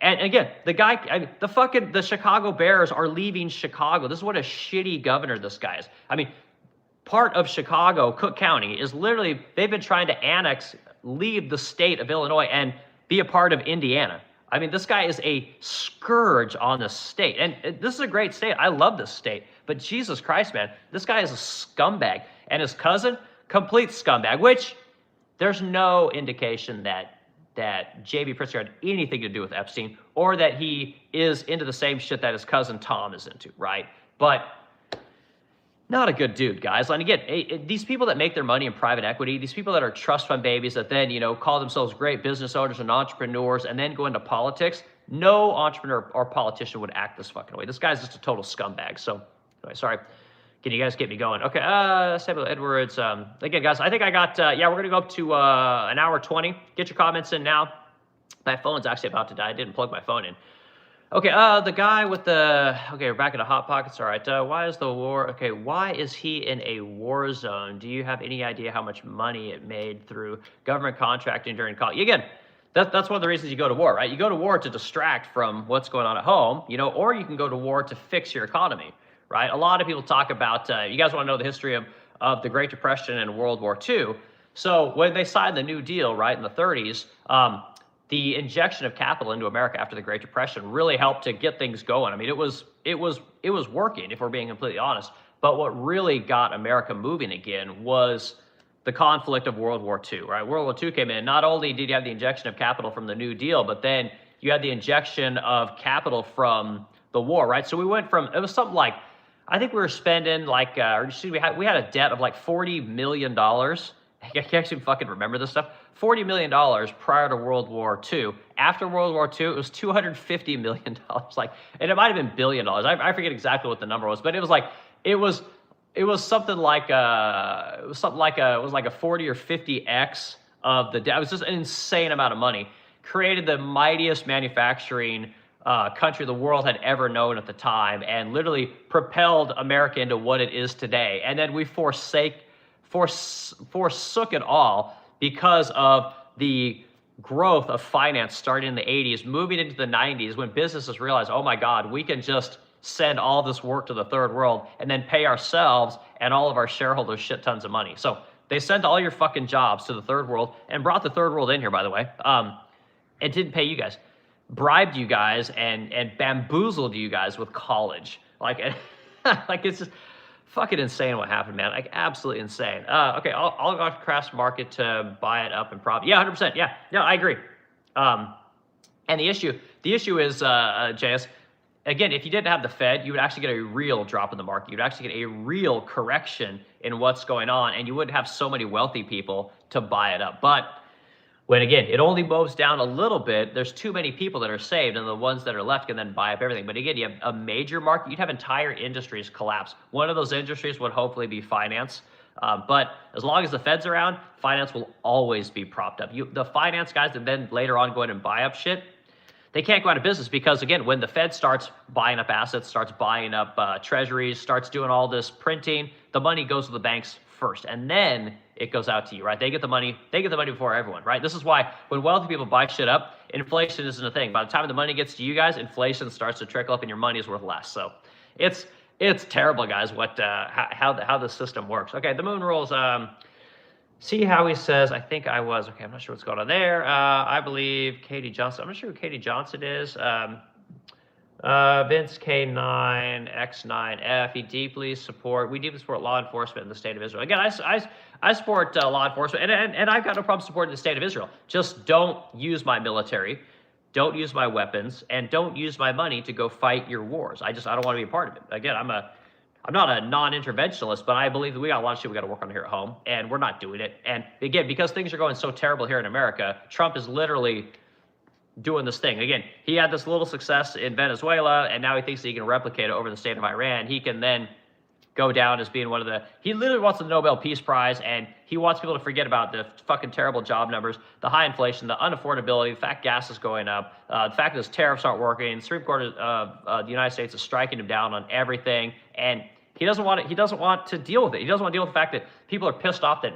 And again, the guy, the Chicago Bears are leaving Chicago. This is what a shitty governor this guy is. I mean, part of Chicago, Cook County, is literally, they've been trying to leave the state of Illinois and be a part of Indiana. I mean, this guy is a scourge on the state. And this is a great state. I love this state. But Jesus Christ, man, this guy is a scumbag. And his cousin, complete scumbag, which there's no indication that J.B. Pritzker had anything to do with Epstein or that he is into the same shit that his cousin Tom is into, right? But not a good dude, guys. And again, these people that make their money in private equity, these people that are trust fund babies that then, call themselves great business owners and entrepreneurs and then go into politics, no entrepreneur or politician would act this fucking way. This guy's just a total scumbag. So, anyway, sorry. Can you guys get me going? Okay, Samuel Edwards. Again, guys, I think I got, we're going to go up to an hour 20. Get your comments in now. My phone's actually about to die. I didn't plug my phone in. Okay, the guy with okay, we're back in a Hot Pockets. All right, why is the war, okay, why is he in a war zone? Do you have any idea how much money it made through government contracting during college? Again, that's one of the reasons you go to war, right? You go to war to distract from what's going on at home, or you can go to war to fix your economy, right? A lot of people talk about, you guys want to know the history of the Great Depression and World War II. So when they signed the New Deal, right, in the 30s, the injection of capital into America after the Great Depression really helped to get things going. I mean, it was working, if we're being completely honest. But what really got America moving again was the conflict of World War II, right? World War II came in. Not only did you have the injection of capital from the New Deal, but then you had the injection of capital from the war, right? So we went from, it was something like, I think we were spending like, we had a debt of like $40 million. I can't actually fucking remember this stuff. $40 million prior to World War II. After World War II, it was $250 million. Like, and it might have been $1 billion. I forget exactly what the number was, but it was like, it was something like it was like a 40 or 50x of the debt. It was just an insane amount of money. Created the mightiest manufacturing country the world had ever known at the time, and literally propelled America into what it is today. And then we forsook it all because of the growth of finance starting in the 80s, moving into the 90s, when businesses realized, oh my God, we can just send all this work to the third world and then pay ourselves and all of our shareholders shit tons of money. So they sent all your fucking jobs to the third world and brought the third world in here, by the way, and didn't pay you guys, bribed you guys and bamboozled you guys with college. Like, like it's just fucking insane what happened, man. Like, absolutely insane. Okay, I'll go to Craft Market to buy it up and probably, yeah, 100%. Yeah, no, I agree. And the issue is, JS, again, if you didn't have the Fed, you would actually get a real drop in the market. You'd actually get a real correction in what's going on, and you wouldn't have so many wealthy people to buy it up. But when, again, it only moves down a little bit, there's too many people that are saved, and the ones that are left can then buy up everything. But again, you have a major market, you'd have entire industries collapse. One of those industries would hopefully be finance. But as long as the Fed's around, finance will always be propped up. The finance guys that then later on go in and buy up shit, they can't go out of business because, again, when the Fed starts buying up assets, starts buying up treasuries, starts doing all this printing, the money goes to the banks first, and then it goes out to you, right? They get the money before everyone, right? This is why when wealthy people buy shit up, inflation isn't a thing. By the time the money gets to you guys, inflation starts to trickle up and your money is worth less. So it's terrible, guys, what how the system works. Okay, the moon rules. See how he says, I think I was, okay, I'm not sure what's going on there. I believe Katie Johnson, I'm not sure who Katie Johnson is. Vince K9, X9F, we deeply support law enforcement in the state of Israel. Again, I support law enforcement, and I've got no problem supporting the state of Israel. Just don't use my military, don't use my weapons, and don't use my money to go fight your wars. I don't want to be a part of it. Again, I'm not a non-interventionalist, but I believe that we got a lot of shit we got to work on here at home, and we're not doing it. And again, because things are going so terrible here in America, Trump is literally doing this thing. Again, he had this little success in Venezuela, and now he thinks that he can replicate it over the state of Iran. He can then go down as being he literally wants the Nobel Peace Prize, and he wants people to forget about the fucking terrible job numbers, the high inflation, the unaffordability, the fact gas is going up, the fact that his tariffs aren't working. The Supreme Court of the United States is striking him down on everything, and he doesn't want to deal with it. He doesn't want to deal with the fact that people are pissed off that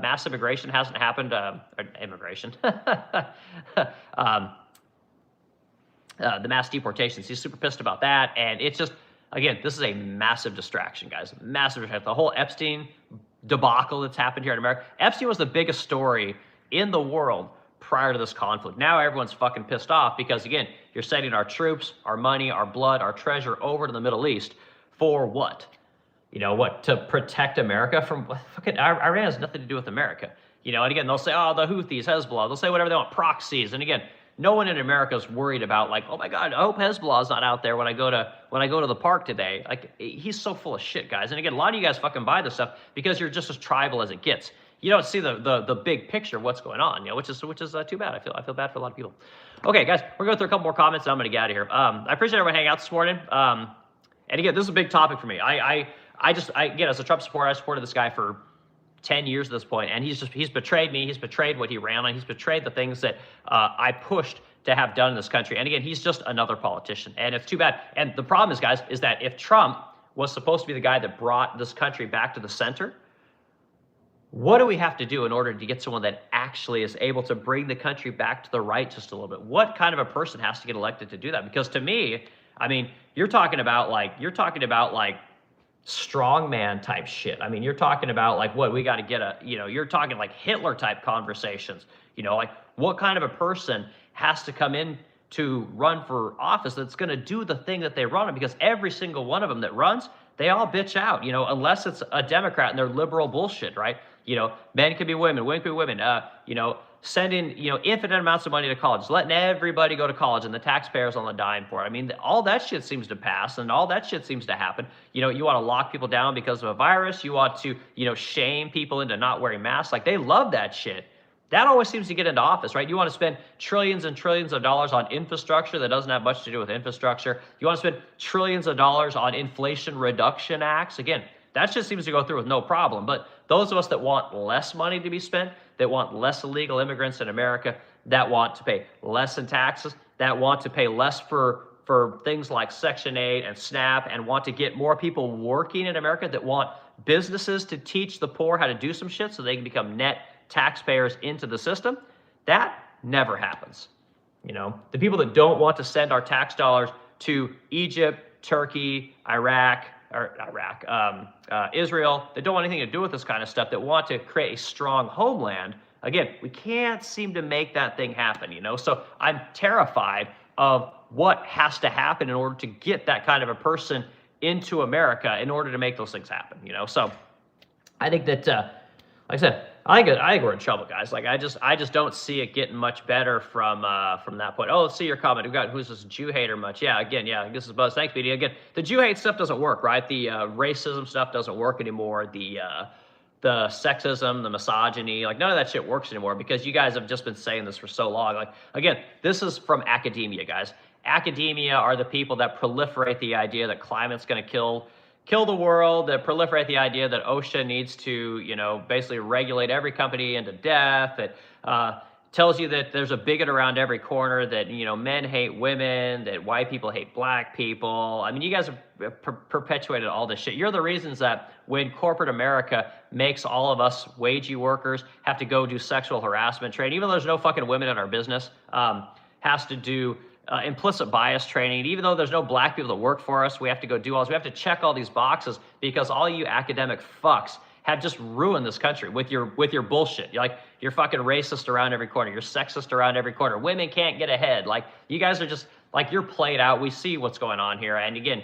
mass immigration hasn't happened. Immigration. The mass deportations. He's super pissed about that. And it's just, again, this is a massive distraction, guys. Massive distraction. The whole Epstein debacle that's happened here in America. Epstein was the biggest story in the world prior to this conflict. Now everyone's fucking pissed off because, again, you're sending our troops, our money, our blood, our treasure over to the Middle East. For what? You know what? To protect America from fucking Iran has nothing to do with America. You know, and again, they'll say, oh, the Houthis, Hezbollah. They'll say whatever they want, proxies. And again, no one in America is worried about like, oh my God, I hope Hezbollah's not out there when I go to the park today. Like, he's so full of shit, guys. And again, a lot of you guys fucking buy this stuff because you're just as tribal as it gets. You don't see the big picture of what's going on, you know, which is too bad. I feel bad for a lot of people. Okay, guys, we're going through a couple more comments, and I'm going to get out of here. I appreciate everyone hanging out this morning. And again, this is a big topic for me. Again, as a Trump supporter, I supported this guy for 10 years at this point, and he's betrayed me. He's betrayed what he ran on. He's betrayed the things that I pushed to have done in this country. And again, he's just another politician, and it's too bad. And the problem is, guys, is that if Trump was supposed to be the guy that brought this country back to the center, what do we have to do in order to get someone that actually is able to bring the country back to the right just a little bit? What kind of a person has to get elected to do that? Because to me, I mean, you're talking about like strongman type shit. I mean, you're talking about like what we got to get you're talking like Hitler type conversations. You know, like what kind of a person has to come in to run for office that's going to do the thing that they run on? Because every single one of them that runs, they all bitch out, you know, unless it's a Democrat and they're liberal bullshit, right? You know, men can be women can be women, you know, sending, you know, infinite amounts of money to college, letting everybody go to college and the taxpayers on the dime for it. I mean, all that shit seems to pass and all that shit seems to happen. You know, you want to lock people down because of a virus. You want to, you know, shame people into not wearing masks. Like, they love that shit. That always seems to get into office, right? You want to spend trillions and trillions of dollars on infrastructure that doesn't have much to do with infrastructure. You want to spend trillions of dollars on Inflation Reduction Acts. Again, that just seems to go through with no problem. But those of us that want less money to be spent, that want less illegal immigrants in America, that want to pay less in taxes, that want to pay less for things like Section 8 and SNAP, and want to get more people working in America, that want businesses to teach the poor how to do some shit so they can become net taxpayers into the system, that never happens. You know, the people that don't want to send our tax dollars to Egypt, Turkey, Israel, that don't want anything to do with this kind of stuff, that want to create a strong homeland, again, we can't seem to make that thing happen, you know? So I'm terrified of what has to happen in order to get that kind of a person into America in order to make those things happen, you know? So I think that, like I said, I think we're in trouble, guys. Like, I just don't see it getting much better from that point. Oh, let's see your comment. We got, who's this Jew hater much? Yeah, again, yeah, this is Buzz. Thanks, BD. Again, the Jew hate stuff doesn't work, right? The racism stuff doesn't work anymore. The sexism, the misogyny, like none of that shit works anymore because you guys have just been saying this for so long. Like, again, this is from academia, guys. Academia are the people that proliferate the idea that climate's going to kill the world, that proliferate the idea that OSHA needs to, you know, basically regulate every company into death, that tells you that there's a bigot around every corner, that, you know, men hate women, that white people hate black people. I mean, you guys have perpetuated all this shit. You're the reasons that when corporate America makes all of us wagey workers have to go do sexual harassment training, even though there's no fucking women in our business, has to do implicit bias training. Even though there's no black people that work for us, we have to go do all this. We have to check all these boxes because all you academic fucks have just ruined this country with your bullshit. You're fucking racist around every corner. You're sexist around every corner. Women can't get ahead. Like, you guys are just, like, you're played out. We see what's going on here. And again,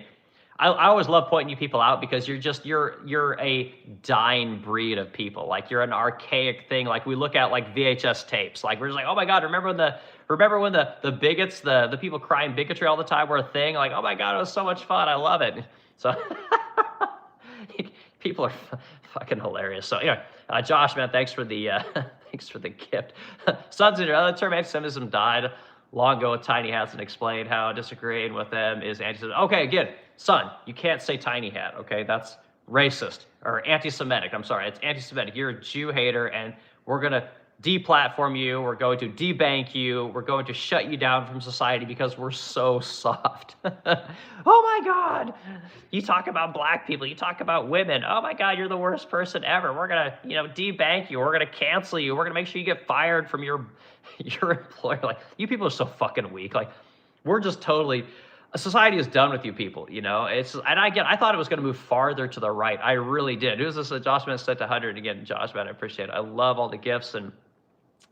I always love pointing you people out because you're a dying breed of people. Like, you're an archaic thing. Like, we look at like VHS tapes. Like, we're just like, oh my God, remember when the bigots, the people crying bigotry all the time were a thing? Like, oh my God, it was so much fun. I love it. So people are fucking hilarious. So anyway, Josh, man, thanks for the thanks for the gift. Sons in another term, anti-Semitism died long ago. Tiny Hats and explained how disagreeing with them is anti-Semitic. Okay, again, son, you can't say Tiny Hat. Okay, that's racist or anti-Semitic. I'm sorry, it's anti-Semitic. You're a Jew hater, and we're gonna deplatform you. We're going to debank you. We're going to shut you down from society because we're so soft. Oh my God. You talk about black people. You talk about women. Oh my God, you're the worst person ever. We're going to, debank you. We're going to cancel you. We're going to make sure you get fired from your employer. Like, you people are so fucking weak. Like, we're just totally, society is done with you people, and I thought it was going to move farther to the right. I really did. Who's this? Josh Man set to 100 again. Josh Man, I appreciate it. I love all the gifts and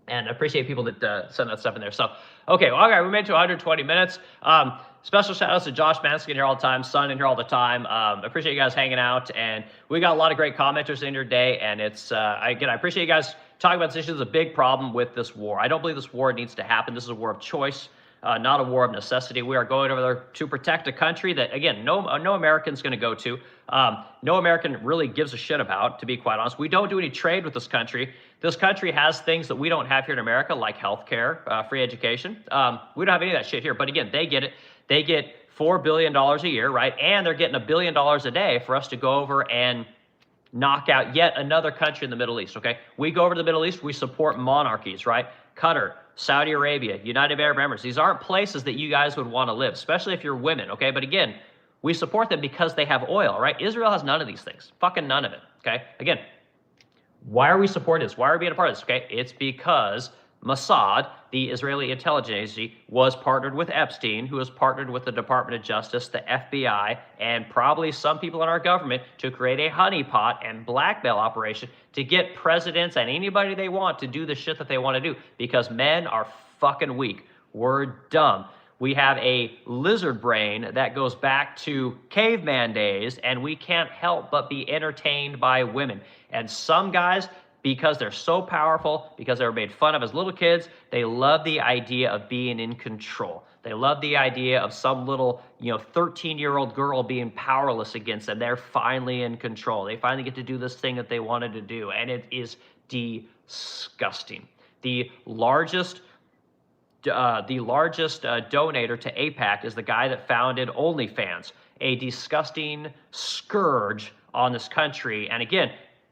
I appreciate people that send that stuff in there. So, okay, we made it to 120 minutes. Special shout outs to Josh Manskin here all the time, Son in here all the time. Appreciate you guys hanging out, and we got a lot of great commenters in your day. And it's I appreciate you guys talking about this issue. There's a big problem with this war. I don't believe this war needs to happen. This is a war of choice. Not a war of necessity. We are going over there to protect a country that, again, no American's going to go to. No American really gives a shit about, to be quite honest. We don't do any trade with this country. This country has things that we don't have here in America, like healthcare, free education. We don't have any of that shit here. But again, they get it. They get $4 billion a year, right? And they're getting $1 billion a day for us to go over and knock out yet another country in the Middle East, okay? We go over to the Middle East, we support monarchies, right? Qatar, Saudi Arabia, United Arab Emirates. These aren't places that you guys would want to live, especially if you're women, okay? But again, we support them because they have oil, right? Israel has none of these things. Fucking none of it, okay? Again, why are we supporting this? Why are we being a part of this, okay? It's because Mossad, the Israeli intelligence agency, was partnered with Epstein, who was partnered with the Department of Justice, the FBI, and probably some people in our government to create a honeypot and blackmail operation to get presidents and anybody they want to do the shit that they want to do, because men are fucking weak. We're dumb. We have a lizard brain that goes back to caveman days, and we can't help but be entertained by women. And some guys, because they're so powerful, because they were made fun of as little kids, they love the idea of being in control. They love the idea of some little, 13-year-old girl being powerless against them. They're finally in control. They finally get to do this thing that they wanted to do, and it is disgusting. The largest donator to AIPAC is the guy that founded OnlyFans, a disgusting scourge on this country. And again,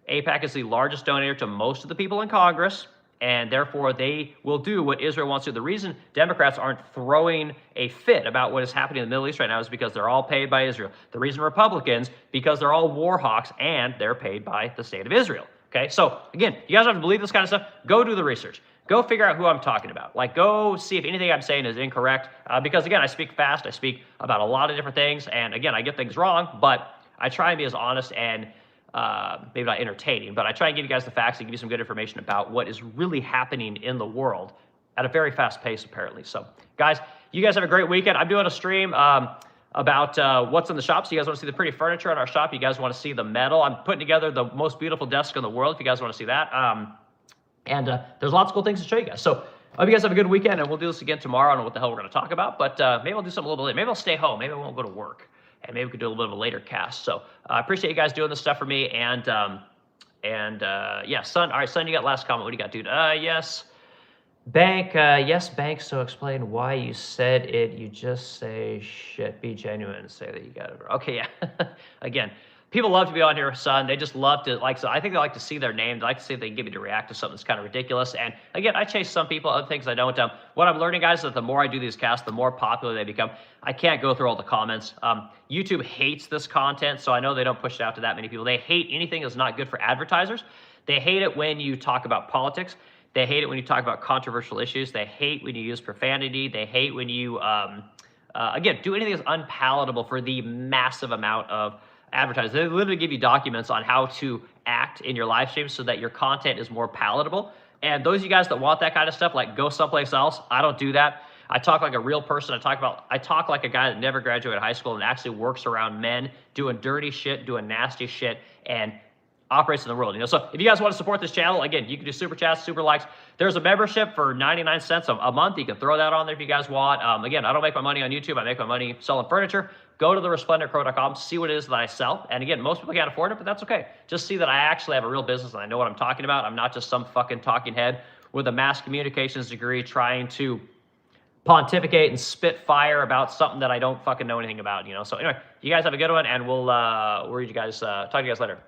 AIPAC is the largest donator to most of the people in Congress, and therefore they will do what Israel wants to do. The reason Democrats aren't throwing a fit about what is happening in the Middle East right now is because they're all paid by Israel. The reason Republicans, because they're all war hawks and they're paid by the state of Israel. Okay, so again, you guys don't have to believe this kind of stuff. Go do the research. Go figure out who I'm talking about. Like, go see if anything I'm saying is incorrect. Because again, I speak fast. I speak about a lot of different things. And again, I get things wrong, but I try and be as honest and maybe not entertaining, but I try and give you guys the facts and give you some good information about what is really happening in the world at a very fast pace, apparently. So, guys, you guys have a great weekend. I'm doing a stream about what's in the shop. So you guys want to see the pretty furniture in our shop. You guys want to see the metal. I'm putting together the most beautiful desk in the world, if you guys want to see that. And there's lots of cool things to show you guys. So I hope you guys have a good weekend, and we'll do this again tomorrow. I don't know what the hell we're going to talk about, but maybe I'll do something a little bit later. Maybe I'll stay home. Maybe I won't go to work. And maybe we could do a little bit of a later cast. So I appreciate you guys doing this stuff for me. And yeah, Son. All right, Son, you got last comment. What do you got, dude? Yes. Bank. Yes, Bank. So explain why you said it. You just say shit. Be genuine and say that you got it. Okay, yeah. Again, people love to be on here, son. They just love to, like, so I think they like to see their name. They like to see if they can get me to react to something that's kind of ridiculous. And again, I chase some people, other things I don't. What I'm learning, guys, is that the more I do these casts, the more popular they become. I can't go through all the comments. YouTube hates this content, so I know they don't push it out to that many people. They hate anything that's not good for advertisers. They hate it when you talk about politics. They hate it when you talk about controversial issues. They hate when you use profanity. They hate when you, again, do anything that's unpalatable for the massive amount of advertisers. They literally give you documents on how to act in your live streams so that your content is more palatable. And those of you guys that want that kind of stuff, like, go someplace else. I don't do that. I talk like a real person. I talk like a guy that never graduated high school and actually works around men, doing dirty shit, doing nasty shit, and operates in the world. So if you guys want to support this channel, again, you can do super chats, super likes. There's a membership for 99 cents a month. You can throw that on there if you guys want. Again, I don't make my money on YouTube. I make my money selling furniture. Go to theresplendentcrow.com, see what it is that I sell. And again, most people can't afford it, but that's okay. Just see that I actually have a real business and I know what I'm talking about. I'm not just some fucking talking head with a mass communications degree trying to pontificate and spit fire about something that I don't fucking know anything about, So anyway, you guys have a good one, and we'll read you guys, talk to you guys later.